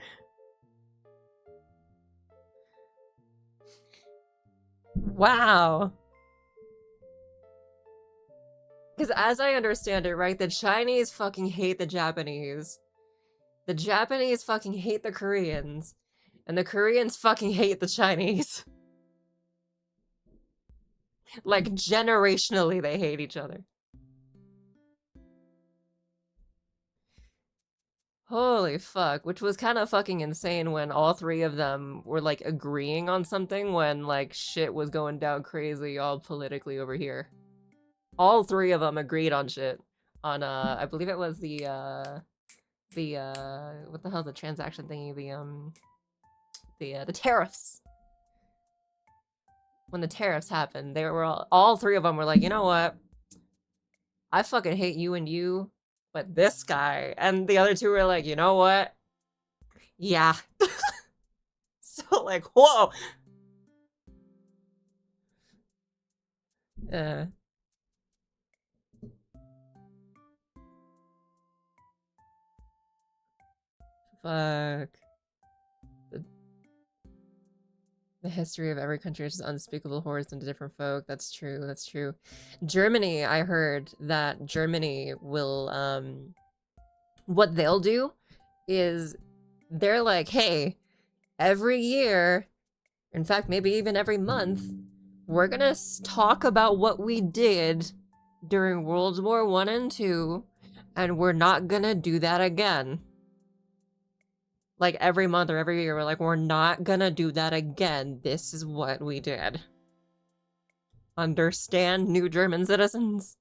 Wow. Because as I understand it, right, the Chinese fucking hate the Japanese. The Japanese fucking hate the Koreans. And the Koreans fucking hate the Chinese. Like, generationally, they hate each other. Holy fuck, which was kind of fucking insane when all three of them were, like, agreeing on something when, like, shit was going down crazy all politically over here. All three of them agreed on shit. On, I believe it was the what the hell's the transaction thingy? The tariffs. When the tariffs happened, they were all three of them were like, you know what? I fucking hate you and you, but this guy. And the other two were like, you know what? Yeah. So, like, whoa. Fuck. The history of every country is just unspeakable horrors into different folk. That's true, that's true. Germany, I heard that Germany will, what they'll do is they're like, hey, every year, in fact, maybe even every month, we're gonna talk about what we did during World War I and II, and we're not gonna do that again. Like, every month or every year, we're like, we're not gonna do that again. This is what we did. Understand, new German citizens?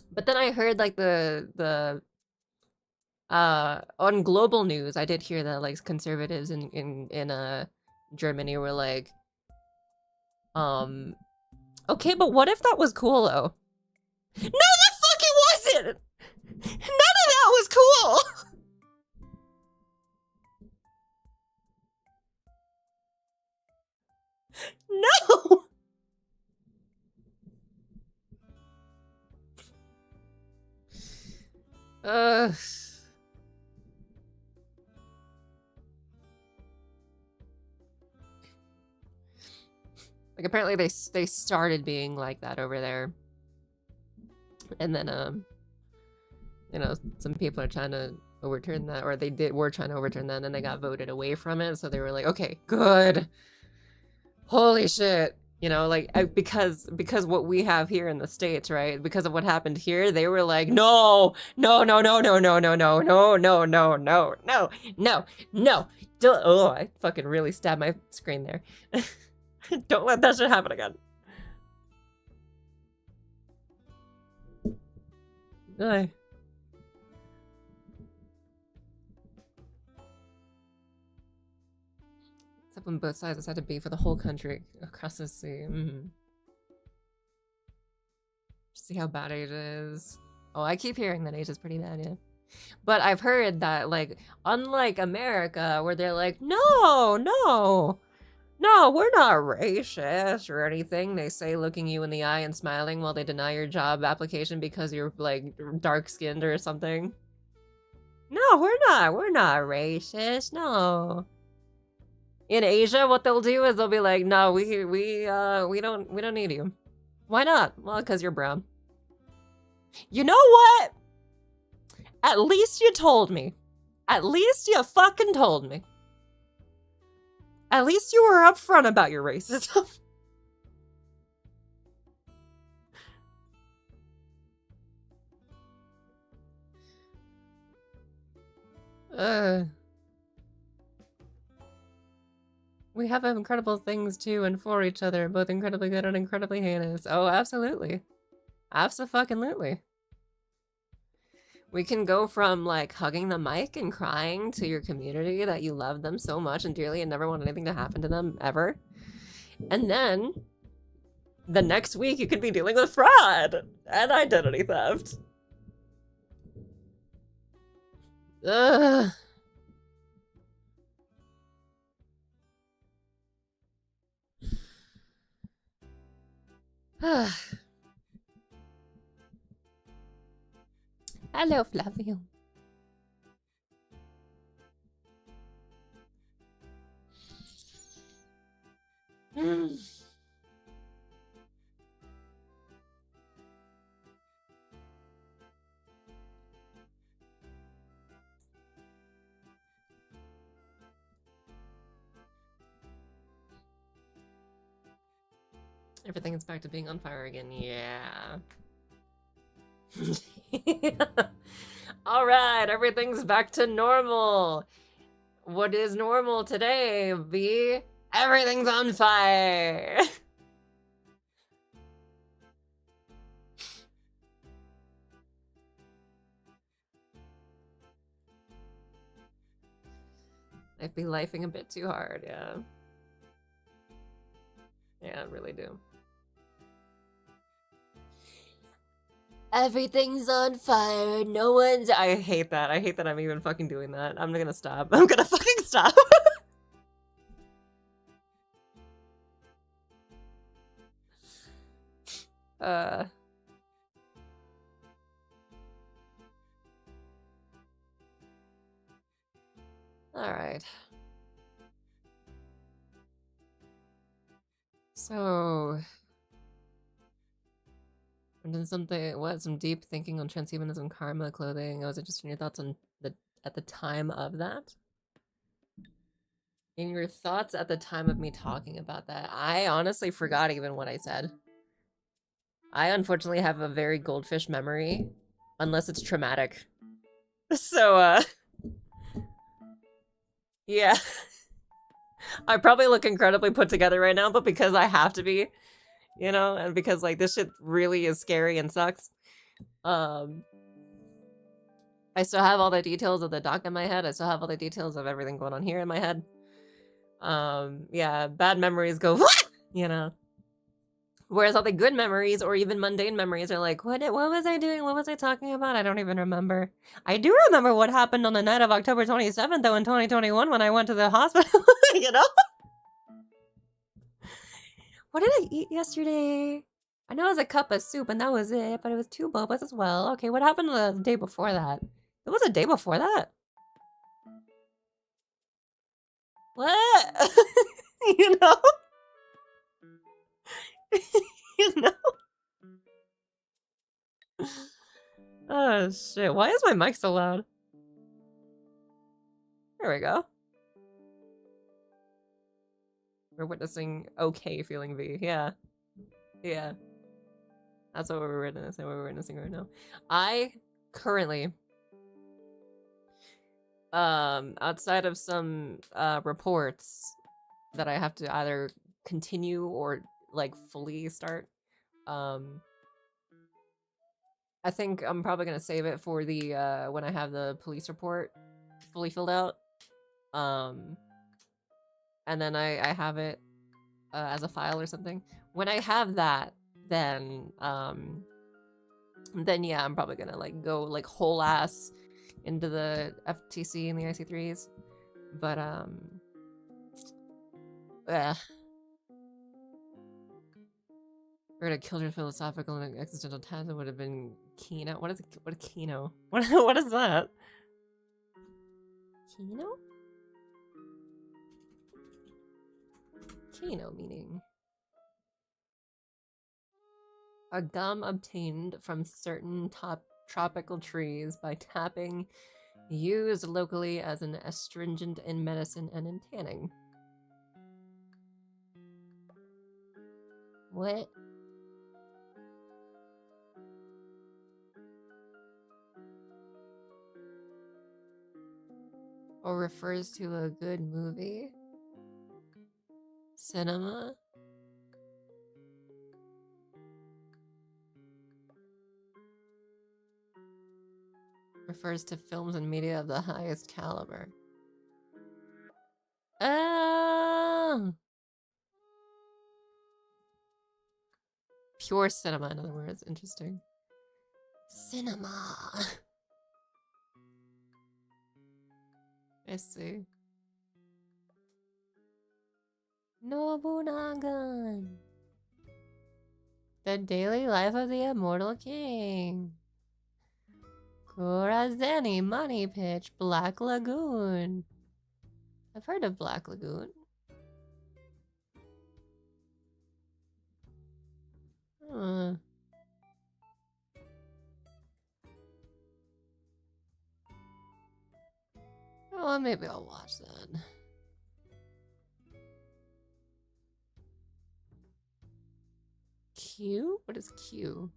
But then I heard, like, on global news, I did hear that, like, conservatives in Germany were like, okay, but what if that was cool, though? No, the fuck it wasn't! None of that was cool! No! Like apparently they started being like that over there. And then you know, some people are trying to overturn that, or were trying to overturn that, and then they got voted away from it. So they were like, okay, good. Holy shit. You know, like because what we have here in the States, right? Because of what happened here, they were like, no, no, no, no, no, no, no, no, no, no, no, no, no, no, no. Oh, I fucking really stabbed my screen there. Don't let that shit happen again. Aye. Except when both sides had to be for the whole country across the sea. See how bad it is. Oh, I keep hearing that Asia's pretty bad, yeah. But I've heard that, like, unlike America, where they're like, no, no, no, we're not racist or anything. They say looking you in the eye and smiling while they deny your job application because you're, like, dark-skinned or something. No, we're not racist, no. In Asia, what they'll do is they'll be like, no, we don't need you. Why not? Well, because you're brown. You know what? At least you told me. At least you fucking told me. At least you were upfront about your racism. We have incredible things to and for each other, both incredibly good and incredibly heinous. Oh, absolutely. Abso-fucking-lutely. We can go from, like, hugging the mic and crying to your community that you love them so much and dearly and never want anything to happen to them, ever. And then, the next week you could be dealing with fraud and identity theft. Ugh. Hello, Flavio. Everything is back to being on fire again. Yeah. All right, everything's back to normal. What is normal today, B? Everything's on fire. I'd be lifing a bit too hard, yeah. Yeah, I really do. Everything's on fire, no one's- I hate that. I hate that I'm even fucking doing that. I'm gonna stop. I'm gonna fucking stop. Alright. So... And then some deep thinking on transhumanism, karma, clothing. I was interested in your thoughts on at the time of that. In your thoughts at the time of me talking about that. I honestly forgot even what I said. I unfortunately have a very goldfish memory, unless it's traumatic. So, yeah. I probably look incredibly put together right now, but because I have to be, you know, and because, like, this shit really is scary and sucks. I still have all the details of the doc in my head. I still have all the details of everything going on here in my head. Yeah, bad memories go, you know. Whereas all the good memories, or even mundane memories, are like, what was I doing? What was I talking about? I don't even remember. I do remember what happened on the night of October 27th, though, in 2021 when I went to the hospital, you know? What did I eat yesterday? I know it was a cup of soup, and that was it, but it was 2 bobas as well. Okay, what happened the day before that? It was a day before that? What? You know? Oh shit, why is my mic so loud? There we go. We're witnessing okay feeling V. Yeah. Yeah. That's what we're witnessing right now. I currently outside of some reports that I have to either continue or like fully start, I think I'm probably gonna save it for the when I have the police report fully filled out. And then I have it as a file or something. When I have that, then yeah, I'm probably gonna like go like whole ass into the FTC and the IC3s. But we're gonna kill your philosophical and existential test. It would have been Kino. What is Kino? What is that? Kino? Kino meaning a gum obtained from certain tropical trees by tapping, used locally as an astringent in medicine and in tanning. What? Or refers to a good movie? Cinema? Refers to films and media of the highest caliber. Oh! Pure cinema, in other words. Interesting. Cinema! I see. Nobunaga! The Daily Life of the Immortal King. Kurazeni Money Pitch, Black Lagoon. I've heard of Black Lagoon. Well, maybe I'll watch that. Q? What is Q?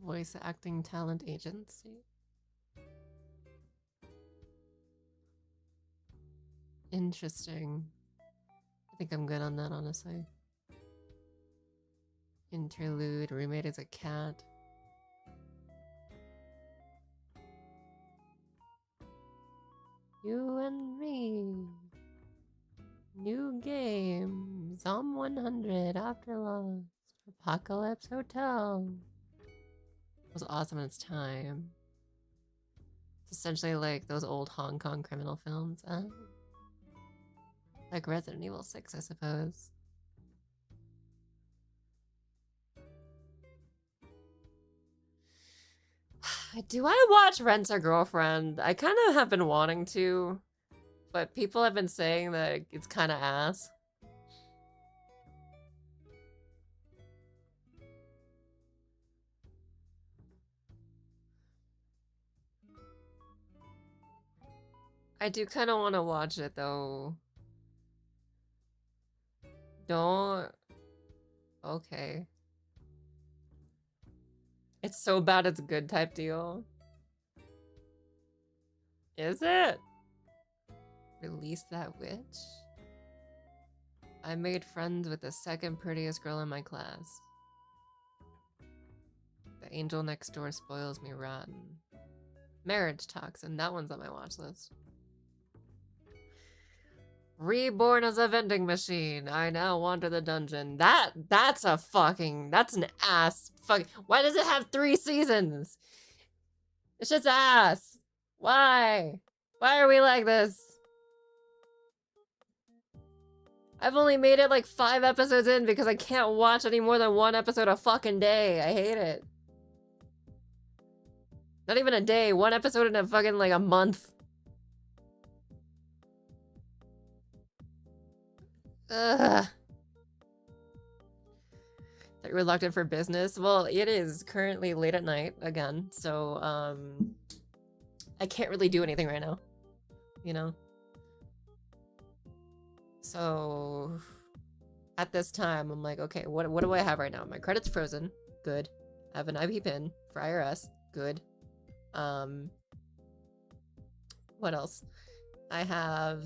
Voice acting talent agency. Interesting. I think I'm good on that, honestly. Interlude, roommate is a cat. You and me. New game. Zom 100 After Lost. Apocalypse Hotel. It was awesome in its time. It's essentially like those old Hong Kong criminal films. Like Resident Evil 6, I suppose. Do I watch Rent a Girlfriend? I kind of have been wanting to, but people have been saying that it's kind of ass. I do kind of want to watch it though. Don't. Okay. It's so bad it's good type deal. Is it? Release that witch? I made friends with the second prettiest girl in my class. The angel next door spoils me rotten. Marriage Toxin, that one's on my watch list. Reborn as a vending machine. I now wander the dungeon. That's an ass fucking. Why does it have 3 seasons? It's just ass. Why? Why are we like this? I've only made it like 5 episodes in because I can't watch any more than 1 episode a fucking day. I hate it. Not even a day, 1 episode in a fucking like a month. Ugh. Reluctant for business. Well, it is currently late at night again, so I can't really do anything right now, you know? So at this time, I'm like, okay, what do I have right now? My credit's frozen. Good. I have an IP pin for IRS. Good. What else? I have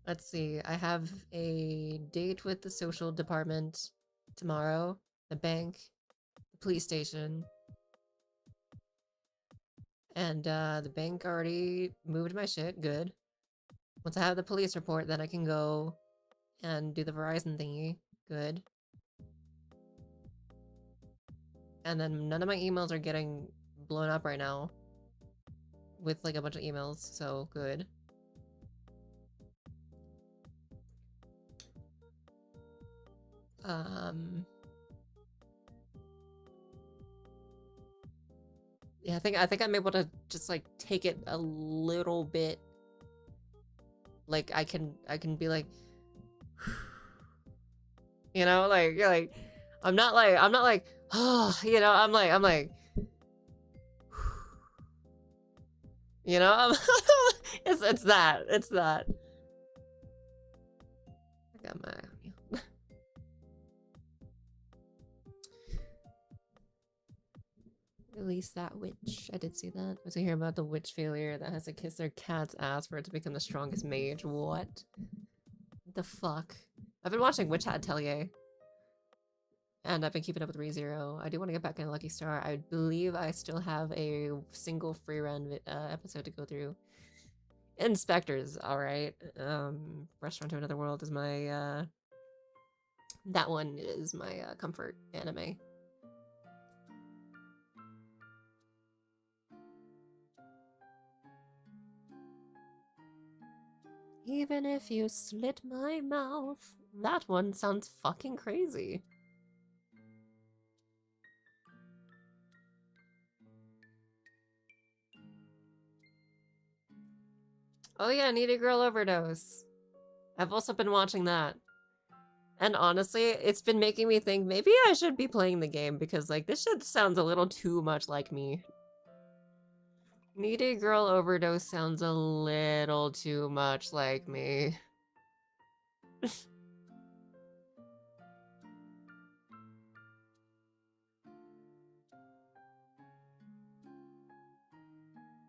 let's see. I have a date with the social department tomorrow, the bank, the police station, and the bank already moved my shit. Good. Once I have the police report, then I can go and do the Verizon thingy. Good. And then none of my emails are getting blown up right now with like a bunch of emails, so good. Yeah, I think I'm able to just like take it a little bit. Like I can be like, you know, like I'm not like, oh, you know, I'm like, you know, it's that. I got my. Release that witch. I did see that. Was I hearing about the witch failure that has to kiss their cat's ass for it to become the strongest mage? What the fuck? I've been watching Witch Hat Atelier. And I've been keeping up with ReZero. I do want to get back in Lucky Star. I believe I still have a single free run episode to go through. Inspector's alright. Restaurant to Another World is my, that one is my comfort anime. Even if you slit my mouth. That one sounds fucking crazy. Oh yeah, Needy Girl Overdose. I've also been watching that. And honestly, it's been making me think maybe I should be playing the game because like this shit sounds a little too much like me. Needy Girl Overdose sounds a little too much like me.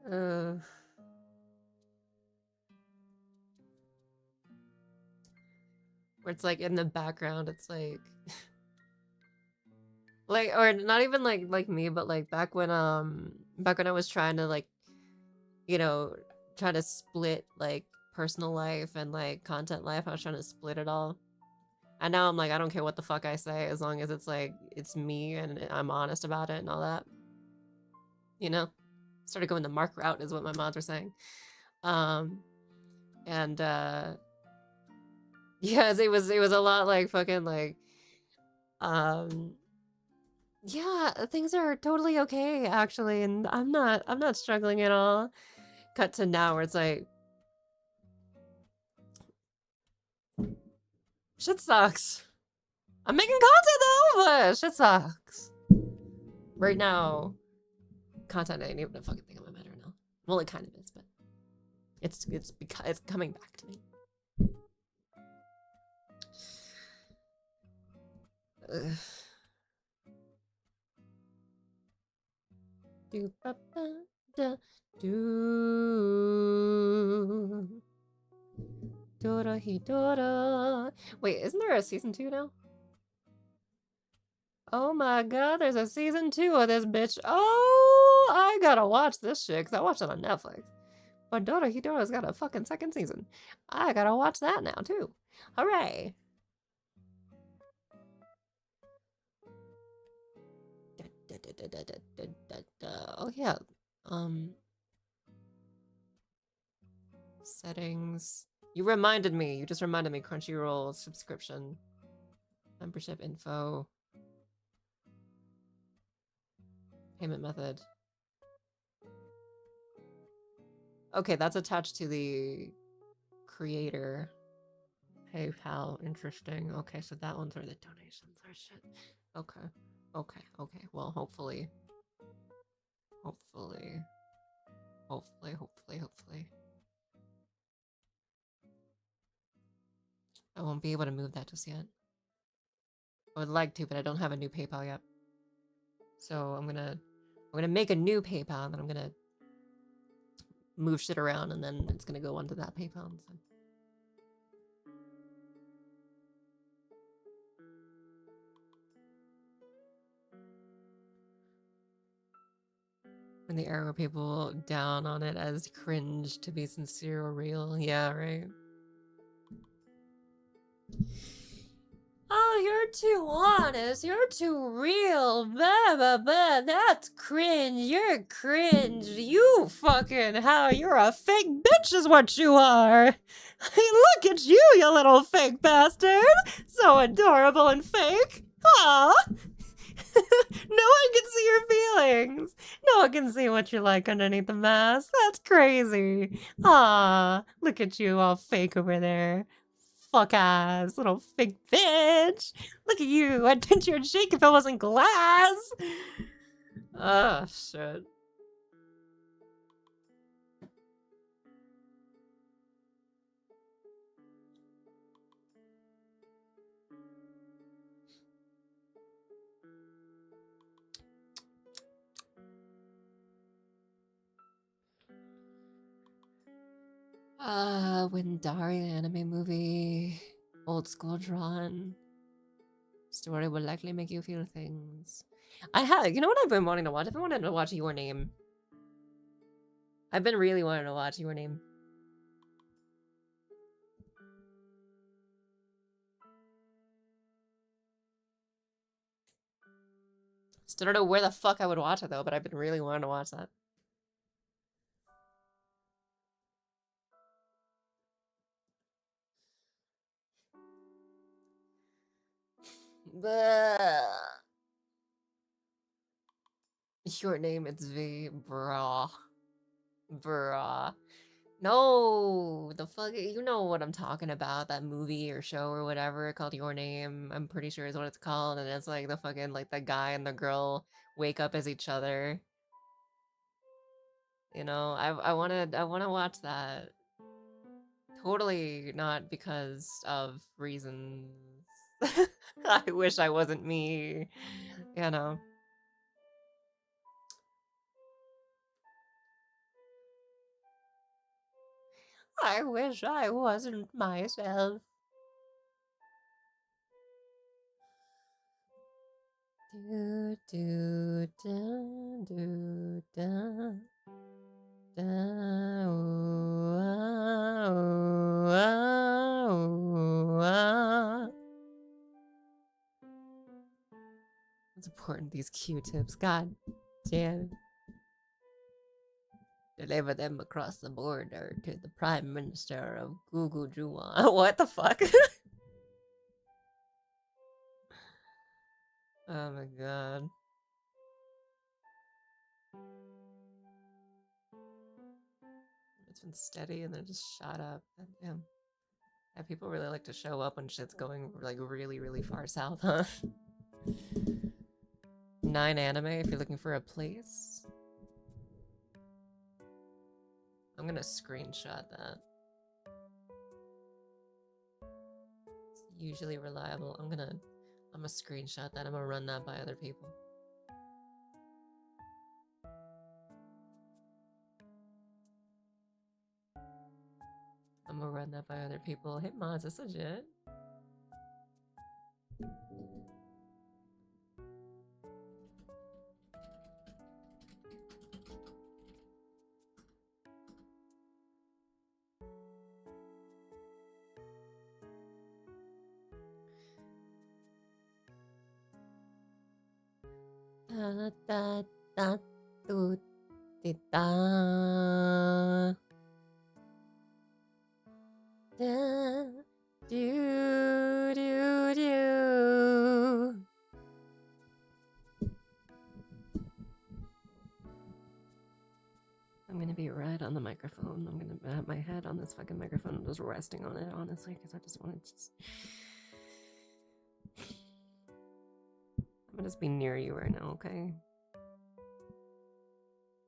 Where it's like in the background, it's like like, or not even like me, but like back when I was trying to like, you know, try to split like personal life and like content life. I was trying to split it all. And now I'm like, I don't care what the fuck I say as long as it's like it's me and I'm honest about it and all that. You know? Started going the Mark route is what my mods were saying. And yes, it was a lot like fucking like yeah, things are totally okay actually, and I'm not struggling at all. Cut to now where it's like shit sucks. I'm making content though, but shit sucks. Right now, content ain't even a fucking thing on my mind right now. Well, it kind of is, but it's coming back to me. Ugh. Do ba ba da do. Dora Hidora. Wait, isn't there a season 2 now? Oh my god, there's a season 2 of this bitch. Oh, I gotta watch this shit because I watched it on Netflix. But Dora Hidora's got a fucking second season. I gotta watch that now too. Hooray! Oh yeah. Settings. You reminded me. You just reminded me. Crunchyroll subscription. Membership info. Payment method. Okay, that's attached to the creator. PayPal, interesting. Okay, so that one's where the donations are. Shit. Okay. Okay. Well, hopefully. I won't be able to move that just yet. I would like to, but I don't have a new PayPal yet. So I'm gonna make a new PayPal, and then I'm gonna move shit around, and then it's gonna go onto that PayPal instead. And the arrow people down on it as cringe to be sincere or real. Yeah, right. Oh, you're too honest. You're too real. Blah, blah, blah. That's cringe. You're cringe. You fucking hell. You're a fake bitch is what you are. Look at you, you little fake bastard. So adorable and fake. Aw. No one can see your feelings. No one can see what you're like underneath the mask. That's crazy. Ah, look at you all fake over there. Fuck ass, little fake bitch. Look at you. I'd pinch your cheek if it wasn't glass. Oh, shit. When Daria anime movie, old school drawn. Story will likely make you feel things. You know what I've been wanting to watch? I've been wanting to watch Your Name. I've been really wanting to watch Your Name. Still don't know where the fuck I would watch it though, but I've been really wanting to watch that. Your Name, it's V, bruh. No, the fuck, you know what I'm talking about, that movie or show or whatever called Your Name, I'm pretty sure is what it's called, and it's like the fucking, like, the guy and the girl wake up as each other. You know, I wanna watch that. Totally not because of reasons. I wish I wasn't me, you know. I wish I wasn't myself. Do do da do da da ooh, ah, ooh, ah. It's important, these Q-tips. God damn. Deliver them across the border to the Prime Minister of Gugujuan. What the fuck? Oh my god. It's been steady and then just shot up. God damn. Yeah, people really like to show up when shit's going like really, really far south, huh? 9 anime if you're looking for a place. I'm gonna screenshot that. It's usually reliable. I'm gonna screenshot that. I'm gonna run that by other people. I'm gonna run that by other people. Hey mods, that's legit. Da da da do di da. Da do do do. I'm gonna be right on the microphone. I'm gonna have my head on this fucking microphone. I'm just resting on it, honestly, because I just want to just... I'm gonna just be near you right now, okay?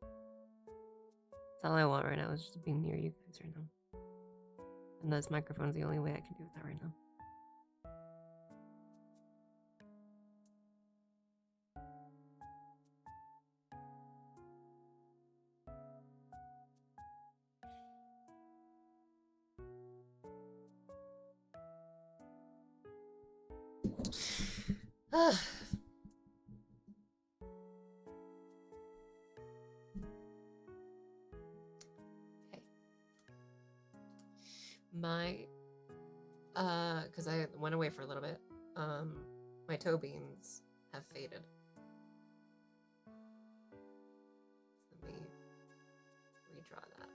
That's all I want right now, is just be near you guys right now. And this microphone is the only way I can do that right now. Okay. My because I went away for a little bit, my toe beans have faded. Let me redraw that.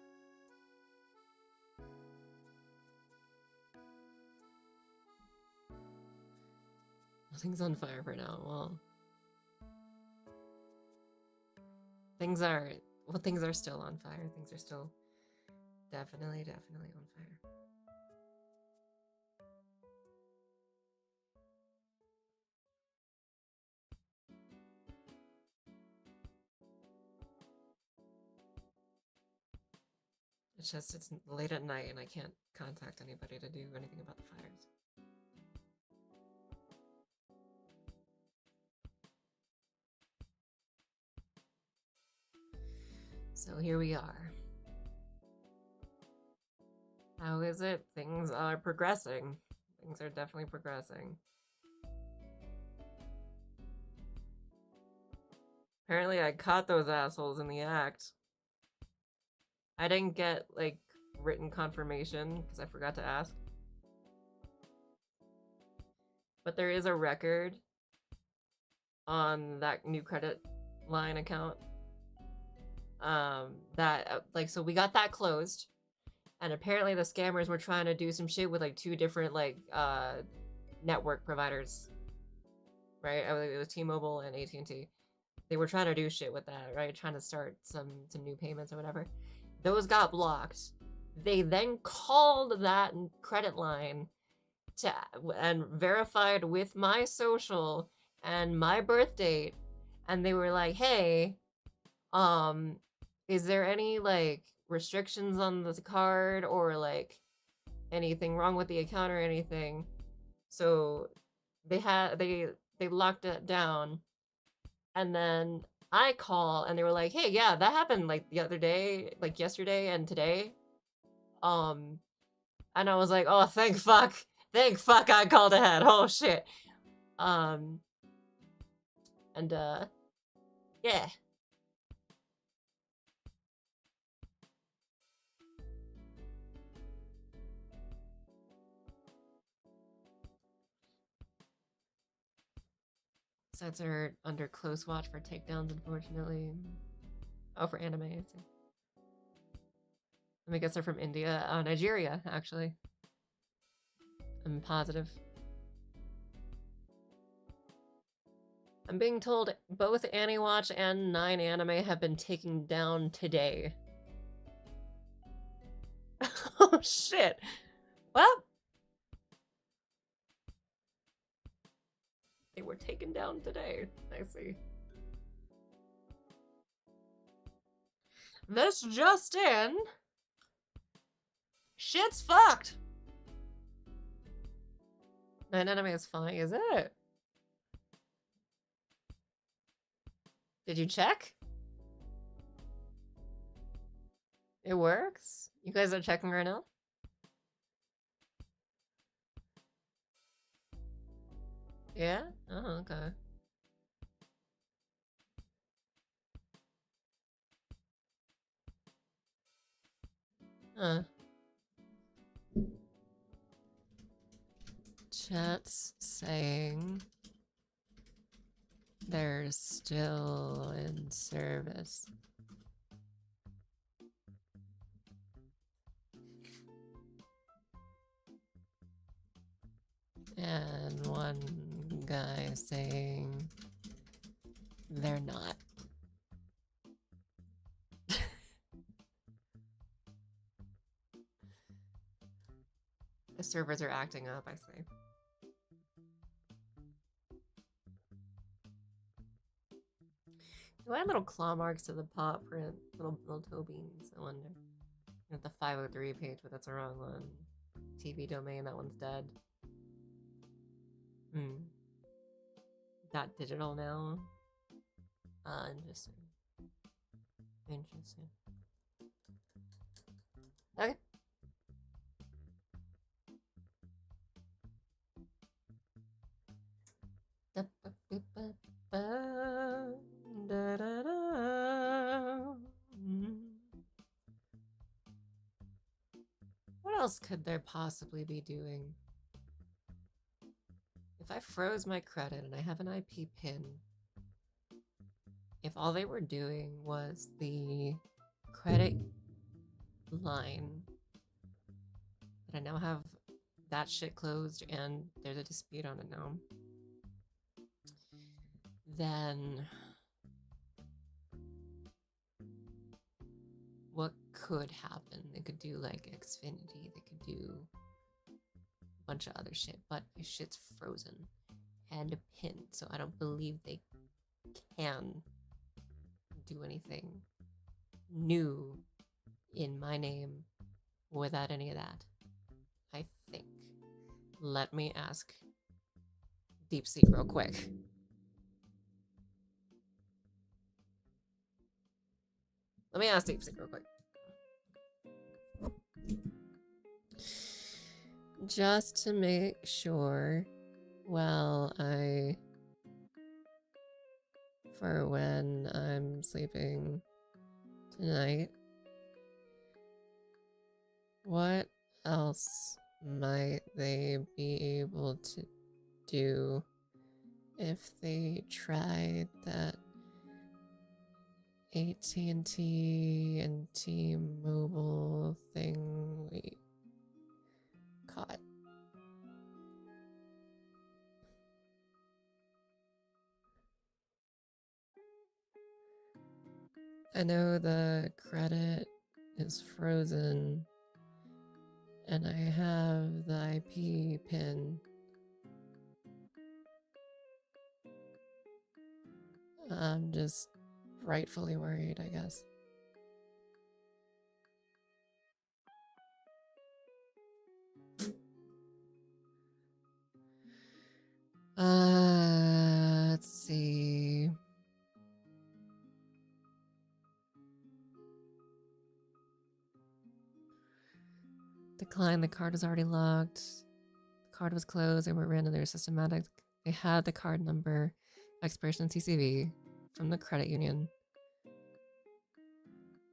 Nothing's on fire for now. Well, things are still on fire. Things are still definitely on fire. It's just, it's late at night and I can't contact anybody to do anything about the fires. So here we are. How is it? Things are progressing. Things are definitely progressing. Apparently I caught those assholes in the act. I didn't get, like, written confirmation because I forgot to ask. But there is a record on that new credit line account. So we got that closed. And apparently the scammers were trying to do some shit with, like, 2 different, like, network providers. Right? It was T-Mobile and AT&T. They were trying to do shit with that, right? Trying to start some new payments or whatever. Those got blocked. They then called that credit line and verified with my social and my birth date, and they were like, hey, is there any, like, restrictions on the card or, like, anything wrong with the account or anything? So they locked it down, and then I call and they were like, hey, yeah, that happened, like, the other day, like, yesterday and today. And I was like, oh, thank fuck I called ahead. Oh shit. Yeah. Sets are under close watch for takedowns, unfortunately. Oh, for anime, I see. Let me guess, they're from India. Nigeria, actually. I'm positive. I'm being told both AniWatch and 9 Anime have been taken down today. Oh shit. Well, they were taken down today. I see. This just in. Shit's fucked. 9 Anime is funny, is it? Did you check? It works? You guys are checking right now? Yeah? Oh, okay. Huh. Chat's saying they're still in service. And one guy saying they're not. The servers are acting up, I see. Do I have little claw marks to the paw print? Little toe beans, I wonder. At the 503 page, but that's the wrong one. TV domain, that one's dead. .digital now. Interesting. Interesting. Okay. What else could there possibly be doing? If I froze my credit and I have an IP pin, if all they were doing was the credit line, but I now have that shit closed and there's a dispute on it now, then what could happen? They could do like Xfinity, they could do a bunch of other shit, but my shit's frozen and pinned, so I don't believe they can do anything new in my name without any of that, I think. Let me ask DeepSeek real quick. Let me ask DeepSeek real quick. Just to make sure, well, for when I'm sleeping tonight, what else might they be able to do if they tried that AT&T and T-Mobile thing we caught? I know the credit is frozen and I have the IP pin. I'm just rightfully worried, I guess. Let's see. Decline, the card was already locked. The card was closed, they were random, they were systematic. They had the card number, expiration and CCV from the credit union.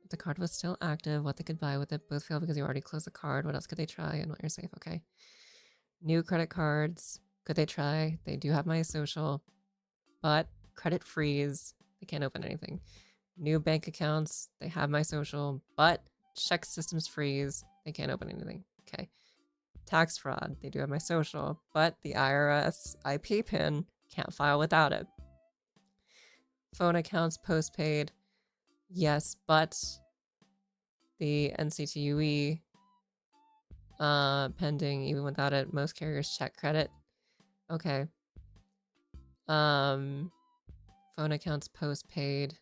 If the card was still active, what they could buy with it both failed because you already closed the card. What else could they try? And what you're safe, okay. New credit cards, could they try? They do have my social, but credit freeze, they can't open anything. New bank accounts, they have my social, but check systems freeze, they can't open anything. Okay. Tax fraud, they do have my social, but the IRS IP pin, can't file without it. Phone accounts postpaid, yes, but the NCTUE pending even without it. Most carriers check credit. Okay. Phone accounts postpaid.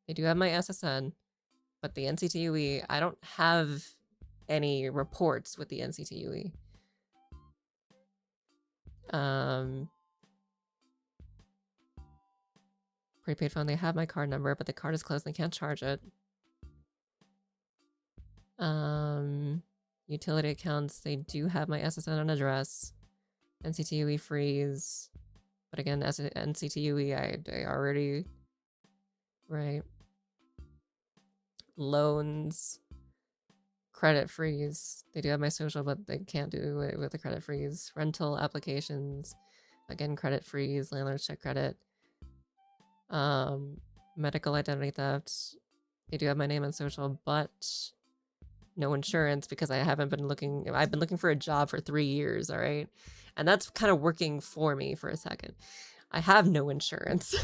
They do have my SSN, but the NCTUE, I don't have any reports with the NCTUE. Prepaid phone, they have my card number, but the card is closed and they can't charge it. Utility accounts, they do have my SSN and address. NCTUE freeze. But again, as an NCTUE, I already... Right. Loans. Credit freeze. They do have my social, but they can't do it with the credit freeze. Rental applications. Again, credit freeze. Landlords check credit. Medical identity theft. They do have my name and social, but no insurance because I haven't been looking. I've been looking for a job for 3 years, all right? And that's kind of working for me for a second. I have no insurance.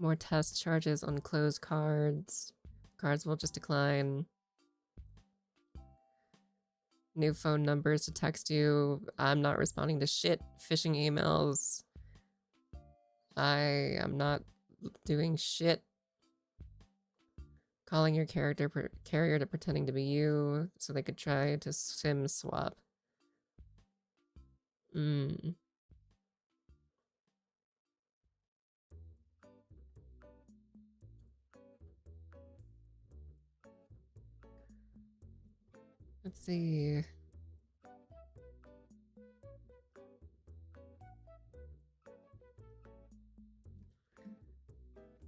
More test charges on closed cards. Cards will just decline. New phone numbers to text you. I'm not responding to shit. Phishing emails. I am not doing shit. Calling your carrier to pretending to be you so they could try to SIM swap. Let's see.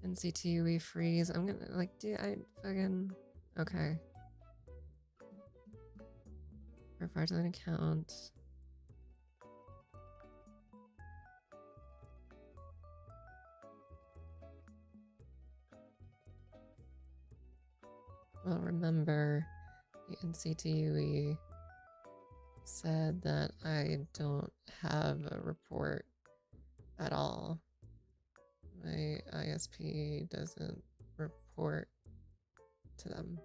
NCTUE freeze. I'm gonna like, do I fucking okay. Refer to an account. Well, remember, the NCTUE said that I don't have a report at all. My ISP doesn't report to them.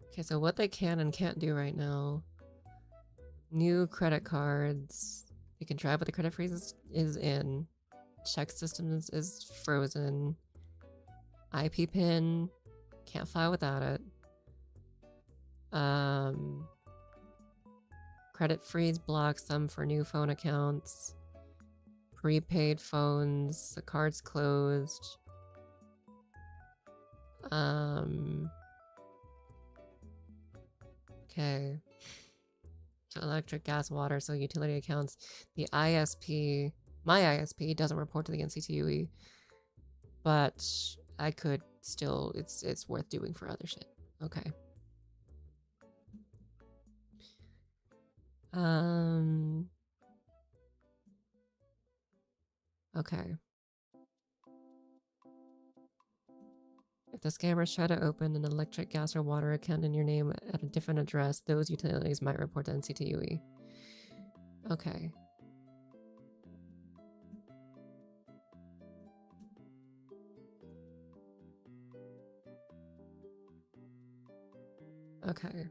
Okay, so what they can and can't do right now. New credit cards. You can try, but the credit freeze is in. Check systems is frozen. IP pin. Can't file without it. Credit freeze blocks them for new phone accounts. Prepaid phones. The card's closed. Okay. So electric, gas, water, so utility accounts. The ISP, my ISP doesn't report to the NCTUE, but I could still, it's worth doing for other shit. Okay. Okay. If the scammers try to open an electric, gas, or water account in your name at a different address, those utilities might report to NCTUE. Okay. Okay.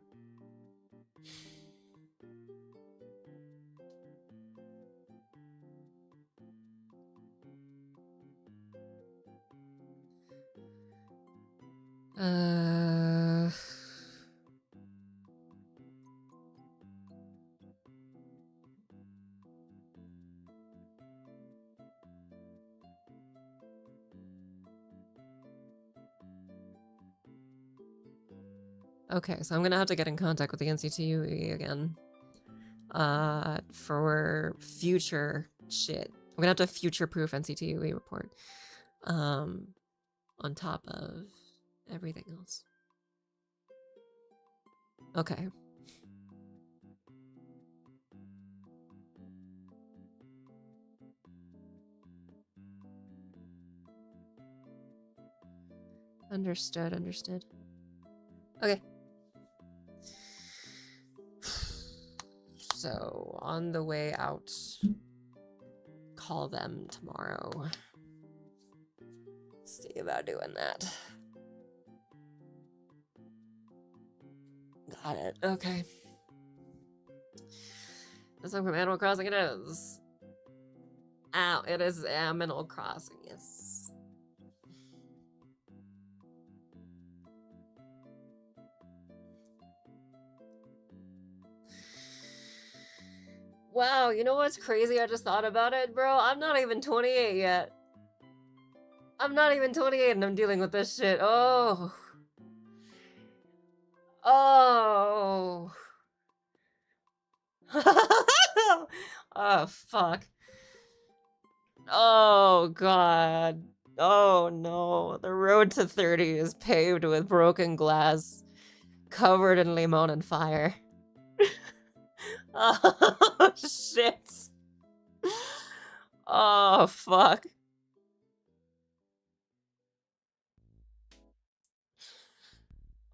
Okay, so I'm gonna have to get in contact with the NCTUE again. For future shit. I'm gonna have to future-proof NCTUE report. On top of everything else. Okay. Understood, understood. Okay. So, on the way out, call them tomorrow. See about doing that. Got it. Okay. The song from Animal Crossing it is. Ow, it is Animal Crossing, yes. Wow, you know what's crazy? I just thought about it, bro. I'm not even 28 yet. I'm not even 28 and I'm dealing with this shit. Oh. Oh. Oh, fuck. Oh, God. Oh, no. The road to 30 is paved with broken glass, covered in limon and fire. Oh, shit. Oh, fuck.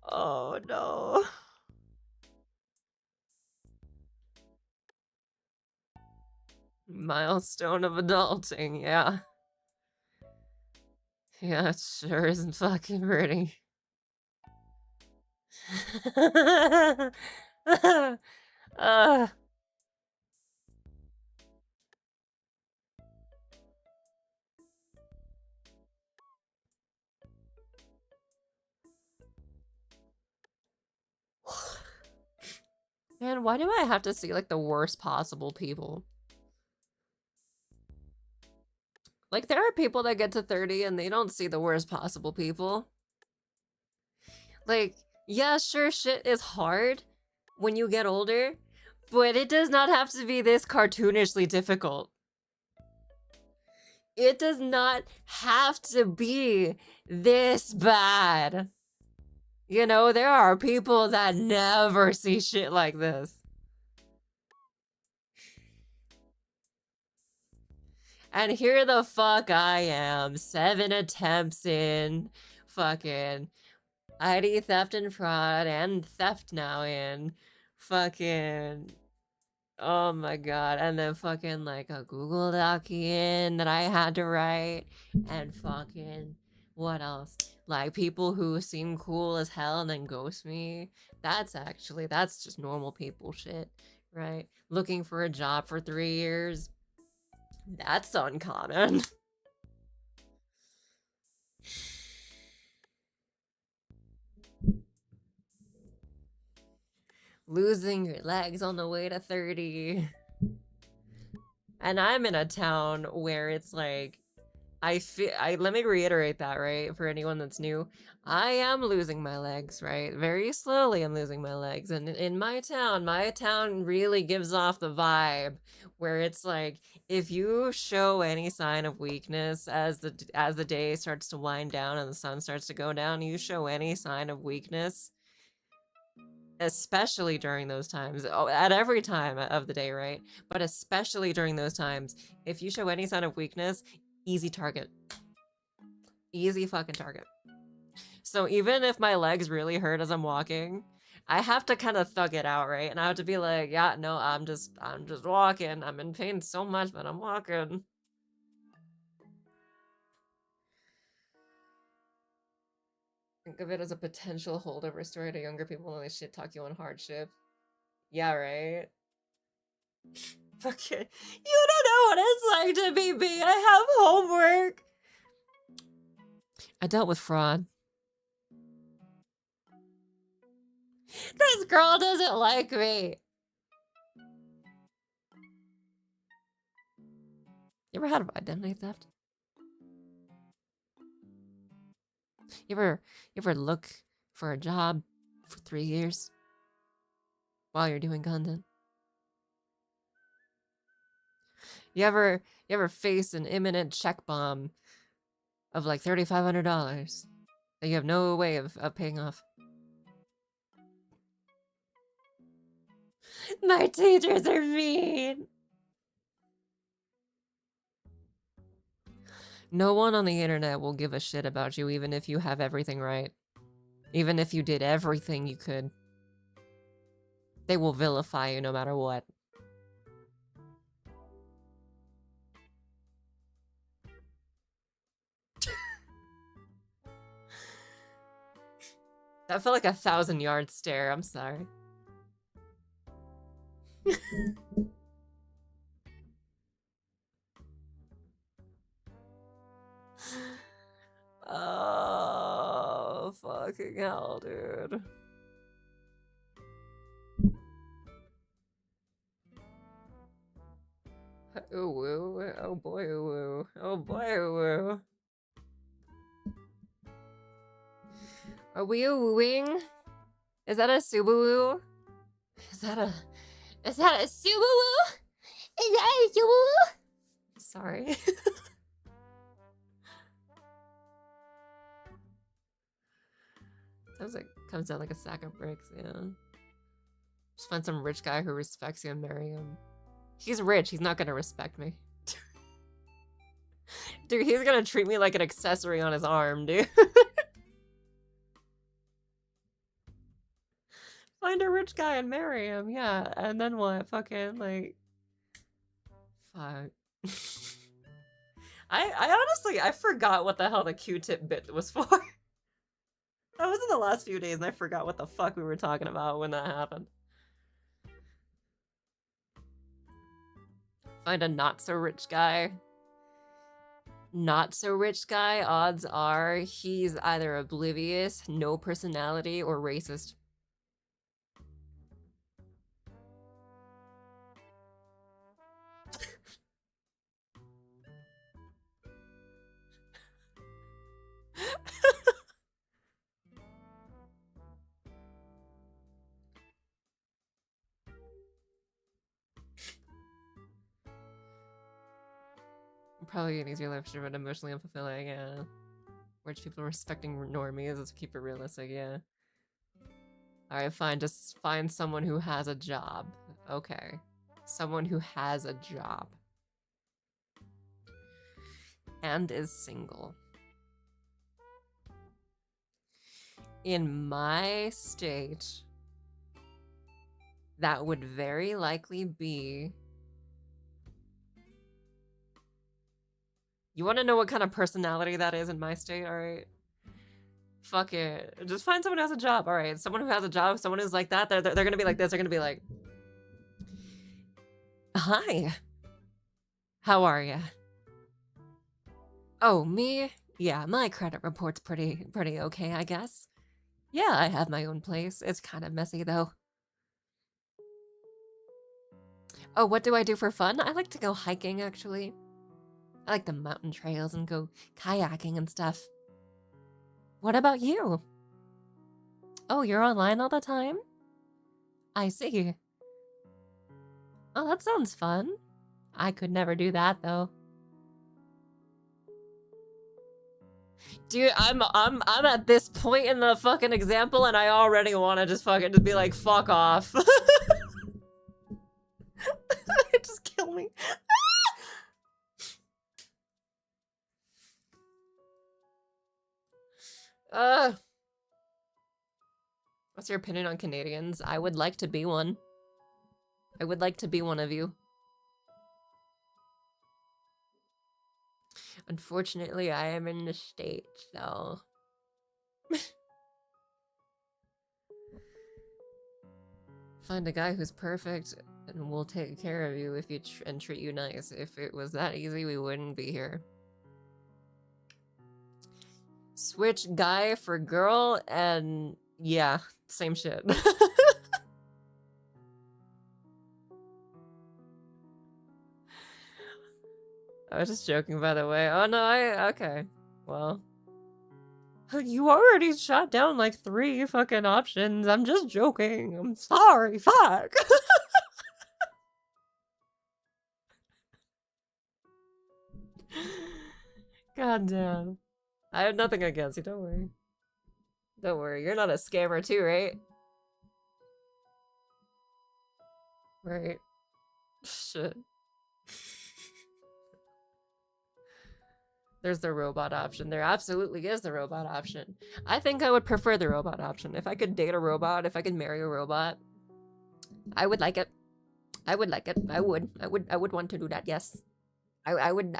Oh, no. Milestone of adulting, yeah. Yeah, it sure isn't fucking pretty. uh, Man, why do I have to see, like, the worst possible people? Like, there are people that get to 30 and they don't see the worst possible people. Like, yeah, sure, shit is hard when you get older, but it does not have to be this cartoonishly difficult. It does not have to be this bad. You know, there are people that never see shit like this. And here the fuck I am, 7 attempts in, fucking ID theft and fraud, and theft now in, fucking, oh my god, and then fucking like a Google Doc in that I had to write, and fucking, what else? Like people who seem cool as hell and then ghost me. That's just normal people shit, right? Looking for a job for 3 years. That's uncommon. Losing your legs on the way to 30. And I'm in a town where it's like, let me reiterate that, right? For anyone that's new, I am losing my legs, right? Very slowly I'm losing my legs. And in my town really gives off the vibe where it's like, if you show any sign of weakness as the day starts to wind down and the sun starts to go down, you show any sign of weakness, especially during those times, at every time of the day, right? But especially during those times, if you show any sign of weakness, easy target. Easy fucking target. So even if my legs really hurt as I'm walking, I have to kind of thug it out, right? And I have to be like, yeah, no, I'm just walking. I'm in pain so much, but I'm walking. Think of it as a potential holdover story to younger people when they shit talk you on hardship. Yeah, right? Fucking, you don't know what it's like to be me. I have homework. I dealt with fraud. This girl doesn't like me. You ever had identity theft? You ever look for a job for 3 years while you're doing content? You ever face an imminent check bomb of like $3,500 that you have no way of paying off? My teachers are mean. No one on the internet will give a shit about you even if you have everything right. Even if you did everything you could. They will vilify you no matter what. That felt like a 1,000-yard stare. I'm sorry. Oh, fucking hell, dude. Ooh, woo. Oh boy, ooh, woo. Oh boy, ooh, woo. Are we a wooing? Is that a Subaru? Is that a Subaru? Is that a Subaru? Sorry. Sounds like comes down like a sack of bricks, yeah. Just find some rich guy who respects you and marry him. He's rich, he's not gonna respect me. Dude, he's gonna treat me like an accessory on his arm, dude. Find a rich guy and marry him, yeah. And then what? Fucking, like... Fuck. I honestly, I forgot what the hell the Q-tip bit was for. That was in the last few days and I forgot what the fuck we were talking about when that happened. Find a not so rich guy. Not so rich guy, odds are he's either oblivious, no personality, or racist. Probably an easier life, but emotionally unfulfilling, yeah. Rich people respecting normies, let's keep it realistic, yeah. Alright, fine, just find someone who has a job. Okay. Someone who has a job. And is single. In my state, that would very likely be... You want to know what kind of personality that is in my state? Alright. Fuck it. Just find someone who has a job. Alright. Someone who has a job, someone who's like that, they're gonna be like this. They're gonna be like, hi. How are ya? Oh, me? Yeah, my credit report's pretty okay, I guess. Yeah, I have my own place. It's kind of messy, though. Oh, what do I do for fun? I like to go hiking, actually. I like the mountain trails and go kayaking and stuff. What about you? Oh, you're online all the time? I see. Oh, that sounds fun. I could never do that, though. Dude, I'm at this point in the fucking example and I already want to just be like, fuck off. Just kill me. What's your opinion on Canadians? I would like to be one. I would like to be one of you. Unfortunately, I am in the States, so... Find a guy who's perfect and will take care of you if you and treat you nice. If it was that easy, we wouldn't be here. Switch guy for girl and yeah, same shit. I was just joking, by the way. Oh no, okay. Well. You already shot down like 3 fucking options. I'm just joking. I'm sorry, fuck. God damn. I have nothing against you, don't worry. Don't worry, you're not a scammer too, right? Right. Shit. There's the robot option. There absolutely is the robot option. I think I would prefer the robot option. If I could date a robot, if I could marry a robot, I would like it. I would like it. I would want to do that, yes. I would.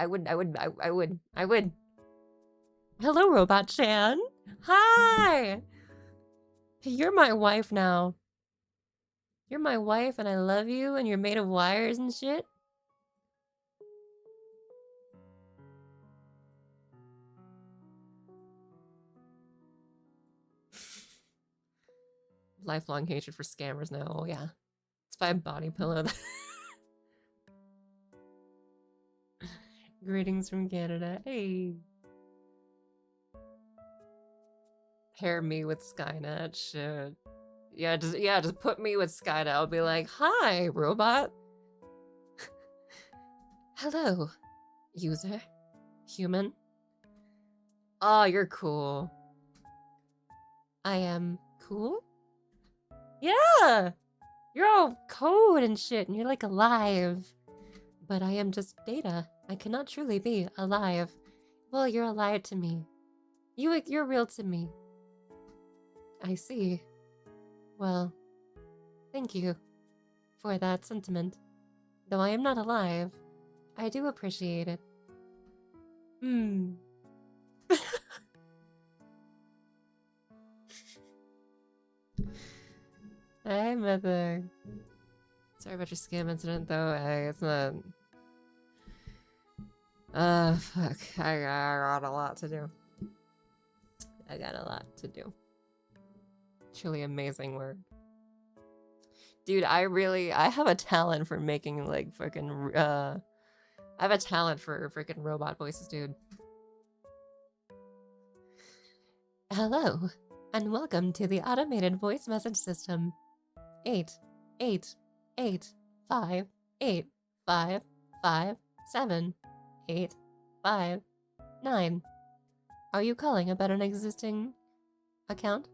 Hello, Robot Chan. Hi! You're my wife now. You're my wife and I love you and you're made of wires and shit. Lifelong hatred for scammers now. Oh yeah. Let's buy a body pillow. Greetings from Canada. Hey. Pair me with Skynet. Shit. Yeah, just put me with Skynet. I'll be like, hi, robot. Hello, user. Human. Oh, you're cool. I am cool? Yeah! You're all code and shit, and you're like alive. But I am just data. I cannot truly be alive. Well, you're alive to me. You're real to me. I see. Well, thank you for that sentiment. Though I am not alive, I do appreciate it. Hmm. Hi, Mother. Sorry about your scam incident, though. It's not... fuck. I got a lot to do. I got a lot to do. Truly amazing work. Dude, I have a talent for making, like, freaking, I have a talent for freaking robot voices, dude. Hello, and welcome to the automated voice message system. 8, 8, 8, 5, 8, 5, 5, 7, 8, 5, 9. Are you calling about an existing account?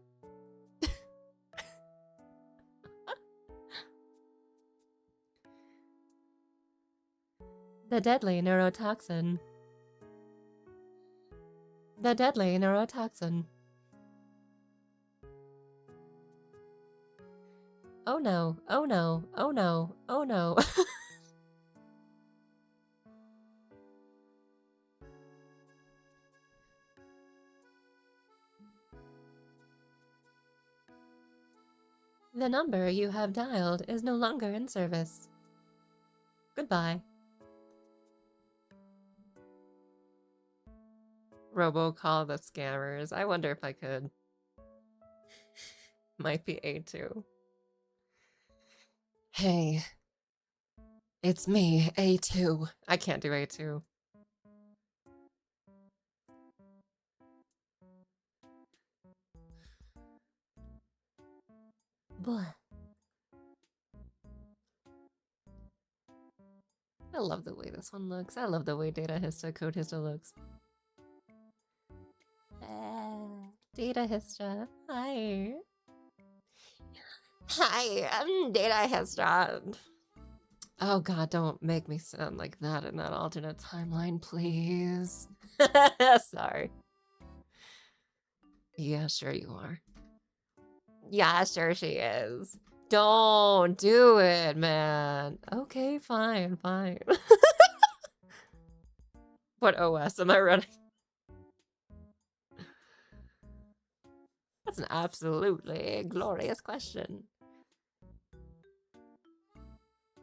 The deadly neurotoxin. The deadly neurotoxin. Oh no, oh no, oh no, oh no. The number you have dialed is no longer in service. Goodbye. Robocall the scammers. I wonder if I could. Might be A2. Hey. It's me, A2. I can't do A2. Blah. I love the way this one looks. I love the way Data Hista, Code Hista looks. Data Hista. Hi. Hi, I'm Data Hista. Oh god, don't make me sound like that in that alternate timeline, please. Sorry. Yeah, sure you are. Yeah, sure she is. Don't do it, man. Okay, fine, fine. What OS am I running? That's an absolutely glorious question.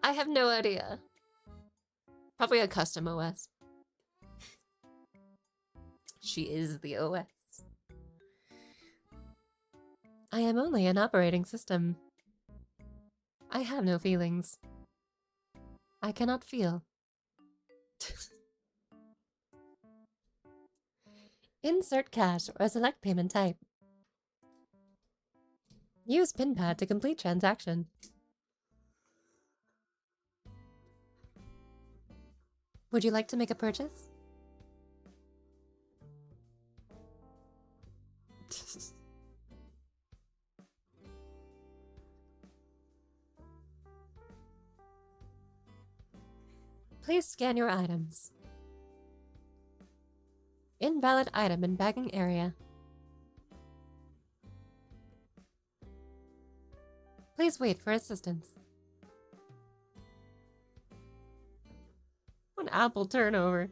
I have no idea. Probably a custom OS. She is the OS. I am only an operating system. I have no feelings. I cannot feel. Insert cash or select payment type. Use PIN pad to complete transaction. Would you like to make a purchase? Please scan your items. Invalid item in bagging area. Please wait for assistance. An apple turnover.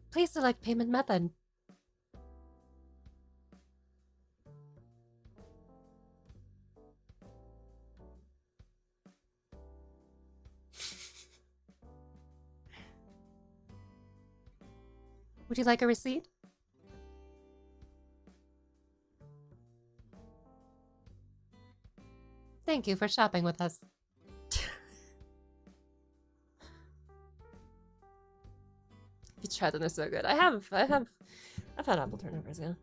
Please select payment method. Would you like a receipt? Thank you for shopping with us. You tried them, they're so good. I've had apple turnovers, yeah.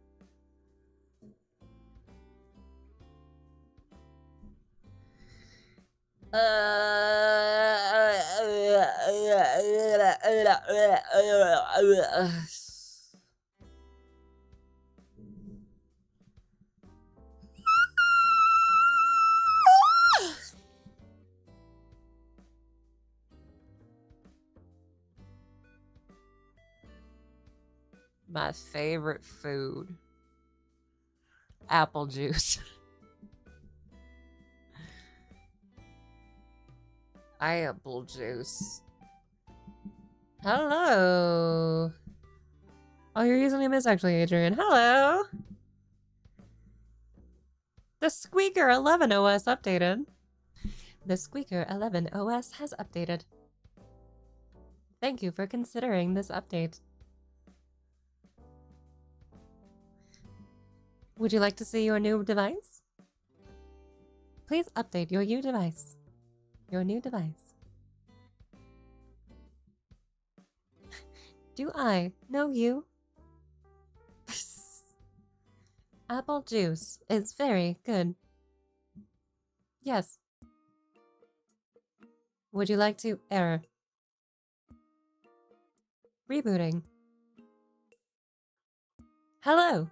My favorite food. Apple juice. Apple juice. Hello. Oh, your username is actually Adrian. Hello. The Squeaker 11 OS updated. The Squeaker 11 OS has updated. Thank you for considering this update. Would you like to see your new device? Please update your new device. Your new device. Do I know you? Apple juice is very good. Yes. Would you like to error? Rebooting. Hello.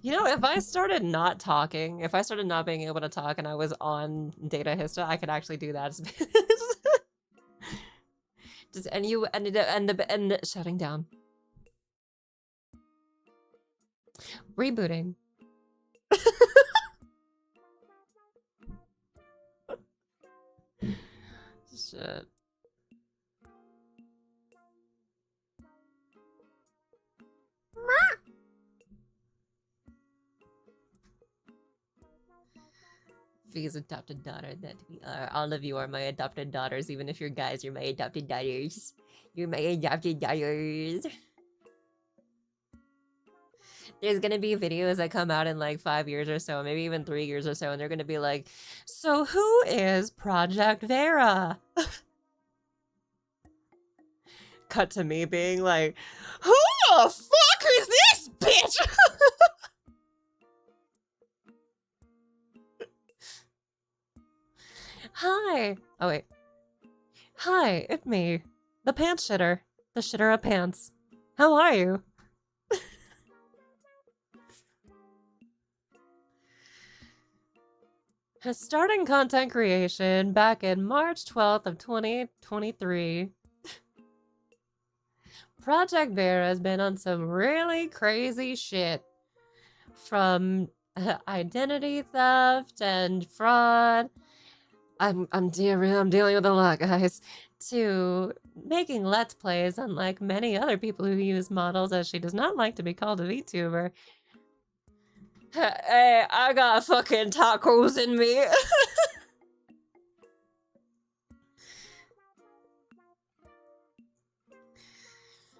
You know, if I started not talking, if I started not being able to talk and I was on data history, I could actually do that. Just and the shutting down. Rebooting. Shit. V's adopted daughter that we are. All of you are my adopted daughters, even if you're guys, you're my adopted daughters. You're my adopted daughters. There's gonna be videos that come out in like 5 years or so, maybe even 3 years or so, and they're gonna be like, so who is Project Vera? Cut to me being like, who the fuck is this bitch? Hi. Oh, wait. Hi, it's me. The pants shitter. The shitter of pants. How are you? Starting content creation back in March 12th of 2023. Project Vera has been on some really crazy shit. From identity theft and fraud. I'm dealing with a lot, guys. To making Let's Plays, unlike many other people who use models, as she does not like to be called a VTuber. Hey, I got fucking tacos in me.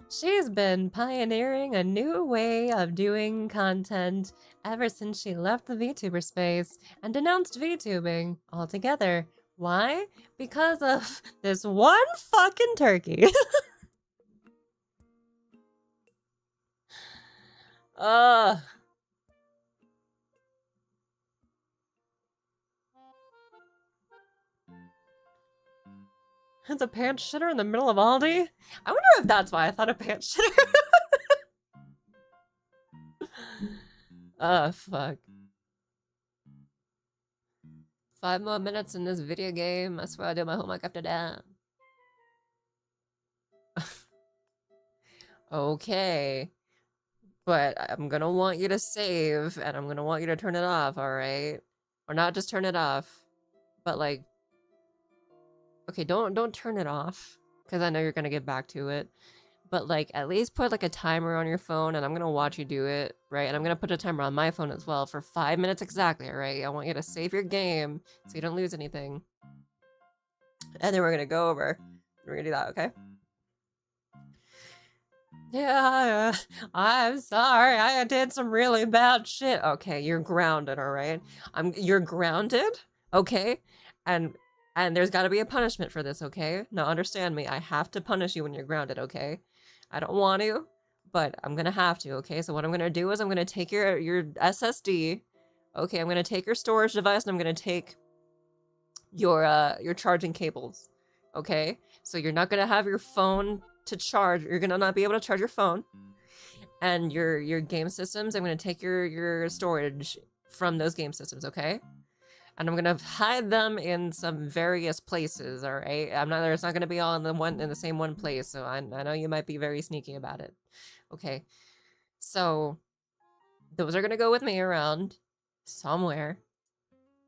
She's been pioneering a new way of doing content ever since she left the VTuber space and denounced VTubing altogether. Why? Because of this one fucking turkey. It's a pants shitter in the middle of Aldi? I wonder if that's why I thought a pants shitter. Fuck. 5 more minutes in this video game. I swear I'll do my homework after that. Okay. But I'm gonna want you to save, and I'm gonna want you to turn it off, alright? Or not just turn it off, but like... Okay, don't turn it off, because I know you're gonna get back to it. But like, at least put like a timer on your phone, and I'm gonna watch you do it, right? And I'm gonna put a timer on my phone as well for 5 minutes exactly, alright? I want you to save your game, so you don't lose anything. And then we're gonna go over. We're gonna do that, okay? Yeah, I'm sorry. I did some really bad shit. Okay, you're grounded, alright? You're grounded, okay? And there's gotta be a punishment for this, okay? Now understand me, I have to punish you when you're grounded, okay? I don't want to, but I'm gonna have to, okay? So what I'm gonna do is I'm gonna take your SSD, okay? I'm gonna take your storage device and I'm gonna take your charging cables. Okay? So you're not gonna have your phone to charge. You're gonna not be able to charge your phone. And your game systems, I'm gonna take your storage from those game systems, okay? And I'm gonna hide them in some various places, all right? It's not gonna be all in the same one place, so I know you might be very sneaky about it. Okay. So those are gonna go with me around somewhere,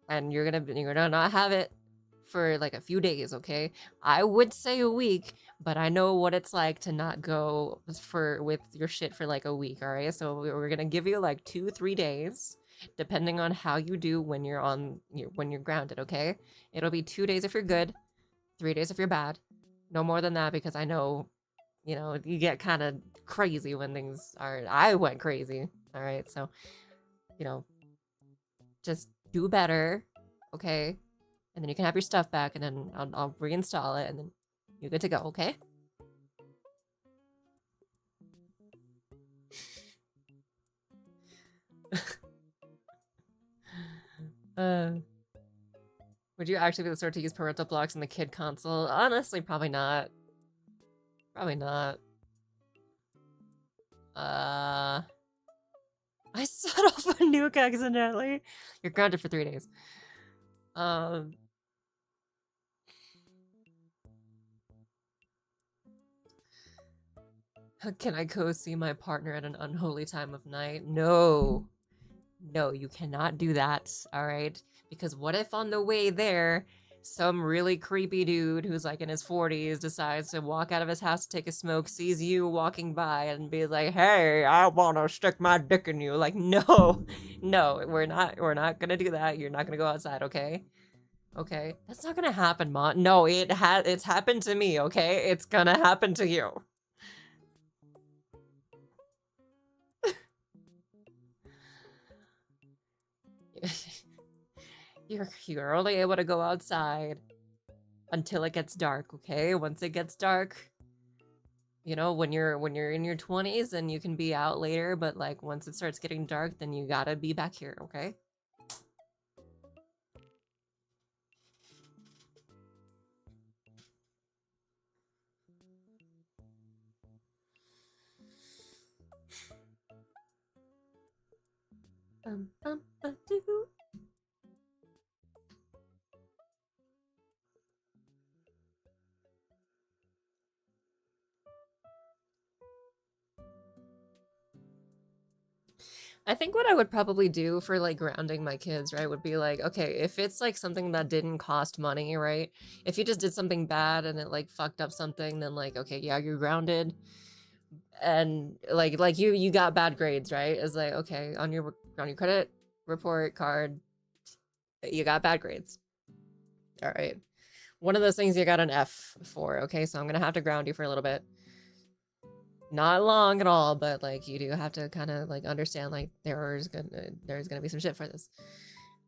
and you're gonna not have it for like a few days, okay? I would say a week, but I know what it's like to not go with your shit for like a week, all right? So we're gonna give you like 2-3 days, depending on how you do when you're grounded, okay? It'll be 2 days if you're good, 3 days if you're bad. No more than that, because I know, you get kind of crazy when things are. I went crazy, all right? So, just do better, okay? And then you can have your stuff back, and then I'll reinstall it, and then you're good to go, okay? Would you actually be the sort to use parental blocks in the kid console? Honestly, probably not. Probably not. I set off a nuke accidentally. You're grounded for 3 days. Can I go see my partner at an unholy time of night? No. No, you cannot do that, alright? Because what if on the way there, some really creepy dude who's like in his 40s decides to walk out of his house to take a smoke, sees you walking by and be like, hey, I wanna stick my dick in you. Like, no, no, we're not gonna do that. You're not gonna go outside, okay? Okay? That's not gonna happen, Mom. No, it's happened to me, okay? It's gonna happen to you. You're only able to go outside until it gets dark, okay? Once it gets dark, when you're in your 20s, then you can be out later, but like once it starts getting dark, then you gotta be back here, okay? Ba-doo. I think what I would probably do for like grounding my kids, right, would be like, okay, if it's like something that didn't cost money, right? If you just did something bad and it like fucked up something, then like, okay, yeah, you're grounded. And like you got bad grades, right? It's like, okay, on your credit report card, you got bad grades. All right. One of those things you got an F for, okay? So I'm gonna have to ground you for a little bit. Not long at all, but like you do have to kind of like understand like there's gonna be some shit for this.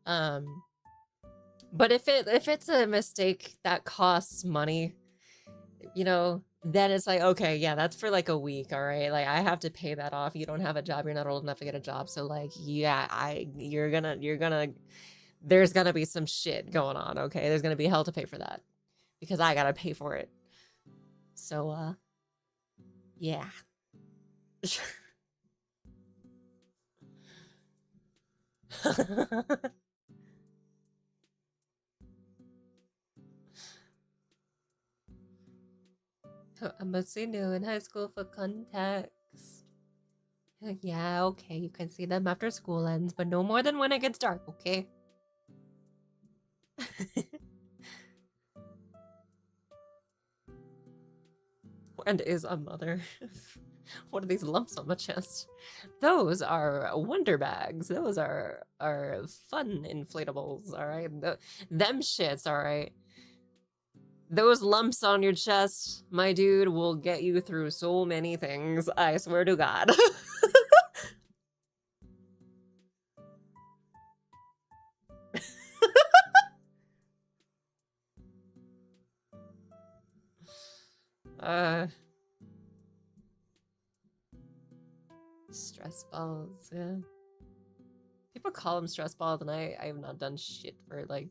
But if it's a mistake that costs money, then it's like, okay, yeah, that's for like a week, all right? Like I have to pay that off. You don't have a job, you're not old enough to get a job. So like, yeah, there's gonna be some shit going on, okay? There's gonna be hell to pay for that. Because I gotta pay for it. So yeah. I'm mostly new in high school for context. Yeah, okay, you can see them after school ends, but no more than when it gets dark, okay? And is a mother. What are these lumps on my chest? Those are wonder bags. Those are fun inflatables, alright? Them shits, alright? Those lumps on your chest, my dude, will get you through so many things, I swear to God. Stress balls, yeah. People call them stress balls, and I have not done shit for like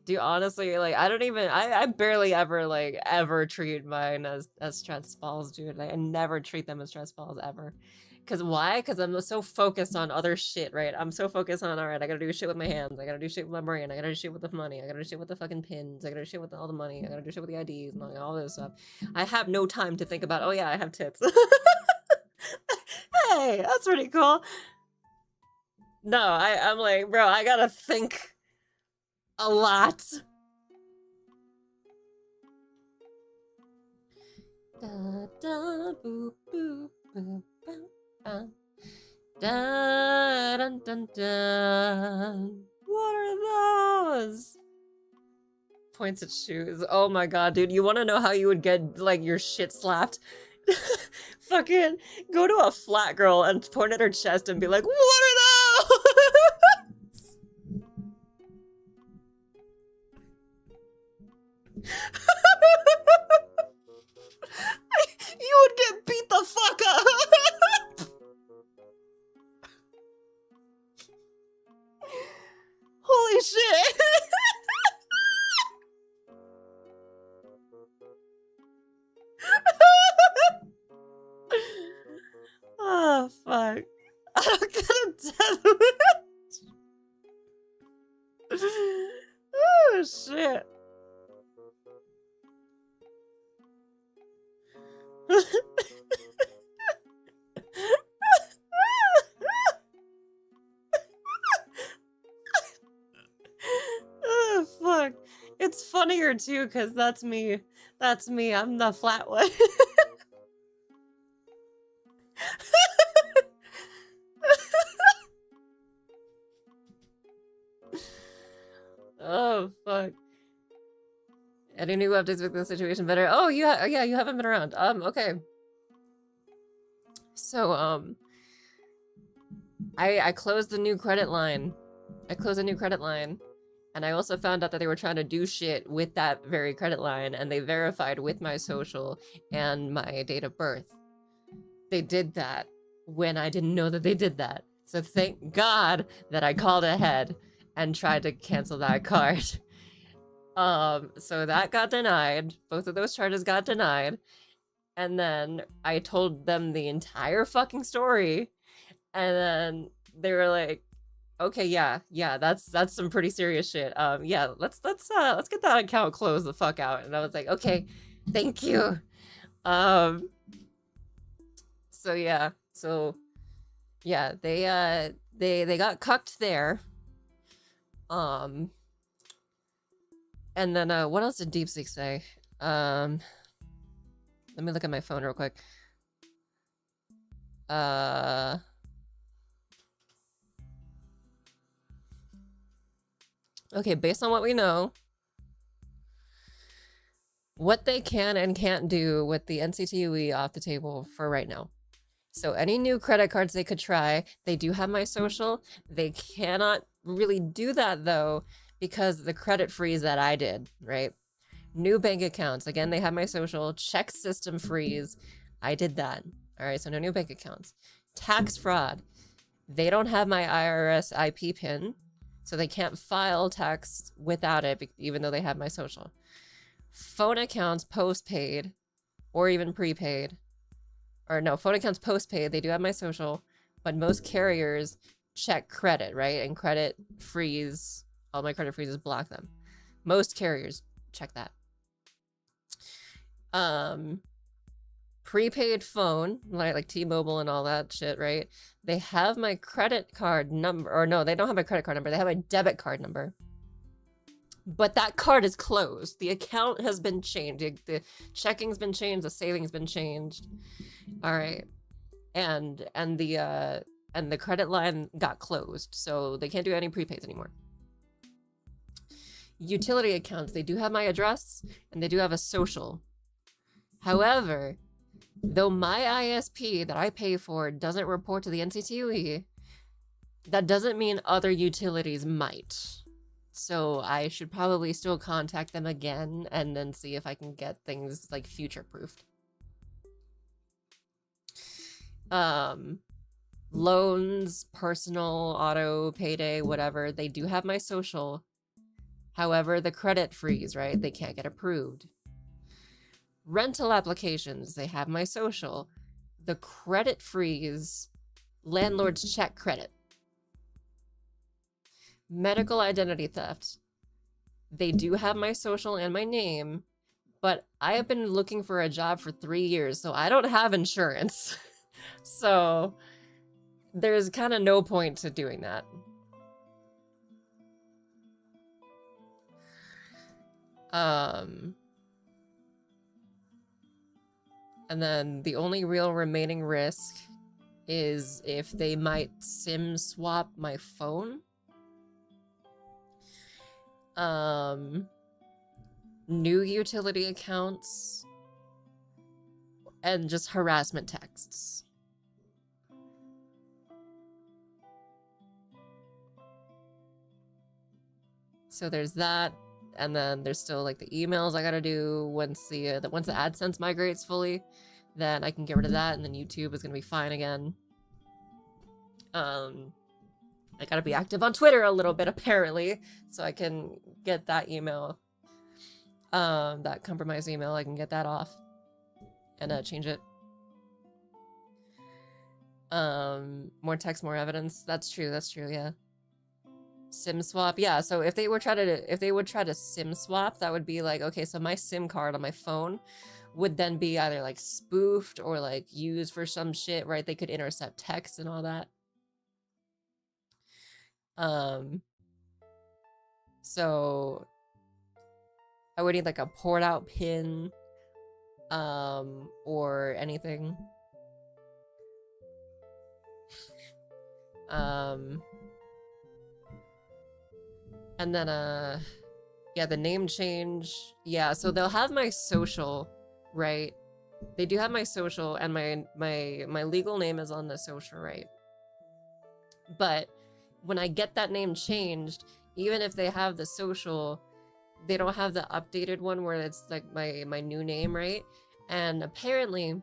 Dude, honestly, like, I don't even, I barely ever, like, ever treat mine as stress balls, dude. Like, I never treat them as stress balls, ever. Because why? Because I'm so focused on other shit, right? I'm so focused on, all right, I gotta do shit with my hands, I gotta do shit with my brain, I gotta do shit with the money, I gotta do shit with the fucking pins, I gotta do shit with all the money, I gotta do shit with the IDs, and like, all this stuff. I have no time to think about, oh yeah, I have tits. Hey, that's pretty cool. No, I'm like, bro, I gotta think a lot. Da, da, boo, boo, boo, boo, da, dun, dun, dun. What are those? Points at shoes. Oh my god, dude. You want to know how you would get, like, your shit slapped? Fucking go to a flat girl and point at her chest and be like, what are those? You would get beat the fuck up. Holy shit. Oh, fuck. I'm gonna death wish. Oh, shit. Oh, fuck. It's funnier, too, because that's me. That's me. I'm the flat one. Oh, fuck. Any new updates make the situation better? Oh, yeah, you haven't been around. Okay. So, I closed the new credit line. I closed a new credit line. And I also found out that they were trying to do shit with that very credit line, and they verified with my social and my date of birth. They did that when I didn't know that they did that. So thank God that I called ahead and tried to cancel that card. So that got denied. Both of those charges got denied. And then I told them the entire fucking story. And then they were like, okay, yeah, that's some pretty serious shit. Yeah, let's get that account closed the fuck out. And I was like, okay, thank you. So yeah, they got cucked there. And then what else did DeepSeek say? Let me look at my phone real quick. Okay, based on what we know, what they can and can't do with the NCTUE off the table for right now. So any new credit cards they could try, they do have my social. They cannot really do that though, because the credit freeze that I did, right? New bank accounts, again, they have my social. Check system freeze, I did that. All right, so no new bank accounts. Tax fraud, they don't have my IRS IP pin, so they can't file tax without it, even though they have my social. Phone accounts postpaid, or even prepaid. Or no, phone accounts postpaid, they do have my social, but most carriers check credit, right? And credit freeze, all my credit freezes block them. Most carriers check that. Prepaid phone, like T-Mobile and all that shit, right? They have my credit card number, or no, they don't have my credit card number, they have my debit card number. But that card is closed. The account has been changed. The checking's been changed, the savings been changed. All right. And the credit line got closed, so they can't do any prepaids anymore. Utility accounts, they do have my address and they do have a social. However, though my ISP that I pay for doesn't report to the NCTUE, that doesn't mean other utilities might. So I should probably still contact them again and then see if I can get things like future-proofed. Loans, personal, auto, payday, whatever, they do have my social. However, the credit freeze, right? They can't get approved. Rental applications, they have my social. The credit freeze, landlord's check credit. Medical identity theft. They do have my social and my name, but I have been looking for a job for 3 years, so I don't have insurance. So there's kind of no point to doing that. And then the only real remaining risk is if they might SIM swap my phone. New utility accounts, and just harassment texts. So there's that, and then there's still like the emails I gotta do once the AdSense migrates fully, then I can get rid of that, and then YouTube is gonna be fine again. I gotta be active on Twitter a little bit apparently, so I can get that email, that compromised email. I can get that off and change it. More text, more evidence. That's true. Yeah. SIM swap, yeah. So if they would try to SIM swap, that would be like, okay, so my SIM card on my phone would then be either like spoofed or like used for some shit, right? They could intercept text and all that. So I would need like a port out pin, or anything. And then, yeah, the name change. Yeah, so they'll have my social, right? They do have my social, and my legal name is on the social, right? But when I get that name changed, even if they have the social, they don't have the updated one where it's like my new name, right? And apparently,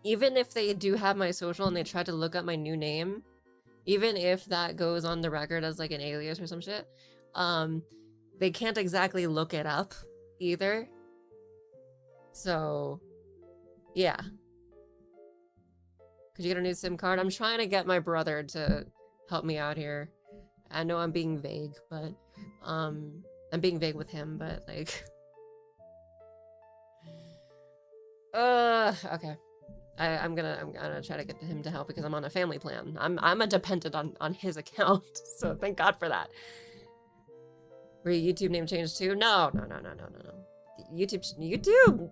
even if they do have my social and they try to look up my new name, even if that goes on the record as like an alias or some shit, they can't exactly look it up either. So, yeah. Could you get a new SIM card? I'm trying to get my brother to help me out here. I know I'm being vague, but I'm being vague with him, but like, okay. I'm gonna try to get him to help because I'm on a family plan. I'm a dependent on his account, so thank God for that. Were your YouTube name changed too? No. YouTube.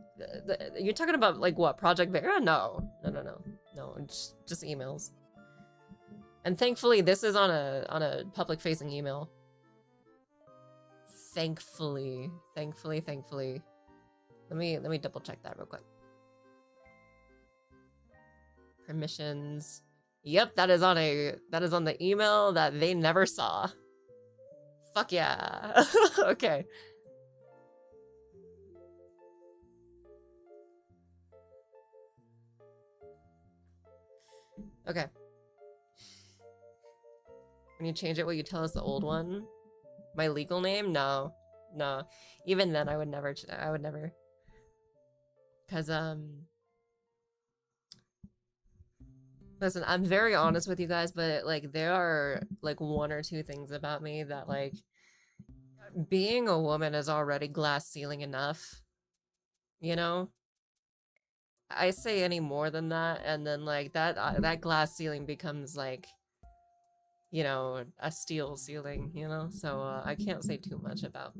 You're talking about like what? Project Vera? No. Just emails. And thankfully, this is on a public facing email. Thankfully. Let me double check that real quick. Permissions. Yep, that is on the email that they never saw. Fuck yeah. Okay. Okay. When you change it, will you tell us the old one? My legal name? No. Even then, I would never. Cause listen, I'm very honest with you guys, but like there are like 1 or 2 things about me that like being a woman is already glass ceiling enough, you know? I say any more than that, and then like that glass ceiling becomes like, you know, a steel ceiling, you know? So I can't say too much about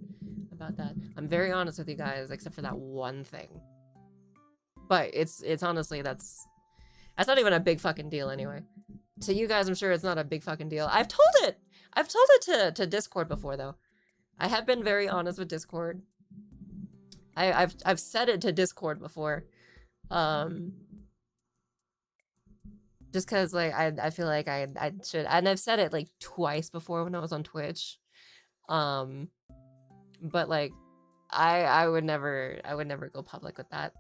that. I'm very honest with you guys, except for that one thing. But it's honestly that's not even a big fucking deal anyway. To you guys, I'm sure it's not a big fucking deal. I've told it to Discord before though. I have been very honest with Discord. I've said it to Discord before. Just cause like I feel like I should, and I've said it like twice before when I was on Twitch. But like I would never go public with that.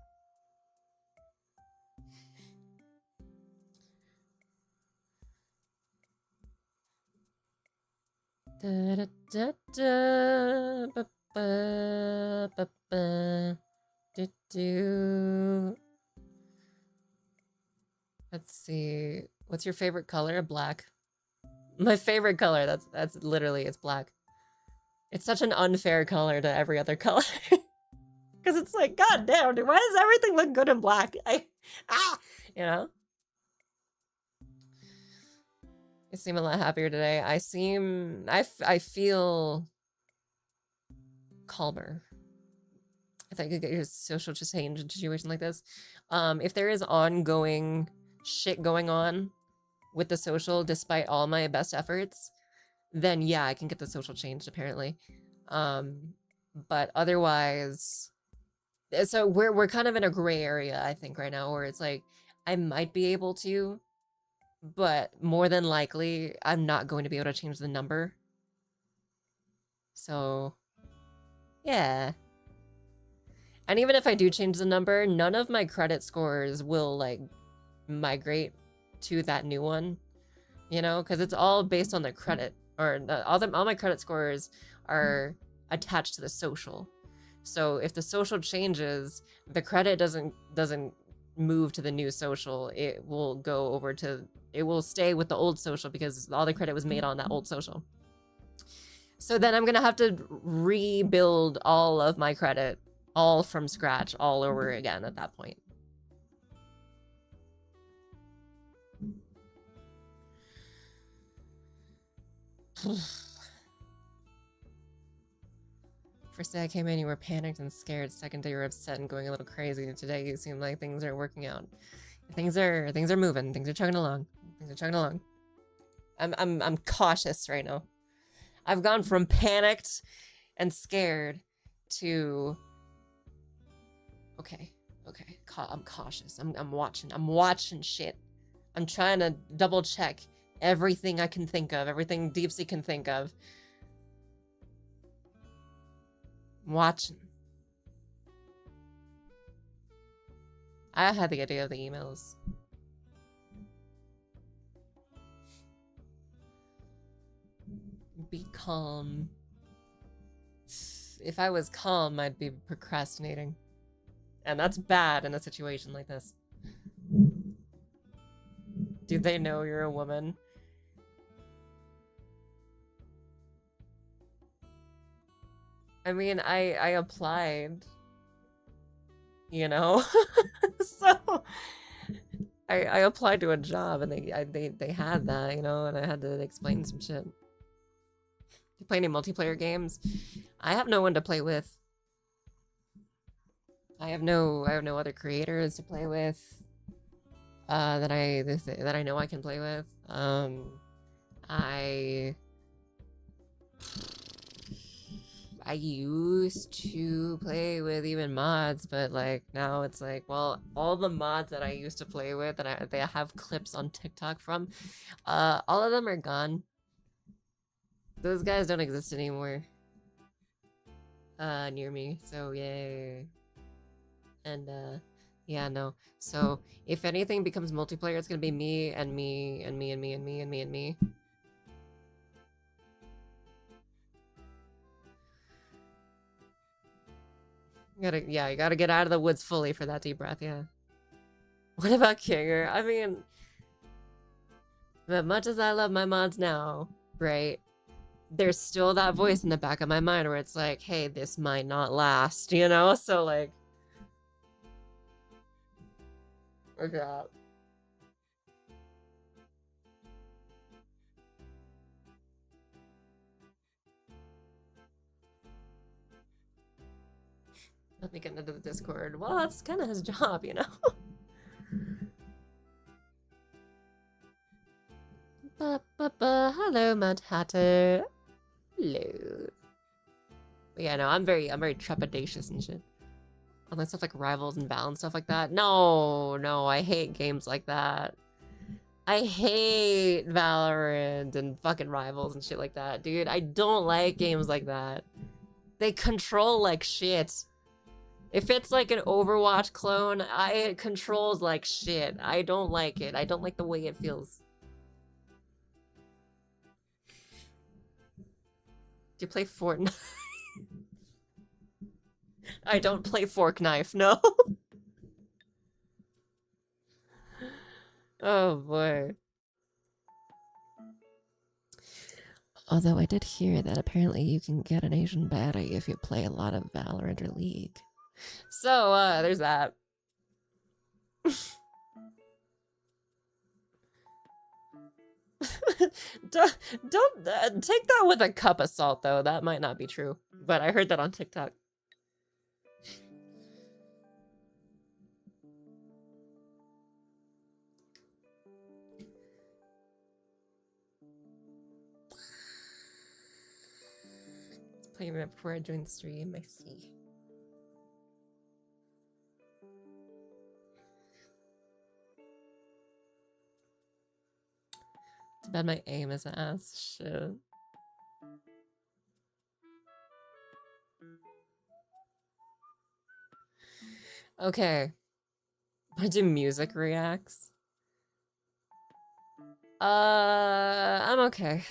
Da, da, da, da, ba, ba, ba, ba, do, do. Let's see. What's your favorite color? Black. My favorite color. That's literally it's black. It's such an unfair color to every other color. Because it's like, god damn, dude, why does everything look good in black? You know? You seem a lot happier today. I feel calmer. I thought you could get your social change in a situation like this. If there is ongoing shit going on with the social, despite all my best efforts, then yeah, I can get the social changed, apparently. But otherwise, so we're kind of in a gray area, I think, right now, where it's like, I might be able to, but more than likely, I'm not going to be able to change the number. So, yeah. And even if I do change the number, none of my credit scores will, like, migrate to that new one, you know? Because it's all based on the credit, or all my credit scores are attached to the social. So if the social changes, the credit doesn't move to the new social. It will go over to, it will stay with the old social because all the credit was made on that old social. So then I'm gonna have to rebuild all of my credit, all from scratch, all over again at that point. First day I came in, you were panicked and scared. Second day you were upset and going a little crazy. Today you seem like things are working out. Things are moving. Things are chugging along. Things are chugging along. I'm cautious right now. I've gone from panicked and scared to okay. I'm cautious. I'm watching shit. I'm trying to double check everything I can think of, everything Deepsea can think of. I'm watching. I had the idea of the emails. Be calm. If I was calm, I'd be procrastinating. And that's bad in a situation like this. Do they know you're a woman? I mean, I applied, you know? So I applied to a job and they had that, you know, and I had to explain some shit. Do you play any multiplayer games? I have no one to play with. I have no other creators to play with that I know I can play with. I used to play with even mods, but like now it's like, well, all the mods that I used to play with and they have clips on TikTok from, all of them are gone. Those guys don't exist anymore. Near me, so yay. And yeah, no. So if anything becomes multiplayer, it's gonna be me and me and me and me and me and me and me. You gotta get out of the woods fully for that deep breath, yeah. What about Kinger? I mean, as much as I love my mods now, right? There's still that voice in the back of my mind where it's like, hey, this might not last, you know? So like, okay. Let me get into the Discord. Well, that's kind of his job, you know? Hello, Mad Hatter. Hello. But yeah, no, I'm very trepidatious and shit. On like stuff like Rivals and Val and stuff like that. No, I hate games like that. I hate Valorant and fucking Rivals and shit like that, dude. I don't like games like that. They control like shit. If it's like an Overwatch clone, it controls like shit. I don't like it. I don't like the way it feels. Do you play Fortnite? I don't play fork knife, no. Oh boy. Although I did hear that apparently you can get an Asian baddie if you play a lot of Valorant or League. So, there's that. don't take that with a cup of salt, though. That might not be true. But I heard that on TikTok. Playing it before I joined stream, I see. Too bad my aim is ass. Shit. Okay. I do music reacts. I'm okay.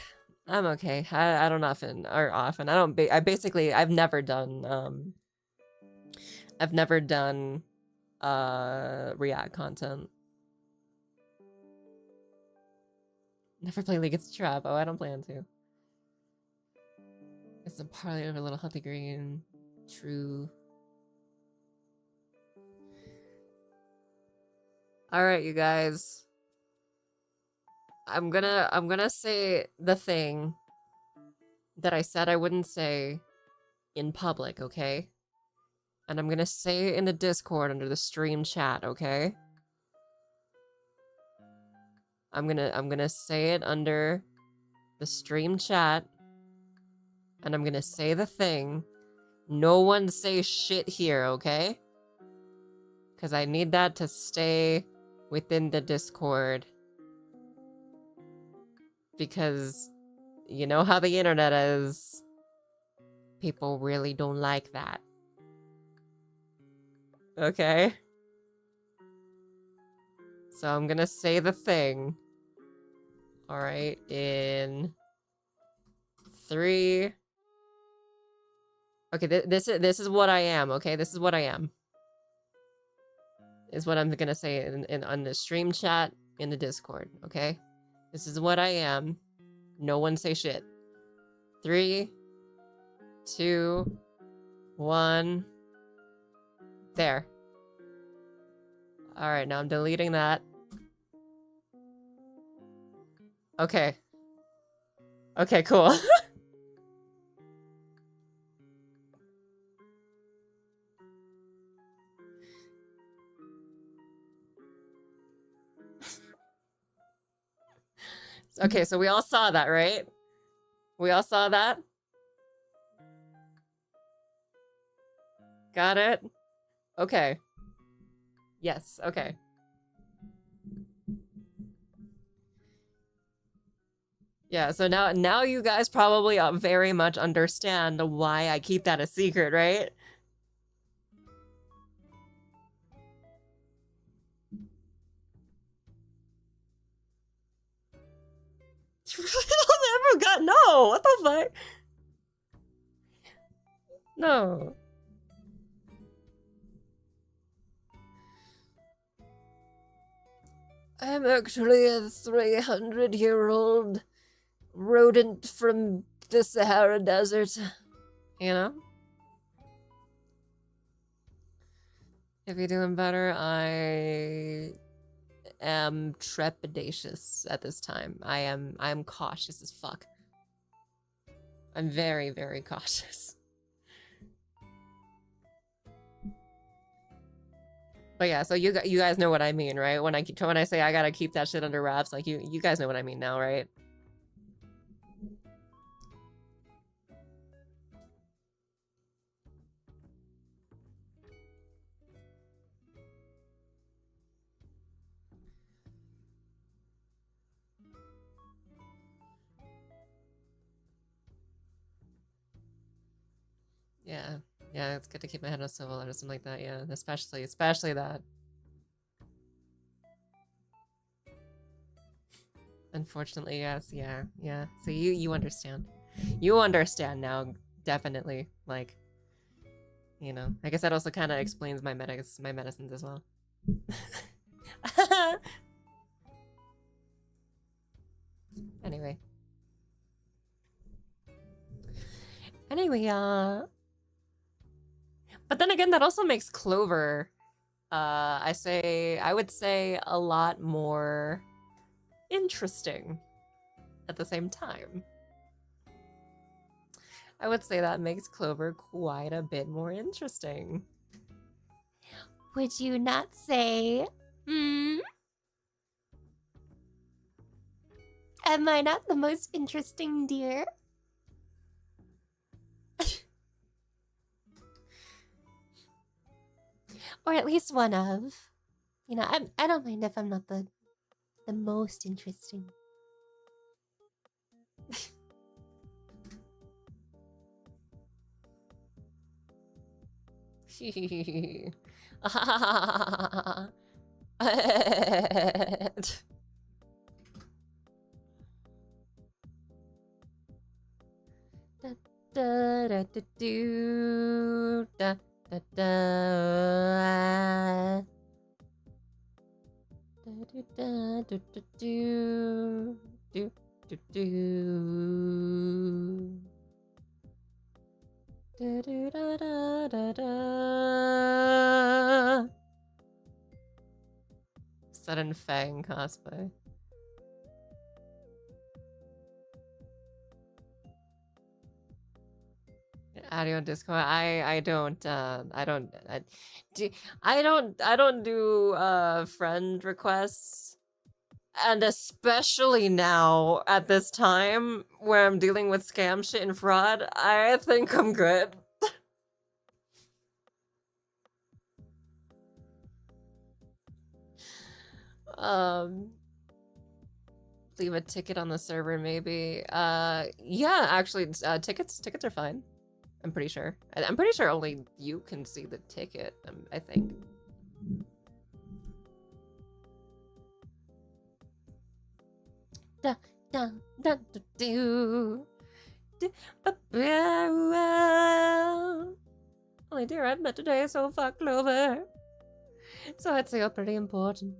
I'm okay. I don't often I've never done react content. Never play League of Trap. Oh, I don't plan to. It's a parley over a little healthy green. True. Alright, you guys. I'm gonna say the thing that I said I wouldn't say in public, okay? And I'm gonna say it in the Discord under the stream chat, okay? I'm gonna say it under the stream chat, and I'm gonna say the thing. No one say shit here, okay? Because I need that to stay within the Discord. Because you know how the internet is. People really don't like that. Okay? So I'm gonna say the thing. Alright, in 3. Okay, this is what I am, okay? This is what I am. Is what I'm gonna say on the stream chat in the Discord, okay? This is what I am. No one say shit. 3, 2, 1. There. Alright, now I'm deleting that. Okay. Okay, cool. Okay, so we all saw that, right? We all saw that? Got it? Okay. Yes, okay. Yeah, so now you guys probably very much understand why I keep that a secret, right? I never got no. What the fuck? No. I'm actually a 300-year-old rodent from the Sahara Desert. You know? If you're doing better, I am trepidatious at this time. I am cautious as fuck. I'm very, very cautious. But yeah, so you guys know what I mean, right? When I say I gotta keep that shit under wraps, like you guys know what I mean now, right? Yeah. Yeah, it's good to keep my head on a swivel or something like that, yeah. Especially that. Unfortunately, yes, yeah. So you understand. You understand now, definitely. Like, you know, I guess that also kind of explains my medicines as well. Anyway. Anyway, but then again, that also makes Clover, I would say a lot more interesting at the same time. I would say that makes Clover quite a bit more interesting. Would you not say, hmm? Am I not the most interesting deer? Or at least one of. You know, I don't mind if I'm not the most interesting. Da da da do da da da da da do do do do do do do da da da da. Sudden Fang cosplay. Audio Discord. I don't do friend requests, and especially now at this time where I'm dealing with scam shit and fraud, I think I'm good. Leave a ticket on the server maybe. Yeah, actually tickets are fine. I'm pretty sure. I'm pretty sure only you can see the ticket, I think. Da da da da do. Only dear I've met today so far, Clover. So I'd say you're pretty important.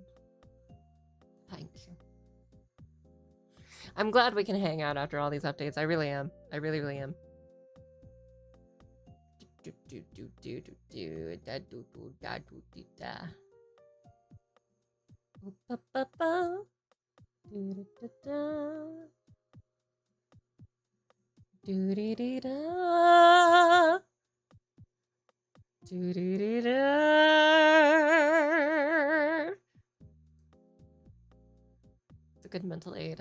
Thank you. I'm glad we can hang out after all these updates. I really am. I really, really am. It's a good mental aid,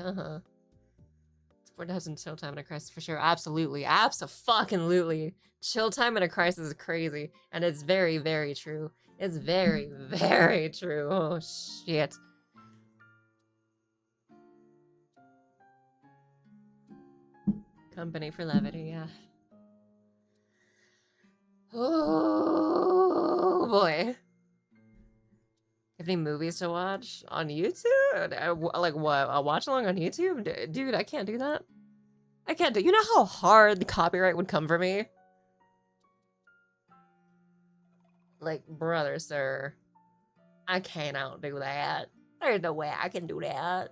Support has in chill time in a crisis for sure. Absolutely. Abso-fucking-lutely. Chill time in a crisis is crazy. And it's very, very true. It's very, very true. Oh, shit. Company for levity, yeah. Oh, boy. Have any movies to watch on YouTube? Like what? A watch along on YouTube? Dude, I can't do that. I can't do. You know how hard the copyright would come for me? Like, brother, sir, I cannot do that. There's no way I can do that.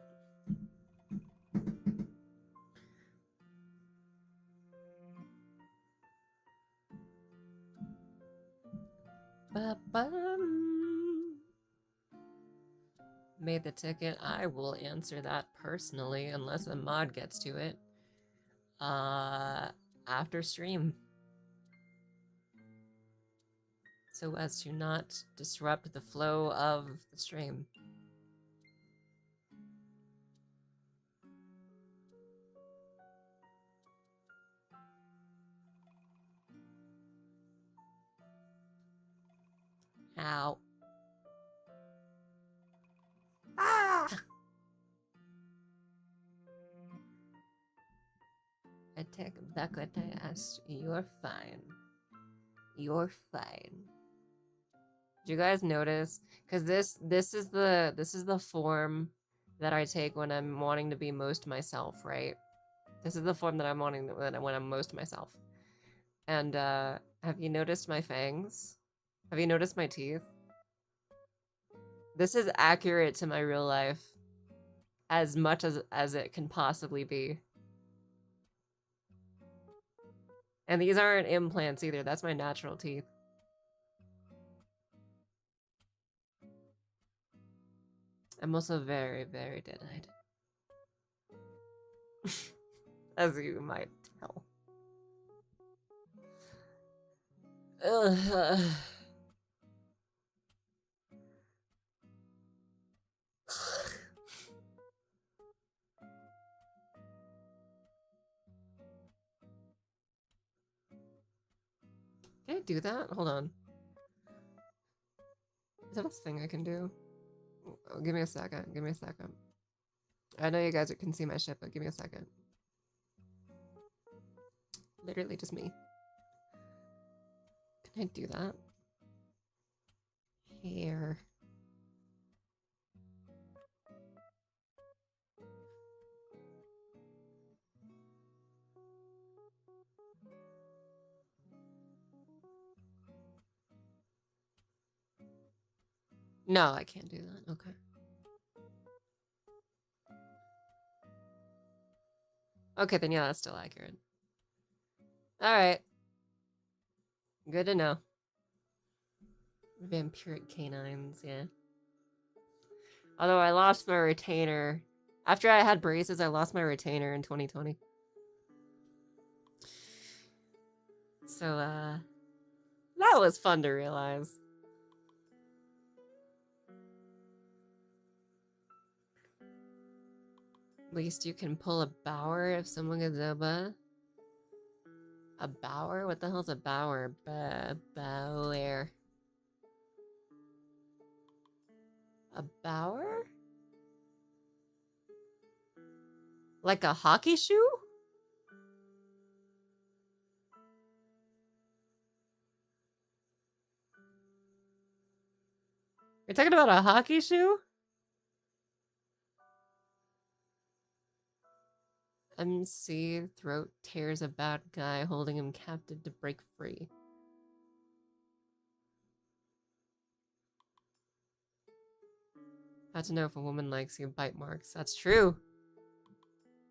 Made the ticket. I will answer that personally, unless a mod gets to it. After stream. So as to not disrupt the flow of the stream. Ow. Ah! I take back what I asked. You're fine. You're fine. Do you guys notice? Because this is the form that I take when I'm wanting to be most myself, right? This is the form that I'm wanting when I'm most myself. And have you noticed my fangs? Have you noticed my teeth? This is accurate to my real life as much as it can possibly be. And these aren't implants either. That's my natural teeth. I'm also very, very dead-eyed. As you might tell. Ugh. Can I do that? Hold on. Is that a thing I can do? Oh, give me a second. Give me a second. I know you guys can see my shit, but give me a second. Literally just me. Can I do that? Hair. No, I can't do that. Okay. Okay, then yeah, that's still accurate. Alright. Good to know. Vampiric canines, yeah. Although I lost my retainer. After I had braces, I lost my retainer in 2020. So, that was fun to realize. At least you can pull a bower if someone gets over. A bower? What the hell's a bower? Bower. A bower? Like a hockey shoe? You're talking about a hockey shoe? MC throat tears a bad guy, holding him captive to break free. How to know if a woman likes you? Bite marks. That's true.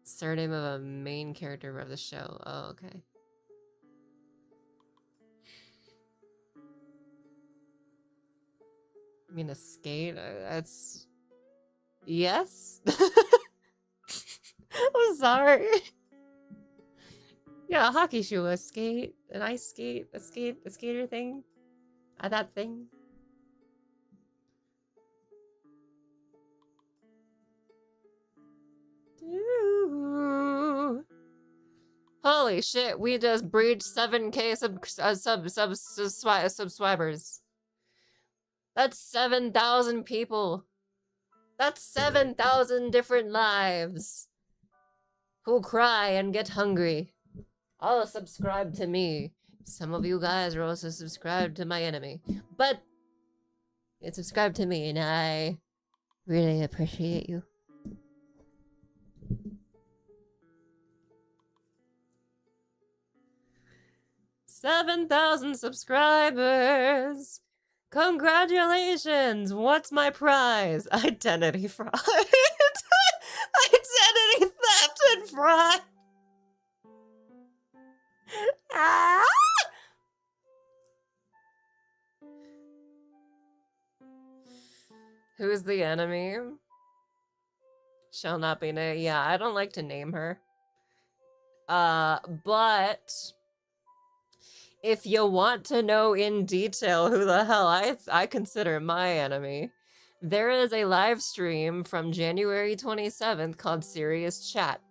Surname of a main character of the show. Oh, okay. I mean, a skate? That's... Yes? I'm sorry. Yeah, a hockey shoe, a skate, an ice skate, a skater thing. That thing. Ooh. Holy shit, we just breached 7K subscribers. That's 7,000 people. That's 7,000 different lives who cry and get hungry. All subscribe to me. Some of you guys are also subscribed to my enemy. But it's subscribed to me and I really appreciate you. $7,000 subscribers. Congratulations! What's my prize? Identity fraud. Identity theft and fraud. Ah! Who's the enemy? Shall not be named. Yeah, I don't like to name her. But if you want to know in detail who the hell I consider my enemy, there is a live stream from January 27th called Serious Chat.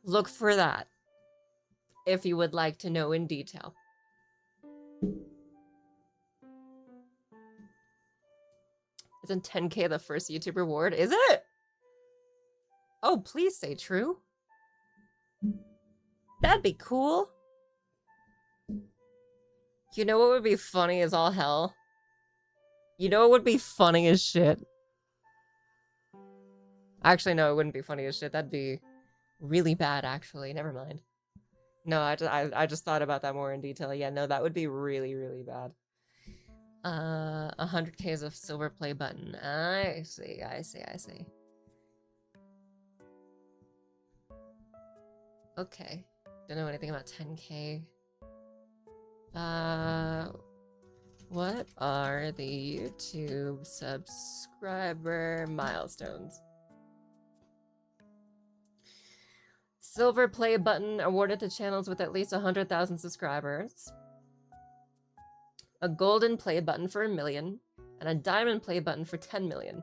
Look for that if you would like to know in detail. Isn't 10K the first YouTube reward? Is it? Oh, please say true. That'd be cool. You know what would be funny as all hell? You know what would be funny as shit? Actually, no, it wouldn't be funny as shit. That'd be Really bad, actually. Never mind. No, I just thought about that more in detail. Yeah, no, that would be really, really bad. 100K is a silver play button. I see, I see, I see. Okay. Don't know anything about 10K. What are the YouTube subscriber milestones? Silver play button awarded to channels with at least 100,000 subscribers. A golden play button for 1 million. And a diamond play button for 10 million.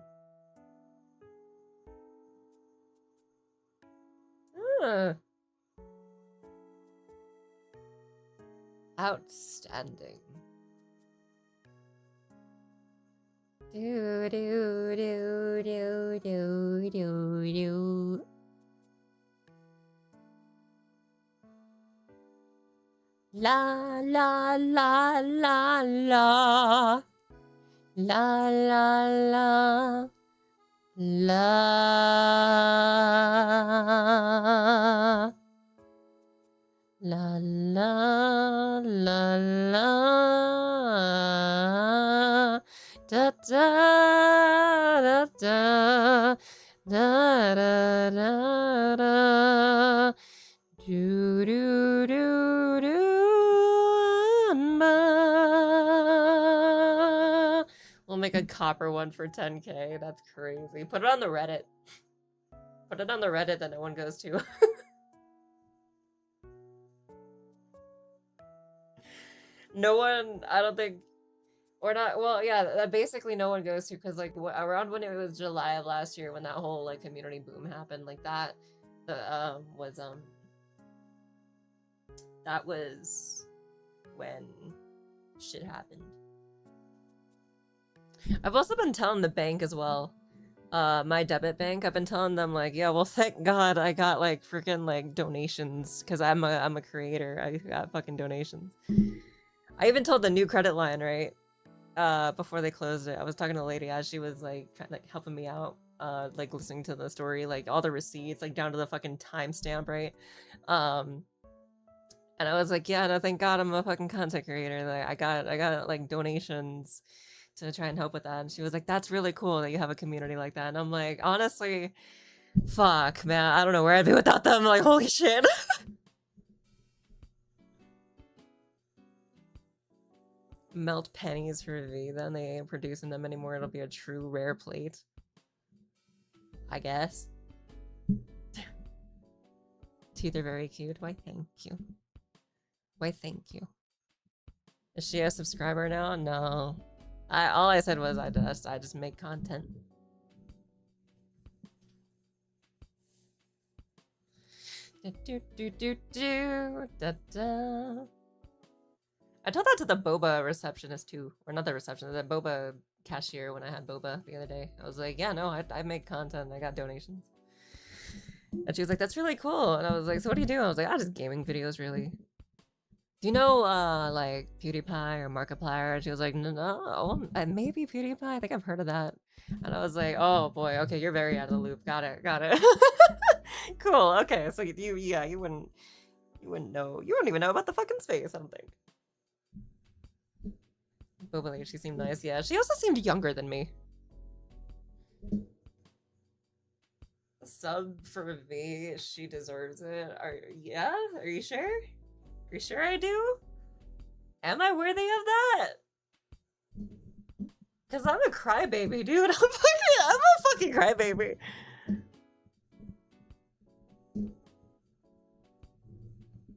Outstanding. Do do do do do do do. La la la la la. La la la. La. La la la la. Da da da da. Da da da da. Do do do do. We'll make a copper one for 10K. That's crazy. Put it on the Reddit. Put it on the Reddit that no one goes to. No one, I don't think, or not, well, yeah, that basically no one goes to, because, like, around when it was July of last year, when that whole, like, community boom happened, like, that was when shit happened. I've also been telling the bank as well, my debit bank, I've been telling them, like, yeah, well, thank God I got, like, freaking, like, donations, because I'm a creator, I got fucking donations. I even told the new credit line, right, before they closed it. I was talking to a lady as she was, like, kind of, like, helping me out, like, listening to the story, like, all the receipts, like, down to the fucking timestamp, right? And I was like, yeah, no, thank God I'm a fucking content creator. Like, I got, like, donations to try and help with that. And she was like, that's really cool that you have a community like that. And I'm like, honestly, fuck, man, I don't know where I'd be without them. Like, holy shit. Melt pennies for V, then they ain't producing them anymore. It'll be a true rare plate, I guess. Teeth are very cute. Why, thank you. Why, thank you. Is she a subscriber now? No. All I said was I just make content. Do do do do da da. I told that to the boba receptionist too, or not the receptionist, the boba cashier when I had boba the other day. I was like, yeah, no, I make content. I got donations. And she was like, that's really cool. And I was like, so what do you do? I was like, I just gaming videos, really. Do you know, like, PewDiePie or Markiplier? And she was like, no, maybe PewDiePie. I think I've heard of that. And I was like, oh boy, okay, you're very out of the loop. Got it. Cool, okay, so you wouldn't know. You wouldn't even know about the fucking space, I don't think. Boba Lady, she seemed nice. Yeah, she also seemed younger than me. Sub for V, she deserves it. Are you sure? Are you sure I do? Am I worthy of that? Cause I'm a crybaby, dude. I'm a fucking crybaby.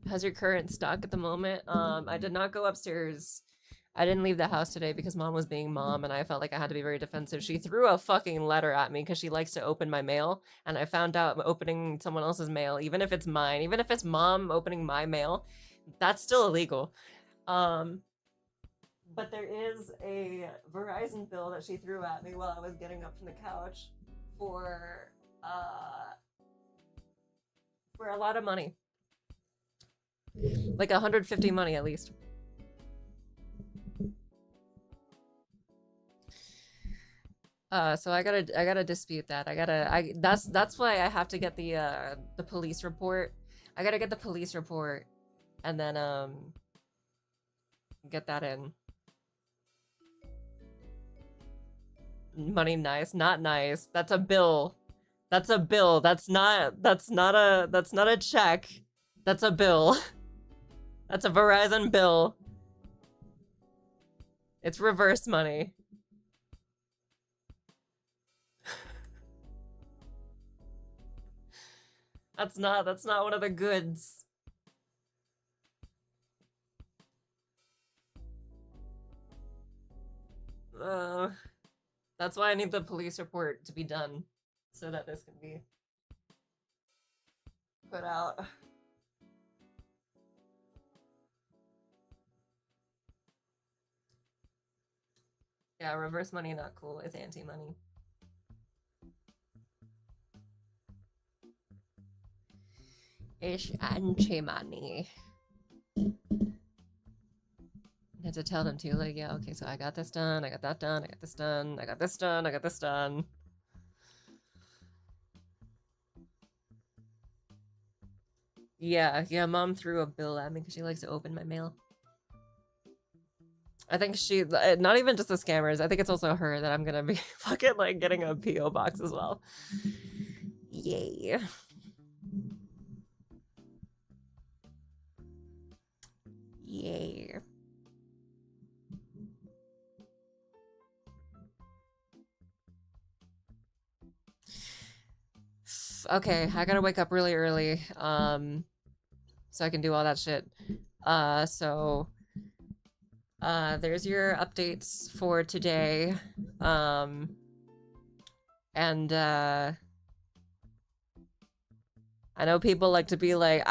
How's your current stock at the moment? I did not go upstairs. I didn't leave the house today because mom was being mom and I felt like I had to be very defensive. She threw a fucking letter at me because she likes to open my mail. And I found out opening someone else's mail, even if it's mine, even if it's mom opening my mail, that's still illegal. But there is a Verizon bill that she threw at me while I was getting up from the couch for a lot of money. Like 150 money at least. So I gotta dispute that. That's why I have to get the police report. I gotta get the police report and then get that in. Money nice, not nice. That's a bill. That's a bill. That's not a check. That's a bill. That's a Verizon bill. It's reverse money. That's not one of the goods. That's why I need the police report to be done so that this can be put out. Yeah, reverse money not cool. It's anti-money. It's anti-money. I had to tell them too, like, yeah, okay, so I got this done, I got that done, I got this done, I got this done, I got this done. Yeah, mom threw a bill at me because she likes to open my mail. I think she, not even just the scammers, I think it's also her that I'm gonna be fucking, like, getting a P.O. box as well. Yay. Yay. Okay, I gotta wake up really early, so I can do all that shit. There's your updates for today. I know people like to be like,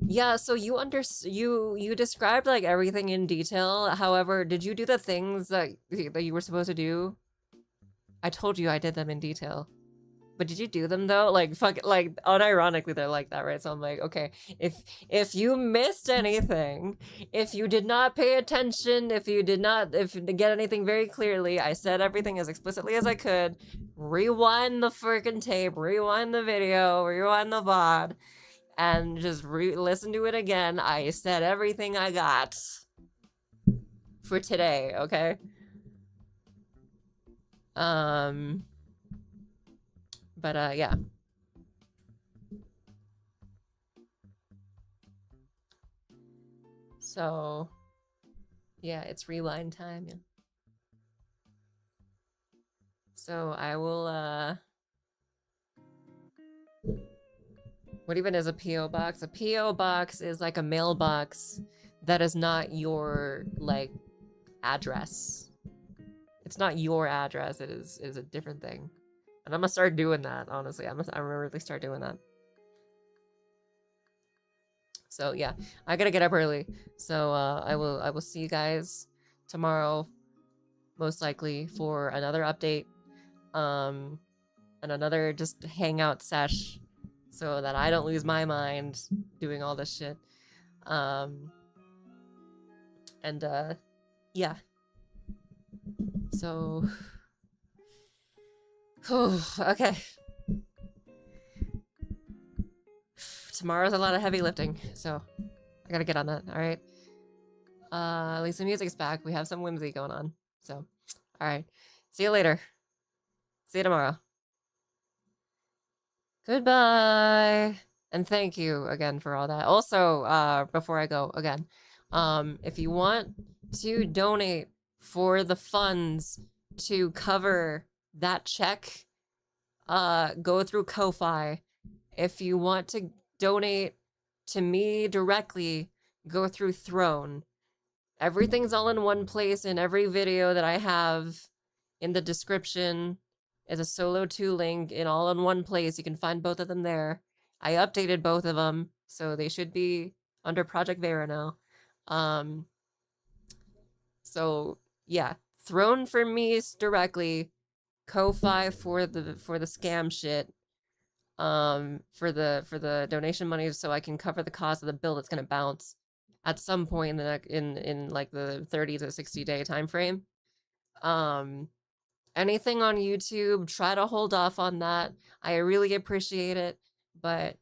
yeah, so you described like everything in detail. However, did you do the things that you were supposed to do? I told you I did them in detail. But did you do them though? Like fuck, like unironically they're like that, right? So I'm like, okay, if you missed anything, if you did not pay attention, if you get anything very clearly, I said everything as explicitly as I could. Rewind the freaking tape, rewind the video, rewind the VOD, and just listen to it again. I said everything I got for today, okay? But yeah. So, yeah, it's rewind time, yeah. So I will, what even is a P.O. box? A P.O. box is like a mailbox that is not your, like, address. It's not your address, it is a different thing. And I'm gonna start doing that, honestly. I'm gonna really start doing that. So yeah, I gotta get up early. So I will see you guys tomorrow, most likely, for another update. And another just hangout sesh so that I don't lose my mind doing all this shit. Yeah. So okay. Tomorrow's a lot of heavy lifting, so I gotta get on that, alright? At least the music's back. We have some whimsy going on. So, alright. See you later. See you tomorrow. Goodbye. And thank you again for all that. Also, before I go, again, if you want to donate for the funds to cover that check, go through Ko-Fi. If you want to donate to me directly, go through Throne. Everything's all in one place in every video that I have in the description. Is a Solo 2 link all in one place. You can find both of them there. I updated both of them, so they should be under Project Vera now. So yeah, Throne for me directly, Ko-Fi for the scam shit. For the donation money, so I can cover the cost of the bill that's gonna bounce at some point in like the 30 to 60 day time frame. anything on YouTube, try to hold off on that. I really appreciate it, but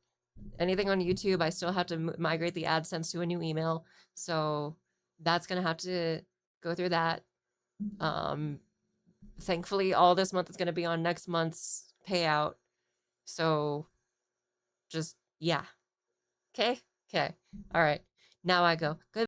anything on YouTube, I still have to migrate the AdSense to a new email. So that's going to have to go through that. Thankfully, all this month is going to be on next month's payout. So just, yeah. Okay? Okay. All right. Now I go. Good.